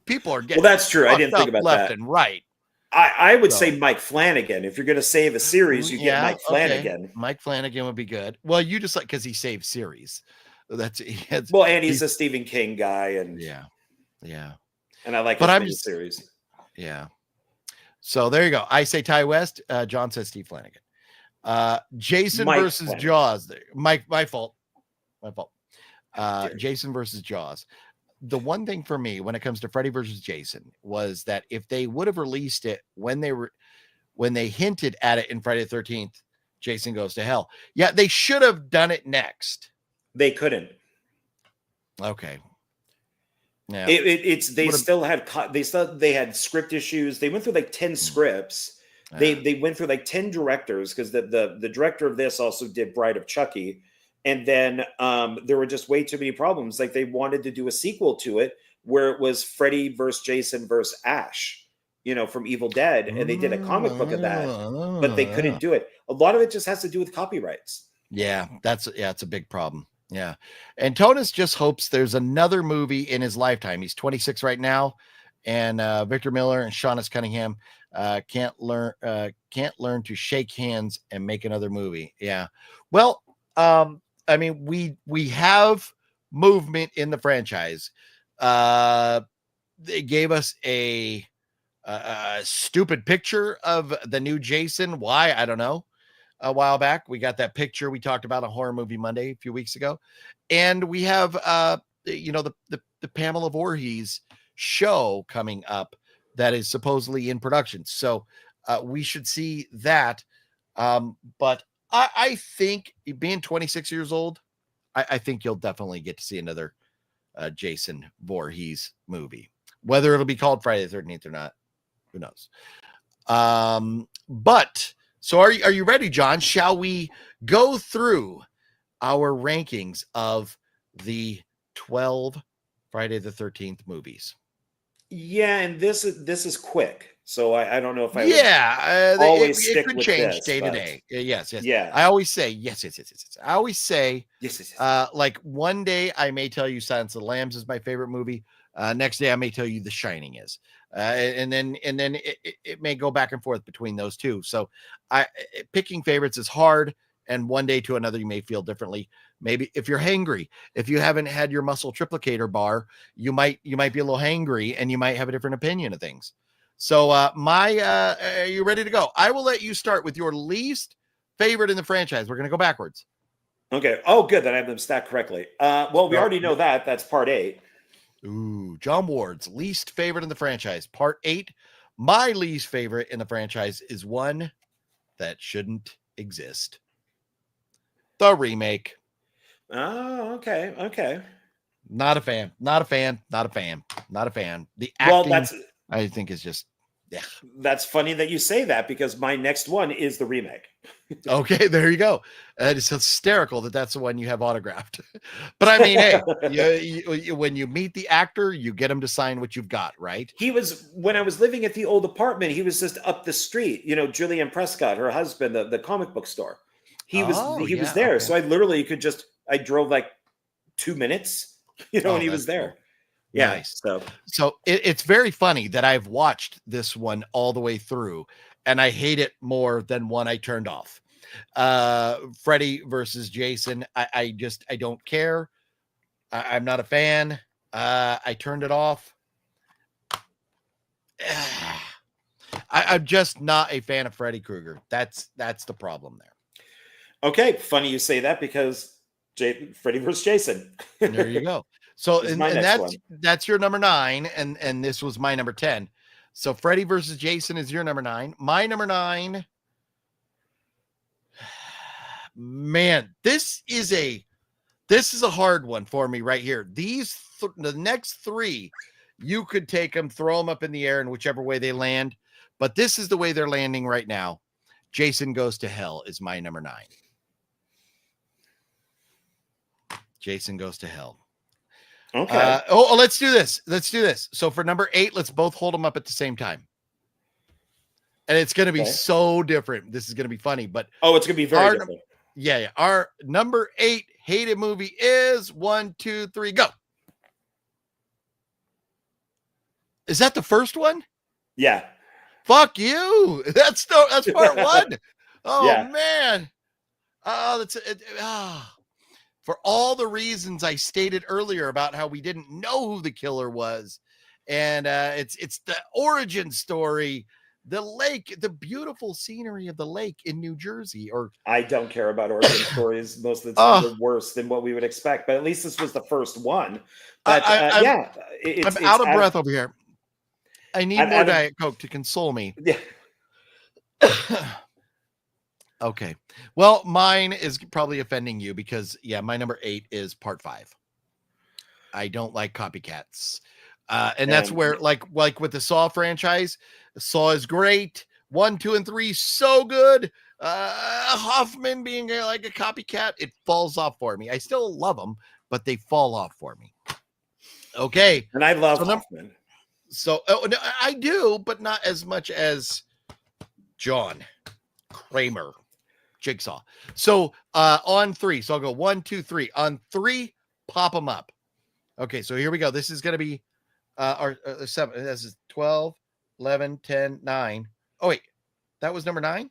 people are getting. Well, that's true. I didn't think about left that. and right. I would say Mike Flanagan. If you're going to save a series, you get Mike Flanagan. Okay. Mike Flanagan would be good. Well, you just like because he saved series. And he's a Stephen King guy, and yeah, and I like his series. Yeah. So there you go. I say Ty West. John says Steve Flanagan. Jason Mike versus Flanagan. Jaws. My fault. Jason versus Jaws. The one thing for me when it comes to Freddy versus Jason was that if they would have released it when they hinted at it in Friday the 13th, Jason Goes to Hell. Yeah, they should have done it next. They couldn't. Okay. Yeah. They had script issues. They went through like 10 scripts. They went through like 10 directors because the director of this also did Bride of Chucky. And then there were just way too many problems. Like they wanted to do a sequel to it where it was Freddy versus Jason versus Ash, from Evil Dead. And they did a comic book of that, but they couldn't do it. A lot of it just has to do with copyrights. Yeah, it's a big problem. Yeah. And Tonus just hopes there's another movie in his lifetime. He's 26 right now. And Victor Miller and Shaughnessy Cunningham can't learn to shake hands and make another movie. Yeah. Well, we have movement in the franchise. They gave us a stupid picture of the new Jason. Why? I don't know. A while back, we got that picture we talked about on Horror Movie Monday a few weeks ago, and we have the Pamela Voorhees show coming up that is supposedly in production. So we should see that. But I think being 26 years old, I think you'll definitely get to see another Jason Voorhees movie. Whether it'll be called Friday the 13th or not, who knows? So are you ready, John? Shall we go through our rankings of the 12 Friday the 13th movies? Yeah, and this is quick. So I don't know if I always stick it could with change this, day to but- day. Yes. Yeah. I always say yes. I always say Yes. like one day I may tell you Silence of the Lambs is my favorite movie. Next day I may tell you The Shining is. And then it may go back and forth between those two. So picking favorites is hard, and one day to another you may feel differently. Maybe if you're hangry, if you haven't had your muscle triplicator bar, you might be a little hangry and you might have a different opinion of things. So are you ready to go? I will let you start with your least favorite in the franchise. We're going to go backwards. Okay. Oh, good. Then I have them stacked correctly. Well, we already know that. That's part 8. Ooh, John Ward's least favorite in the franchise, part 8. My least favorite in the franchise is one that shouldn't exist. The remake. Oh, okay. Not a fan. The acting, Well, I think, is just, That's funny that you say that because my next one is the remake. Okay, there you go. It's hysterical that that's the one you have autographed. But I mean, hey, when you meet the actor, you get him to sign what you've got, right? He was, when I was living at the old apartment, he was just up the street. You know, Julianne Prescott, her husband, the comic book store. He was there. Okay. So I literally I drove like 2 minutes, and he was there. Cool. Yeah. Nice. So It's very funny that I've watched this one all the way through, and I hate it more than one I turned off. Freddy versus Jason. I don't care. I'm not a fan. I turned it off. I'm just not a fan of Freddy Krueger. That's the problem there. okay, funny you say that because Freddy versus Jason. There you go. So This is and my next one. that's your number 9, and this was my number 10. So Freddy versus Jason is your number 9. My number 9. Man, this is a hard one for me right here. The next 3, you could take them, throw them up in the air, and whichever way they land. But this is the way they're landing right now. Jason Goes to Hell is my number 9. Jason Goes to Hell. Okay. Let's do this. So for number 8, let's both hold them up at the same time. And it's going to be so different. This is going to be funny, but it's going to be very different. Yeah. Our number 8 hated movie is 1, 2, 3, go. Is that the first one? Yeah. Fuck you. That's part 1. Oh Yeah. man. Oh, for all the reasons I stated earlier about how we didn't know who the killer was. And it's the origin story, the lake, the beautiful scenery of the lake in New Jersey. Or I don't care about origin stories. Most of the time they're worse than what we would expect. But at least this was the first one. But I'm it's out of breath over here. I need more Diet Coke to console me. Yeah. Okay. Well, mine is probably offending you because my number 8 is part 5. I don't like copycats. And that's where like with the Saw franchise, Saw is great. 1, 2, and 3, so good. Hoffman being like a copycat, it falls off for me. I still love them, but they fall off for me. Okay. And I love Hoffman. So no, I do, but not as much as John Kramer. Jigsaw. So on 3, so I'll go 1, 2, 3. On 3, pop them up. Okay, so here we go. This is going to be our 7. This is 12, 11, 10, 9. Oh wait, that was number 9.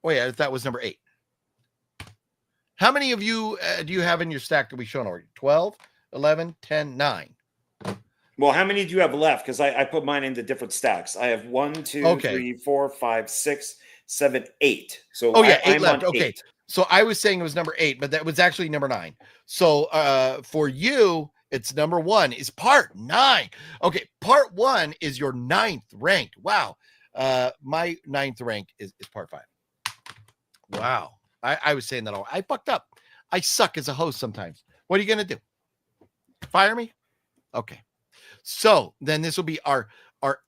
Oh yeah, that was number 8. How many of you do you have in your stack that we shown already? 12, 11, 10, 9. Well, how many do you have left? Because I put mine into different stacks. I have 1, 2, 3, 4, 5, 6, 7, 8. So 8 I'm left. on Okay. 8. So I was saying it was number 8, but that was actually number 9. So for you, it's number 1 is part 9. Okay, part 1 is your 9th ranked. Wow. My 9th rank is part 5. Wow. I was saying that all. I fucked up. I suck as a host sometimes. What are you gonna do? Fire me? Okay. So then this will be our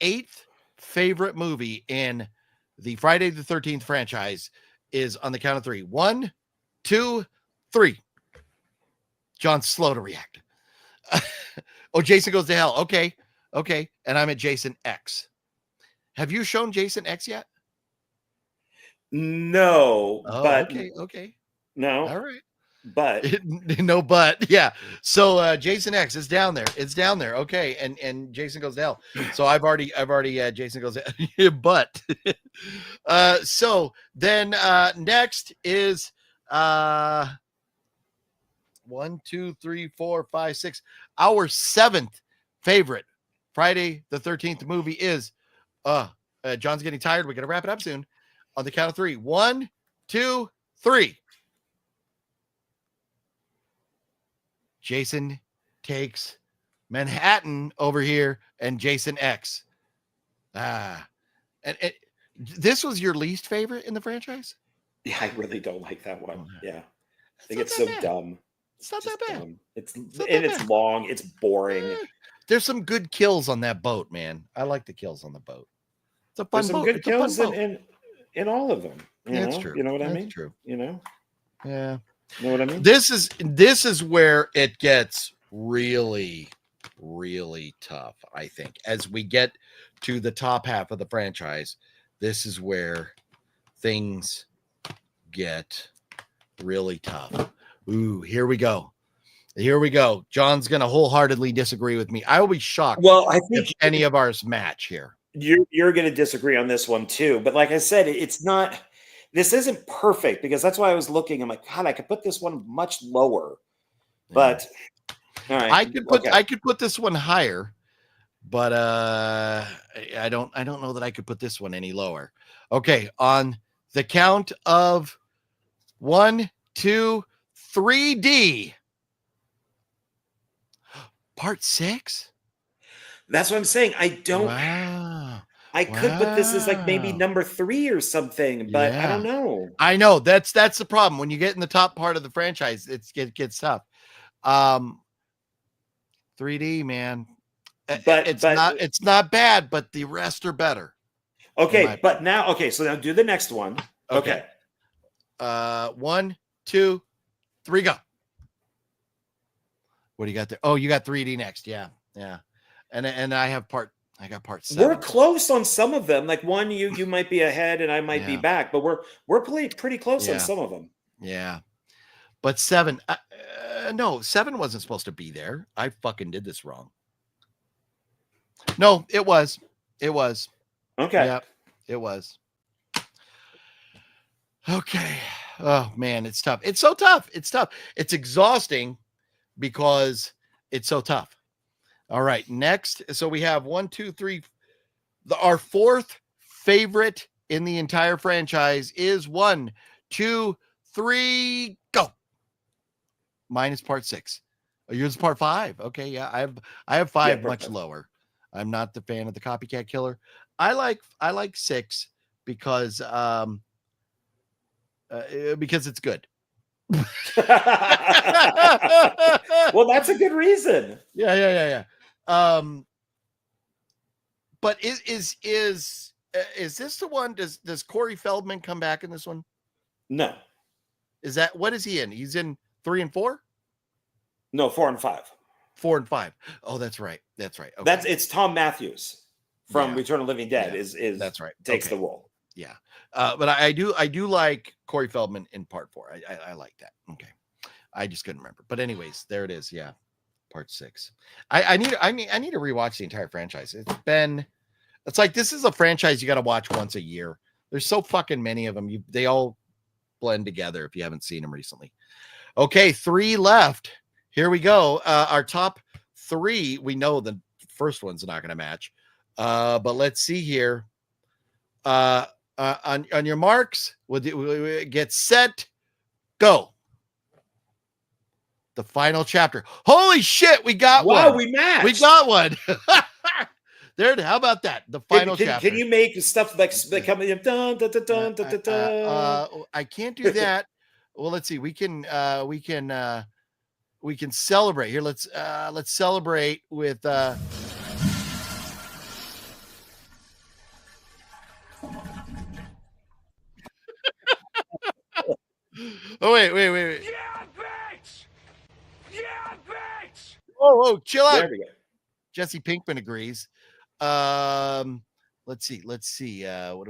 8th favorite movie in the Friday the 13th franchise is on the count of 3. 1, 2, 3. John's slow to react. Jason Goes to Hell. Okay. And I'm at Jason X. Have you shown Jason X yet? No, but okay. No. All right. But no, but yeah. So Jason X is down there. It's down there. Okay. And Jason Goes to Hell. So I've already Jason Goes to but so then next is 1, 2, 3, 4, 5, 6. Our 7th favorite Friday the 13th movie is John's getting tired. We're gonna wrap it up soon. On the count of 3. 1, 2, 3. Jason Takes Manhattan over here and Jason X. And this was your least favorite in the franchise? Yeah, I really don't like that one. Yeah. I think It's it's not so that bad. dumb. It's not that bad. Dumb. It's not that and it's bad. long. It's boring. There's some good kills on that boat, man. I like the kills on the boat. It's a fun There's some boat. good It's a fun kills boat. in all of them. That's true. You know what I That's mean? true. You know? Yeah. You know what I mean? This is where it gets really, really tough, I think. As we get to the top half of the franchise, this is where things get really tough. Ooh, here we go. Here we go. John's going to wholeheartedly disagree with me. I will be shocked Well, I think if any of ours match here. you're going to disagree on this one too. But like I said, it's not. This isn't perfect because that's why I was looking. I'm like, God, I could put this one much lower. But all right, I could put this one higher, but I don't know that I could put this one any lower. Okay, on the count of 1, 2, 3D. Part 6? That's what I'm saying. I don't. Wow. I could put this as like maybe Wow. number 3 or something, but I don't know. I know that's the problem. When you get in the top part of the franchise, it gets tough. 3D, man. But it's not bad, but the rest are better. Okay, but now so now do the next one. Okay. 1, 2, 3, go. What do you got there? Oh, you got 3D next. Yeah. And I got part 7. We're close on some of them. Like one, you might be ahead and I might be back, but we're pretty close on some of them. Yeah. But 7, no, 7 wasn't supposed to be there. I fucking did this wrong. No, it was. Okay. Yeah, it was. Okay. Oh man, it's tough. It's so tough. It's tough. It's exhausting because it's so tough. All right, next. So we have 1, 2, 3. Our fourth favorite in the entire franchise is 1, 2, 3, go. Mine is part 6. Oh, yours is part 5. Okay, yeah. I have 5 much lower. I'm not the fan of the Copycat Killer. I like 6 because it's good. Well, that's a good reason. Yeah. But is this the one? Does Corey Feldman come back in this one? No. Is that what is he in? He's in 3 and 4? No, 4 and 5. 4 and 5. Oh, that's right. Okay. It's Tom Matthews from Return of the Living Dead. Is that's right. Takes the role. Yeah. But I do like Corey Feldman in part 4. I like that. Okay. I just couldn't remember. But anyways, there it is. Yeah. Part 6. I need to rewatch the entire franchise. It's like this is a franchise you got to watch once a year. There's so fucking many of them. They all blend together if you haven't seen them recently. Okay, 3 left. Here we go. Our top 3. We know the first one's not going to match. But let's see here. On your marks, we'll get set, go. The final chapter. Holy shit, we got one. Wow, we matched. We got one. There. How about that? The final chapter. Can you make stuff like coming in? Dun, dun, dun, dun, dun, dun, dun. I can't do that. Well, let's see. We can celebrate here. Let's celebrate with Oh wait. Yeah, bitch! Yeah, bitch! Oh, chill out. There we go. Jesse Pinkman agrees. Let's see. What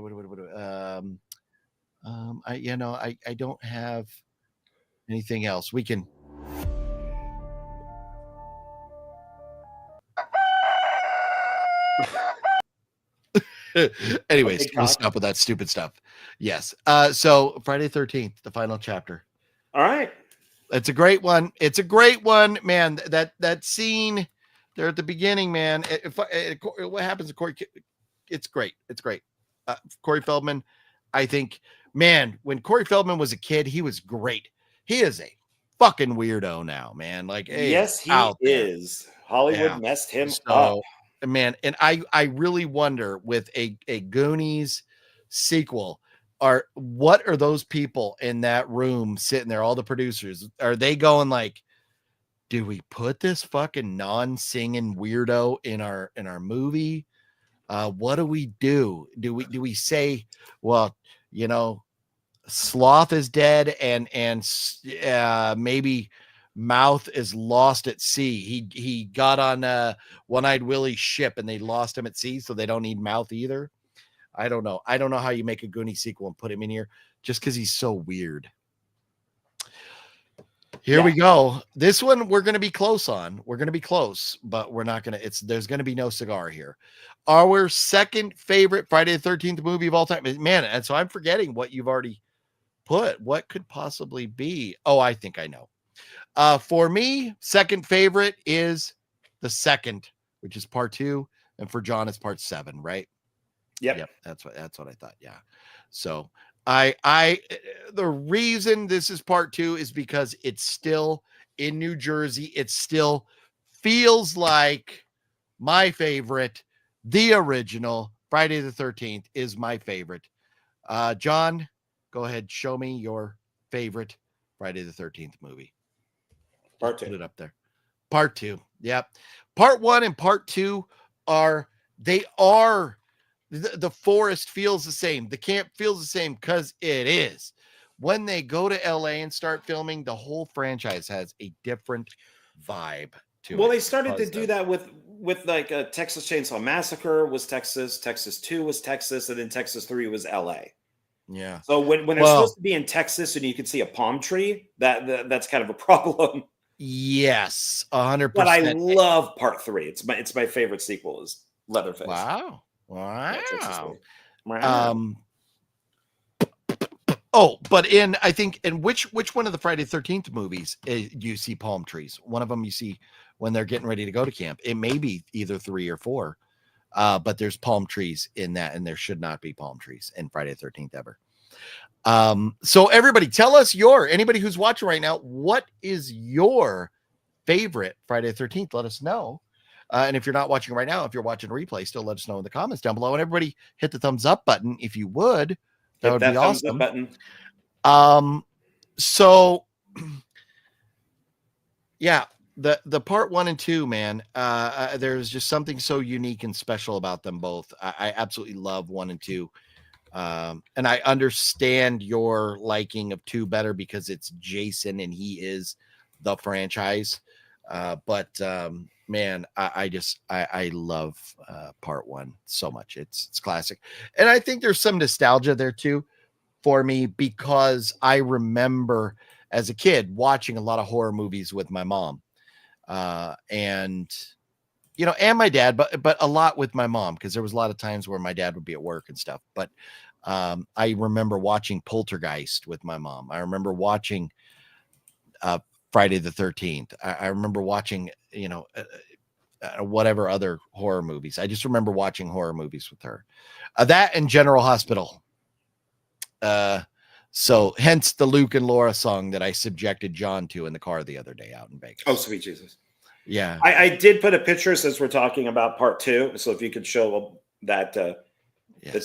I don't have anything else. We can. Anyways, we'll stop with that stupid stuff. Yes. So Friday 13th, the final chapter. All right. It's a great one. It's a great one, man. That scene there at the beginning, man. What happens to Corey? It's great. It's great. Corey Feldman, I think, man, when Corey Feldman was a kid, he was great. He is a fucking weirdo now, man. Like, yes, he is. Hollywood messed him up. Man, and I really wonder with a Goonies sequel, what are those people in that room sitting there, all the producers, are they going like, do we put this fucking non-singing weirdo in our movie? What do we do? Do we say, well, you know, Sloth is dead and maybe Mouth is lost at sea. He got on One-Eyed Willie's ship and they lost him at sea, so they don't need Mouth either. I don't know. I don't know how you make a Goonie sequel and put him in here just because he's so weird. Here we go. This one we're going to be close on. We're going to be close, but we're not going to. There's going to be no cigar here. Our second favorite Friday the 13th movie of all time. Man, and so I'm forgetting what you've already put. What could possibly be? Oh, I think I know. For me, second favorite is the second, which is part 2, and for John, it's part 7, right? Yep. That's what I thought. Yeah. So the reason this is part 2 is because it's still in New Jersey. It still feels like my favorite. The original Friday the 13th is my favorite. John, go ahead. Show me your favorite Friday the 13th movie. Part 2. Put it up there. Part 2. Yep. Part 1 and part 2 are the forest feels the same. The camp feels the same because it is. When they go to LA and start filming, the whole franchise has a different vibe to it. Well, they started to do that with like a Texas Chainsaw Massacre was Texas, Texas 2 was Texas, and then Texas 3 was LA. Yeah. So when they're supposed to be in Texas and you can see a palm tree, that's kind of a problem. Yes, 100%. But I love part 3. It's my favorite sequel is Leatherface. Wow. But which one of the Friday the 13th movies you see palm trees? One of them you see when they're getting ready to go to camp. It may be either 3 or 4, but there's palm trees in that, and there should not be palm trees in Friday the 13th ever. So everybody, tell us anybody who's watching right now, what is your favorite Friday the 13th? Let us know. And if you're not watching right now, if you're watching a replay, still let us know in the comments down below. And everybody hit the thumbs up button if you would. That would be awesome. Button. So yeah, the part 1 and 2, man, there's just something so unique and special about them both. I absolutely love 1 and 2. And I understand your liking of 2 better because it's Jason and he is the franchise. But man, I love part 1 so much. It's classic. And I think there's some nostalgia there too for me because I remember as a kid watching a lot of horror movies with my mom. And my dad, but a lot with my mom because there was a lot of times where my dad would be at work and stuff. But I remember watching Poltergeist with my mom. I remember watching Friday the 13th. I remember watching, whatever other horror movies. I just remember watching horror movies with her. That and General Hospital. So hence the Luke and Laura song that I subjected John to in the car the other day out in Vegas. Oh, sweet Jesus. Yeah. I did put a picture since we're talking about part 2. So if you could show that the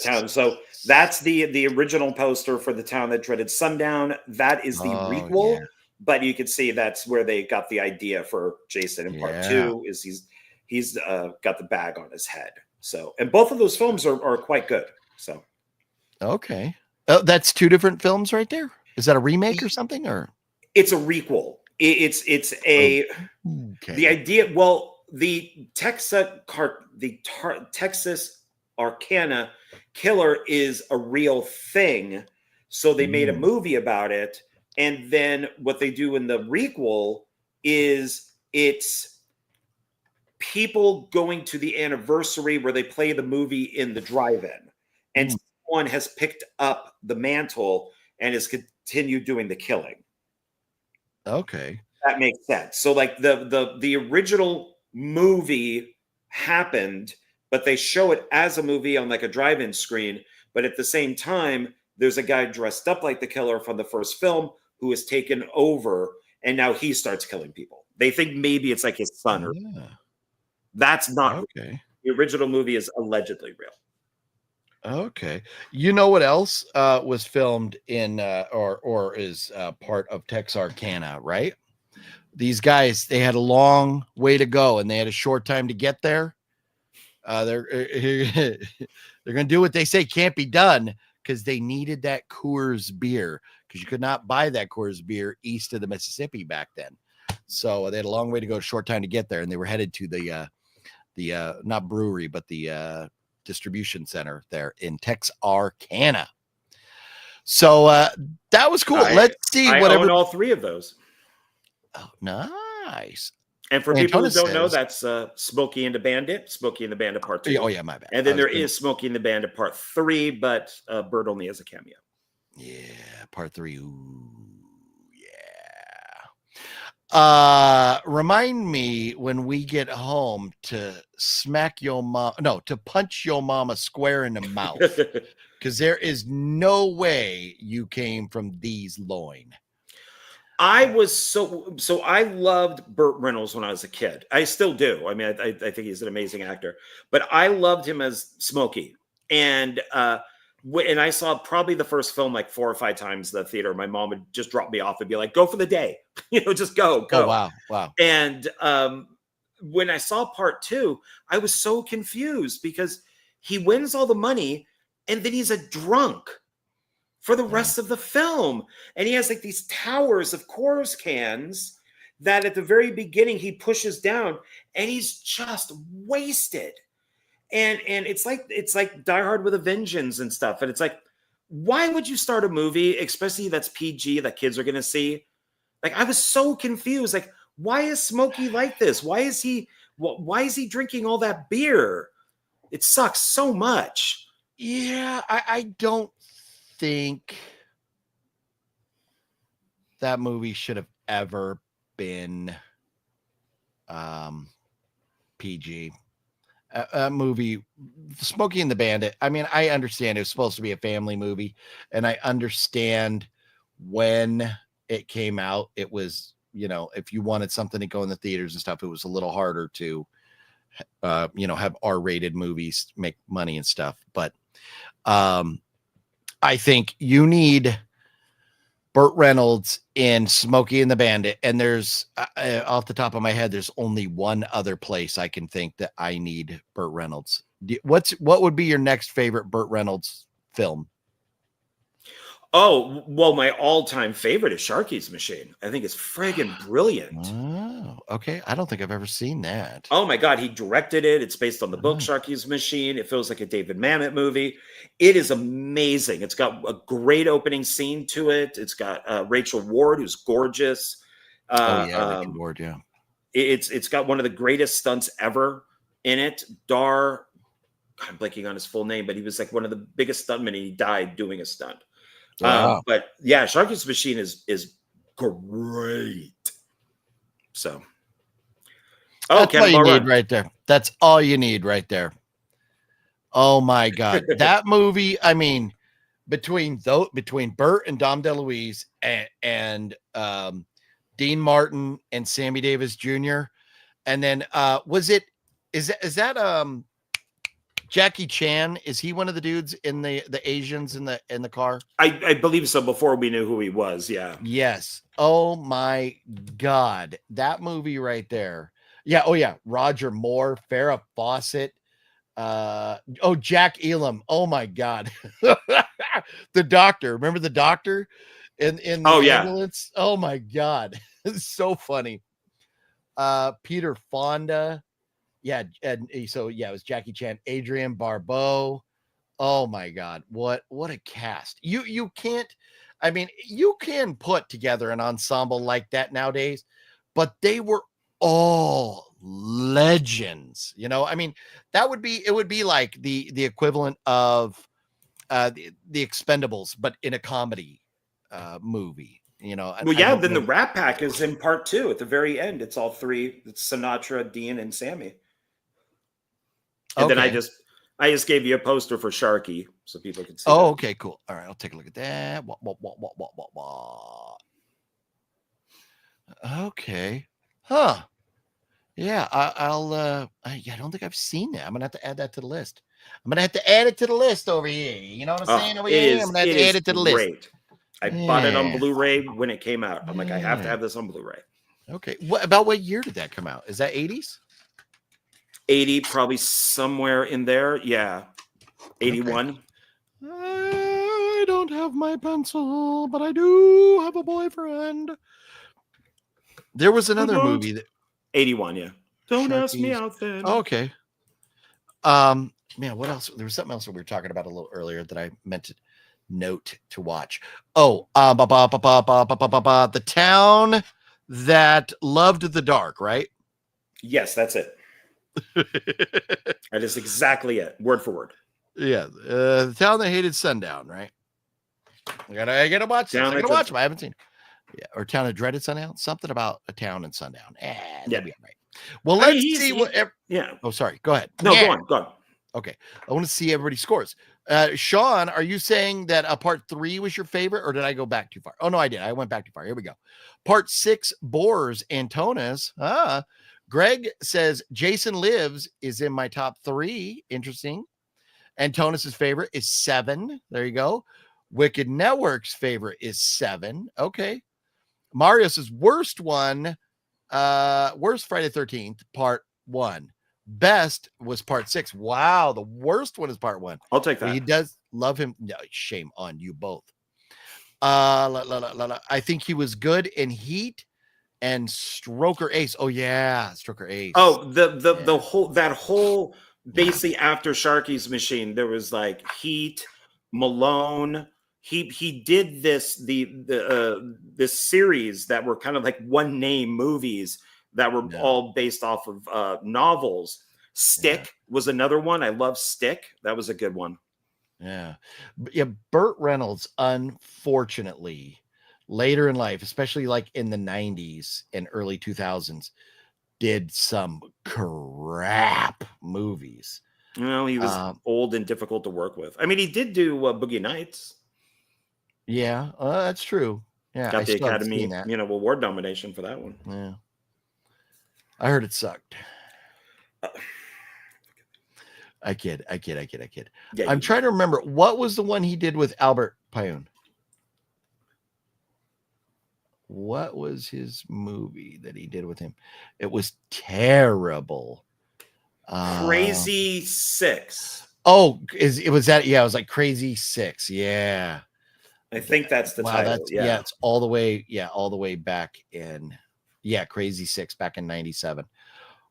town. So that's the original poster for The Town That Dreaded Sundown. That is the requel. Yeah. But you can see that's where they got the idea for Jason in part 2 is he's got the bag on his head. So, and both of those films are quite good. So, okay. That's 2 different films right there. Is that a remake or something, or it's a requel? It's a the idea. Well, the Texas Arcana killer is a real thing. So they made a movie about it. And then what they do in the requel is it's people going to the anniversary where they play the movie in the drive-in. And someone has picked up the mantle and has continued doing the killing. Okay. That makes sense. So like the original movie happened, but they show it as a movie on like a drive-in screen. But at the same time, there's a guy dressed up like the killer from the first film who has taken over, and now he starts killing people. They think maybe it's like his son or that's not okay. The original movie is allegedly real. Okay. You know what else was filmed in or is part of Texarkana, right? these guys, they had a long way to go and they had a short time to get there. They're going to do what they say can't be done because they needed that Coors beer because you could not buy that Coors beer east of the Mississippi back then. So they had a long way to go, short time to get there. And they were headed to the not brewery, but the distribution center there in Texarkana. So that was cool. Let's see. I own all three of those. Oh, nice. And for people who don't know, that's Smokey and the Bandit, Smokey and the Bandit Part 2. Oh, yeah, my bad. And then there is Smokey and the Bandit Part 3, but Bert only has a cameo. Yeah, Part 3. Ooh, yeah. Remind me when we get home to smack your mom. No, to punch your mama square in the mouth. Because there is no way you came from these loin. I was so I loved Burt Reynolds when I was a kid. I still do. I mean, I think he's an amazing actor. But I loved him as Smokey. And I saw probably the first film like 4 or 5 times in the theater. My mom would just drop me off and be like, "Go for the day, just go." Oh, wow. And when I saw Part 2, I was so confused because he wins all the money and then he's a drunk for the rest of the film. And he has like these towers of Coors cans that at the very beginning he pushes down and he's just wasted. And it's like Die Hard with a Vengeance and stuff. And it's like, why would you start a movie, especially that's PG, that kids are going to see? Like, I was so confused. Like, why is Smokey like this? Why is he drinking all that beer? It sucks so much. Yeah, I don't think that movie should have ever been PG. A movie, Smokey and the Bandit. I mean, I understand it was supposed to be a family movie, and I understand when it came out, it was, if you wanted something to go in the theaters and stuff, it was a little harder to, have R-rated movies make money and stuff. But I think you need Burt Reynolds in Smokey and the Bandit. And there's off the top of my head, there's only one other place I can think that I need Burt Reynolds. What would be your next favorite Burt Reynolds film? Oh, well, my all-time favorite is Sharky's Machine. I think it's friggin' brilliant. Oh, okay. I don't think I've ever seen that. Oh my God, he directed it. It's based on the book Sharky's Machine. It feels like a David Mamet movie. It is amazing. It's got a great opening scene to it. It's got Rachel Ward, who's gorgeous. Rachel Ward, yeah. It's got one of the greatest stunts ever in it. I'm blanking on his full name, but he was like one of the biggest stuntmen. He died doing a stunt. Wow. But yeah, Sharky's Machine is great. So that's all you need right there. That's all you need right there. Oh my God. That movie, I mean, between Burt and Dom DeLuise and Dean Martin and Sammy Davis Jr. And then is that Jackie Chan? Is he one of the dudes in the Asians in the car? I believe so, before we knew who he was. Yeah. Yes. Oh my God. That movie right there. Yeah. Oh yeah. Roger Moore, Farrah Fawcett. Jack Elam. Oh my God. The doctor. Remember the doctor in the ambulance? Oh my God. It's so funny. Peter Fonda. Yeah, and so it was Jackie Chan, Adrienne Barbeau. Oh my God, what a cast! You can't, I mean, you can put together an ensemble like that nowadays, but they were all legends. I mean, it would be like the equivalent of the Expendables, but in a comedy movie. Well, yeah. Then the Rat Pack is in Part 2 at the very end. It's all three. It's Sinatra, Dean, and Sammy. And then I just gave you a poster for Sharky so people can see. Oh, that. Okay, cool. All right, I'll take a look at that. Okay. Huh. Yeah, I don't think I've seen that. I'm gonna have to add that to the list. I'm gonna have to add it to the list over here. You know what I'm saying? Over here, I'm gonna have to add it to the list. I bought it on Blu-ray when it came out. I'm like, I have to have this on Blu-ray. Okay. What year did that come out? Is that 80s? 80, probably somewhere in there. Yeah. 81. I don't have my pencil, but I do have a boyfriend. There was another movie that 81, yeah. Don't ask me Sharky's- out then. Okay. Man, what else? There was something else that we were talking about a little earlier that I meant to note to watch. Oh, the town that loved the dark, right? Yes, that's it. That is exactly it. Word for word. Yeah, the town that hated sundown, right? I gotta watch this. Town I that gotta watch dreaded- them. I haven't seen it. Yeah, or town that dreaded sundown. Something about a town in sundown. Yeah. That'll be all right. Well, I mean, let's he's- see he- what. Yeah. Oh, sorry. Go ahead. No, Yeah. go on. Okay. I want to see everybody's scores. Sean, are you saying that part 3 was your favorite, or did I go back too far? Oh, no, I did. I went back too far. Here we go. Part 6, Boars, Antonis. Greg says Jason Lives is in my top 3. Interesting. Antonis's favorite is 7. There you go. Wicked Network's favorite is 7. Okay. Marius's worst one, worst Friday 13th, part 1. Best was part 6. Wow, the worst one is part 1. I'll take that. He does love him. No, shame on you both. I think he was good in Heat and Stroker Ace. Oh yeah, Stroker Ace. Oh, the whole basically after Sharky's Machine, there was like Heat, Malone. He did this this series that were kind of like one name movies that were all based off of novels. Stick was another one. I love Stick. That was a good one. Yeah. Burt Reynolds, unfortunately, later in life, especially like in the 90s and early 2000s, did some crap movies. You know, he was old and difficult to work with. I mean, he did do Boogie Nights. Yeah, that's true. Yeah, Got I the still haven't Academy, seen that. award nomination for that one. Yeah, I heard it sucked. I kid. Yeah, I'm trying to remember, what was the one he did with Albert Payun? What was his movie that he did with him? It was terrible. Crazy Six. Oh, it was that? Yeah, it was like Crazy Six. Yeah, I think that's the wow, title. that's it's all the way back in Crazy Six back in 97.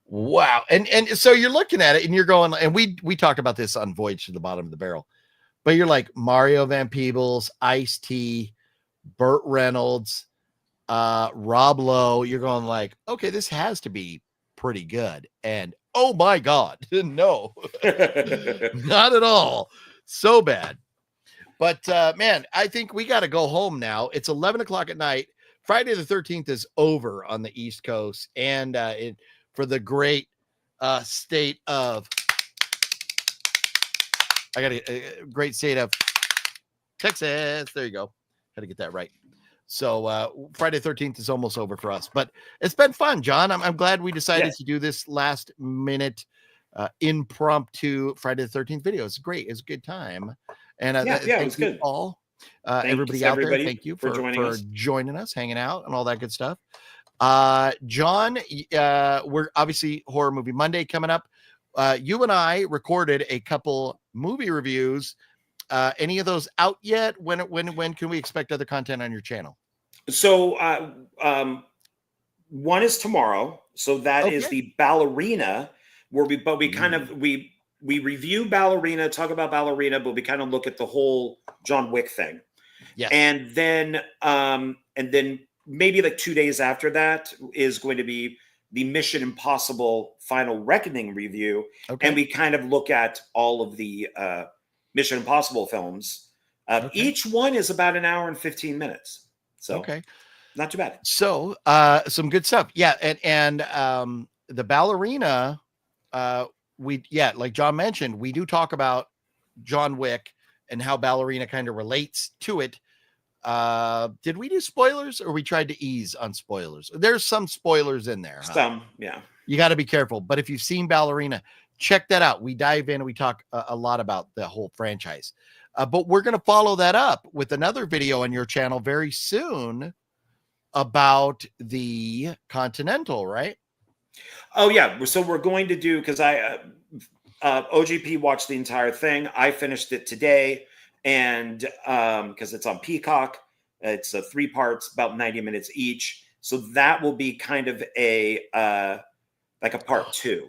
Wow. And so you're looking at it and you're going, and we talked about this on Voyage to the Bottom of the Barrel, but you're like Mario Van Peebles, Ice-T, Burt Reynolds, Rob Lowe. You're going like, okay, this has to be pretty good. And oh my God, no, not at all. So bad. But man, I think we got to go home now. It's 11 o'clock at night. Friday the 13th is over on the East Coast. And for the great state of, I got a great state of Texas. There you go. Got to get that right. So Friday 13th is almost over for us, but it's been fun, John. I'm glad we decided to do this last minute impromptu Friday the 13th video. It's great. It's a good time. And it was good. All everybody out there, thank you for joining us, hanging out, and all that good stuff. John, we're obviously Horror Movie Monday coming up. You and I recorded a couple movie reviews. Any of those out yet? When can we expect other content on your channel? So one is tomorrow. So that is the Ballerina, where we review Ballerina, talk about Ballerina, but we kind of look at the whole John Wick thing. Yes. And then maybe like 2 days after that is going to be the Mission Impossible Final Reckoning review. Okay. And we kind of look at all of the Mission Impossible films. Each one is about an hour and 15 minutes. So not too bad. So some good stuff. Yeah. And the Ballerina, like John mentioned, we do talk about John Wick and how Ballerina kind of relates to it. Did we do spoilers, or we tried to ease on spoilers? There's some spoilers in there. Some, yeah. You got to be careful. But if you've seen Ballerina, check that out. We dive in and we talk a lot about the whole franchise. But we're going to follow that up with another video on your channel very soon about the Continental, right? Oh yeah. So we're going to do, because OGP watched the entire thing. I finished it today, and because it's on Peacock, it's 3 parts, about 90 minutes each. So that will be kind of a like a part 2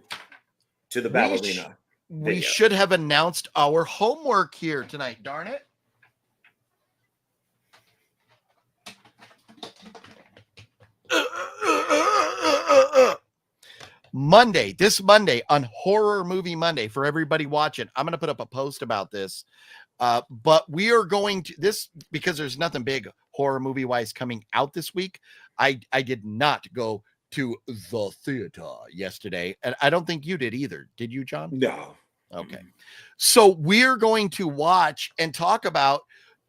to the ballerina. We should have announced our homework here tonight. Darn it. This Monday on Horror Movie Monday, for everybody watching, I'm going to put up a post about this. But we are going to this because there's nothing big horror movie wise coming out this week. I did not go to the theater yesterday, and I don't think you did either. Did you, John? No. Okay. So we're going to watch and talk about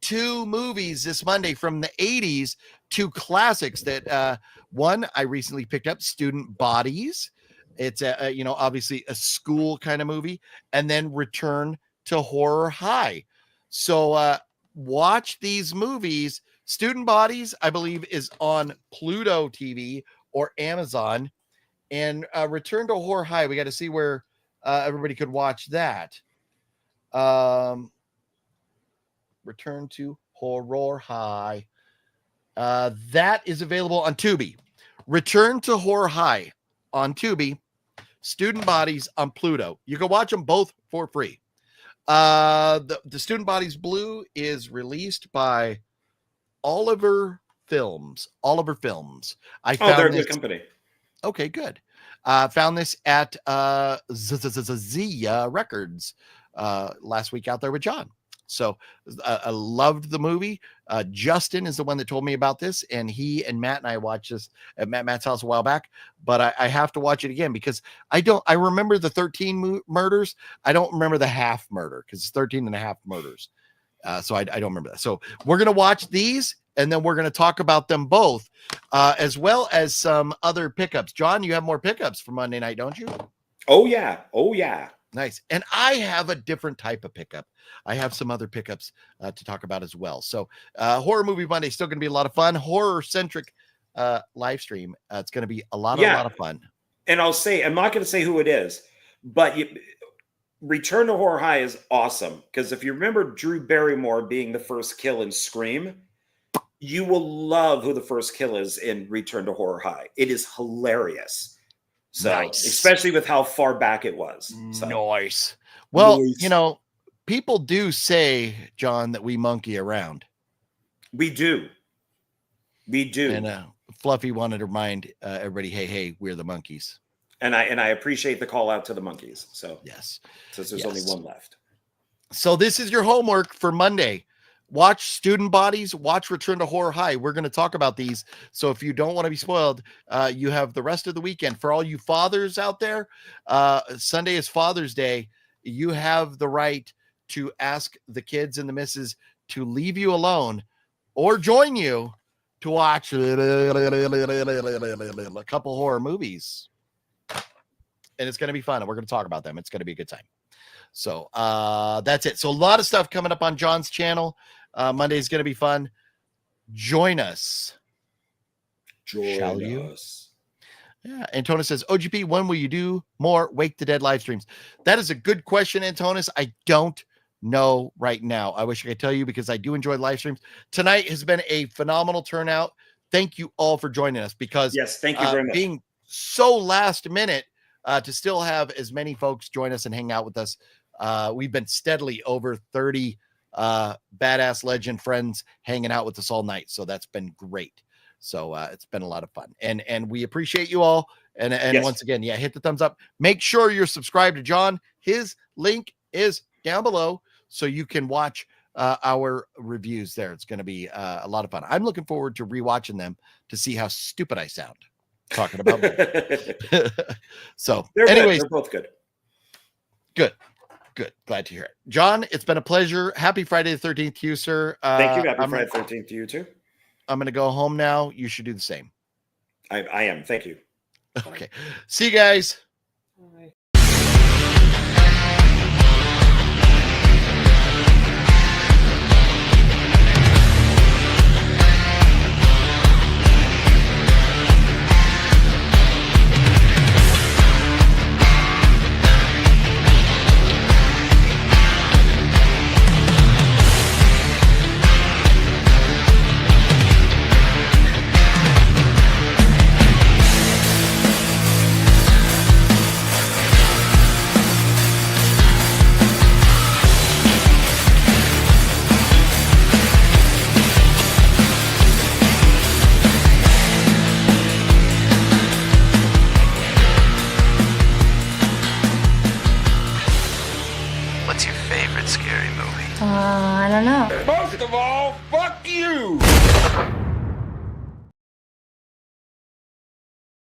2 movies this Monday from the 80s, 2 classics that one I recently picked up, Student Bodies. It's obviously a school kind of movie, and then Return to Horror High. So watch these movies. Student Bodies, I believe, is on Pluto TV or Amazon, and Return to Horror High, we got to see where everybody could watch that. Return to Horror High. That is available on Tubi. Return to Horror High on Tubi. Student Bodies on Pluto. You can watch them both for free. The Student Bodies Blue is released by Oliver Films. They're a good company. Okay, good. Found this at Zia Records last week out there with John. So I loved the movie. Justin is the one that told me about this, and he and Matt and I watched this at Matt's house a while back, but I have to watch it again because I remember the 13 murders. I don't remember the half murder because it's 13 and a half murders. So I don't remember that. So we're going to watch these, and then we're going to talk about them both, as well as some other pickups. John, you have more pickups for Monday night, don't you? Oh yeah. Nice. And I have a different type of pickup. I have some other pickups to talk about as well. So Horror Movie Monday is still going to be a lot of fun. Horror-centric live stream. It's going to be a lot of fun. And I'll say, I'm not going to say who it is, but Return to Horror High is awesome. Because if you remember Drew Barrymore being the first kill in Scream, you will love who the first kill is in Return to Horror High. It is hilarious. So, nice. Especially with how far back it was. So. Nice. Well, people do say, John, that we monkey around. We do. And Fluffy wanted to remind everybody, hey, we're the monkeys. And I appreciate the call out to the monkeys. So yes, since there's only one left. So this is your homework for Monday. Watch Student Bodies, watch Return to Horror High. We're going to talk about these. So if you don't want to be spoiled, you have the rest of the weekend. For all you fathers out there, Sunday is Father's Day. You have the right to ask the kids and the missus to leave you alone or join you to watch a couple horror movies. And it's going to be fun. And we're going to talk about them. It's going to be a good time. So that's it. So a lot of stuff coming up on John's channel. Monday is going to be fun. Join us. Shall you? Yeah. Antonis says, OGP, when will you do more Wake the Dead live streams? That is a good question, Antonis. I don't know right now. I wish I could tell you because I do enjoy live streams. Tonight has been a phenomenal turnout. Thank you all for joining us because yes, thank you very much. Being so last minute to still have as many folks join us and hang out with us. We've been steadily over 30 badass legend friends hanging out with us all night. So that's been great. So it's been a lot of fun and we appreciate you all. And yes. Once again, hit the thumbs up. Make sure you're subscribed to John. His link is down below so you can watch our reviews there. It's going to be a lot of fun. I'm looking forward to rewatching them to see how stupid I sound talking about So anyways, they're both good. Good. Glad to hear it. John, it's been a pleasure. Happy Friday the 13th to you, sir. Thank you. Happy Friday the 13th to you too. I'm going to go home now. You should do the same. I am. Thank you. Okay. See you guys. Bye. scary movie? I don't know. Most of all, fuck you!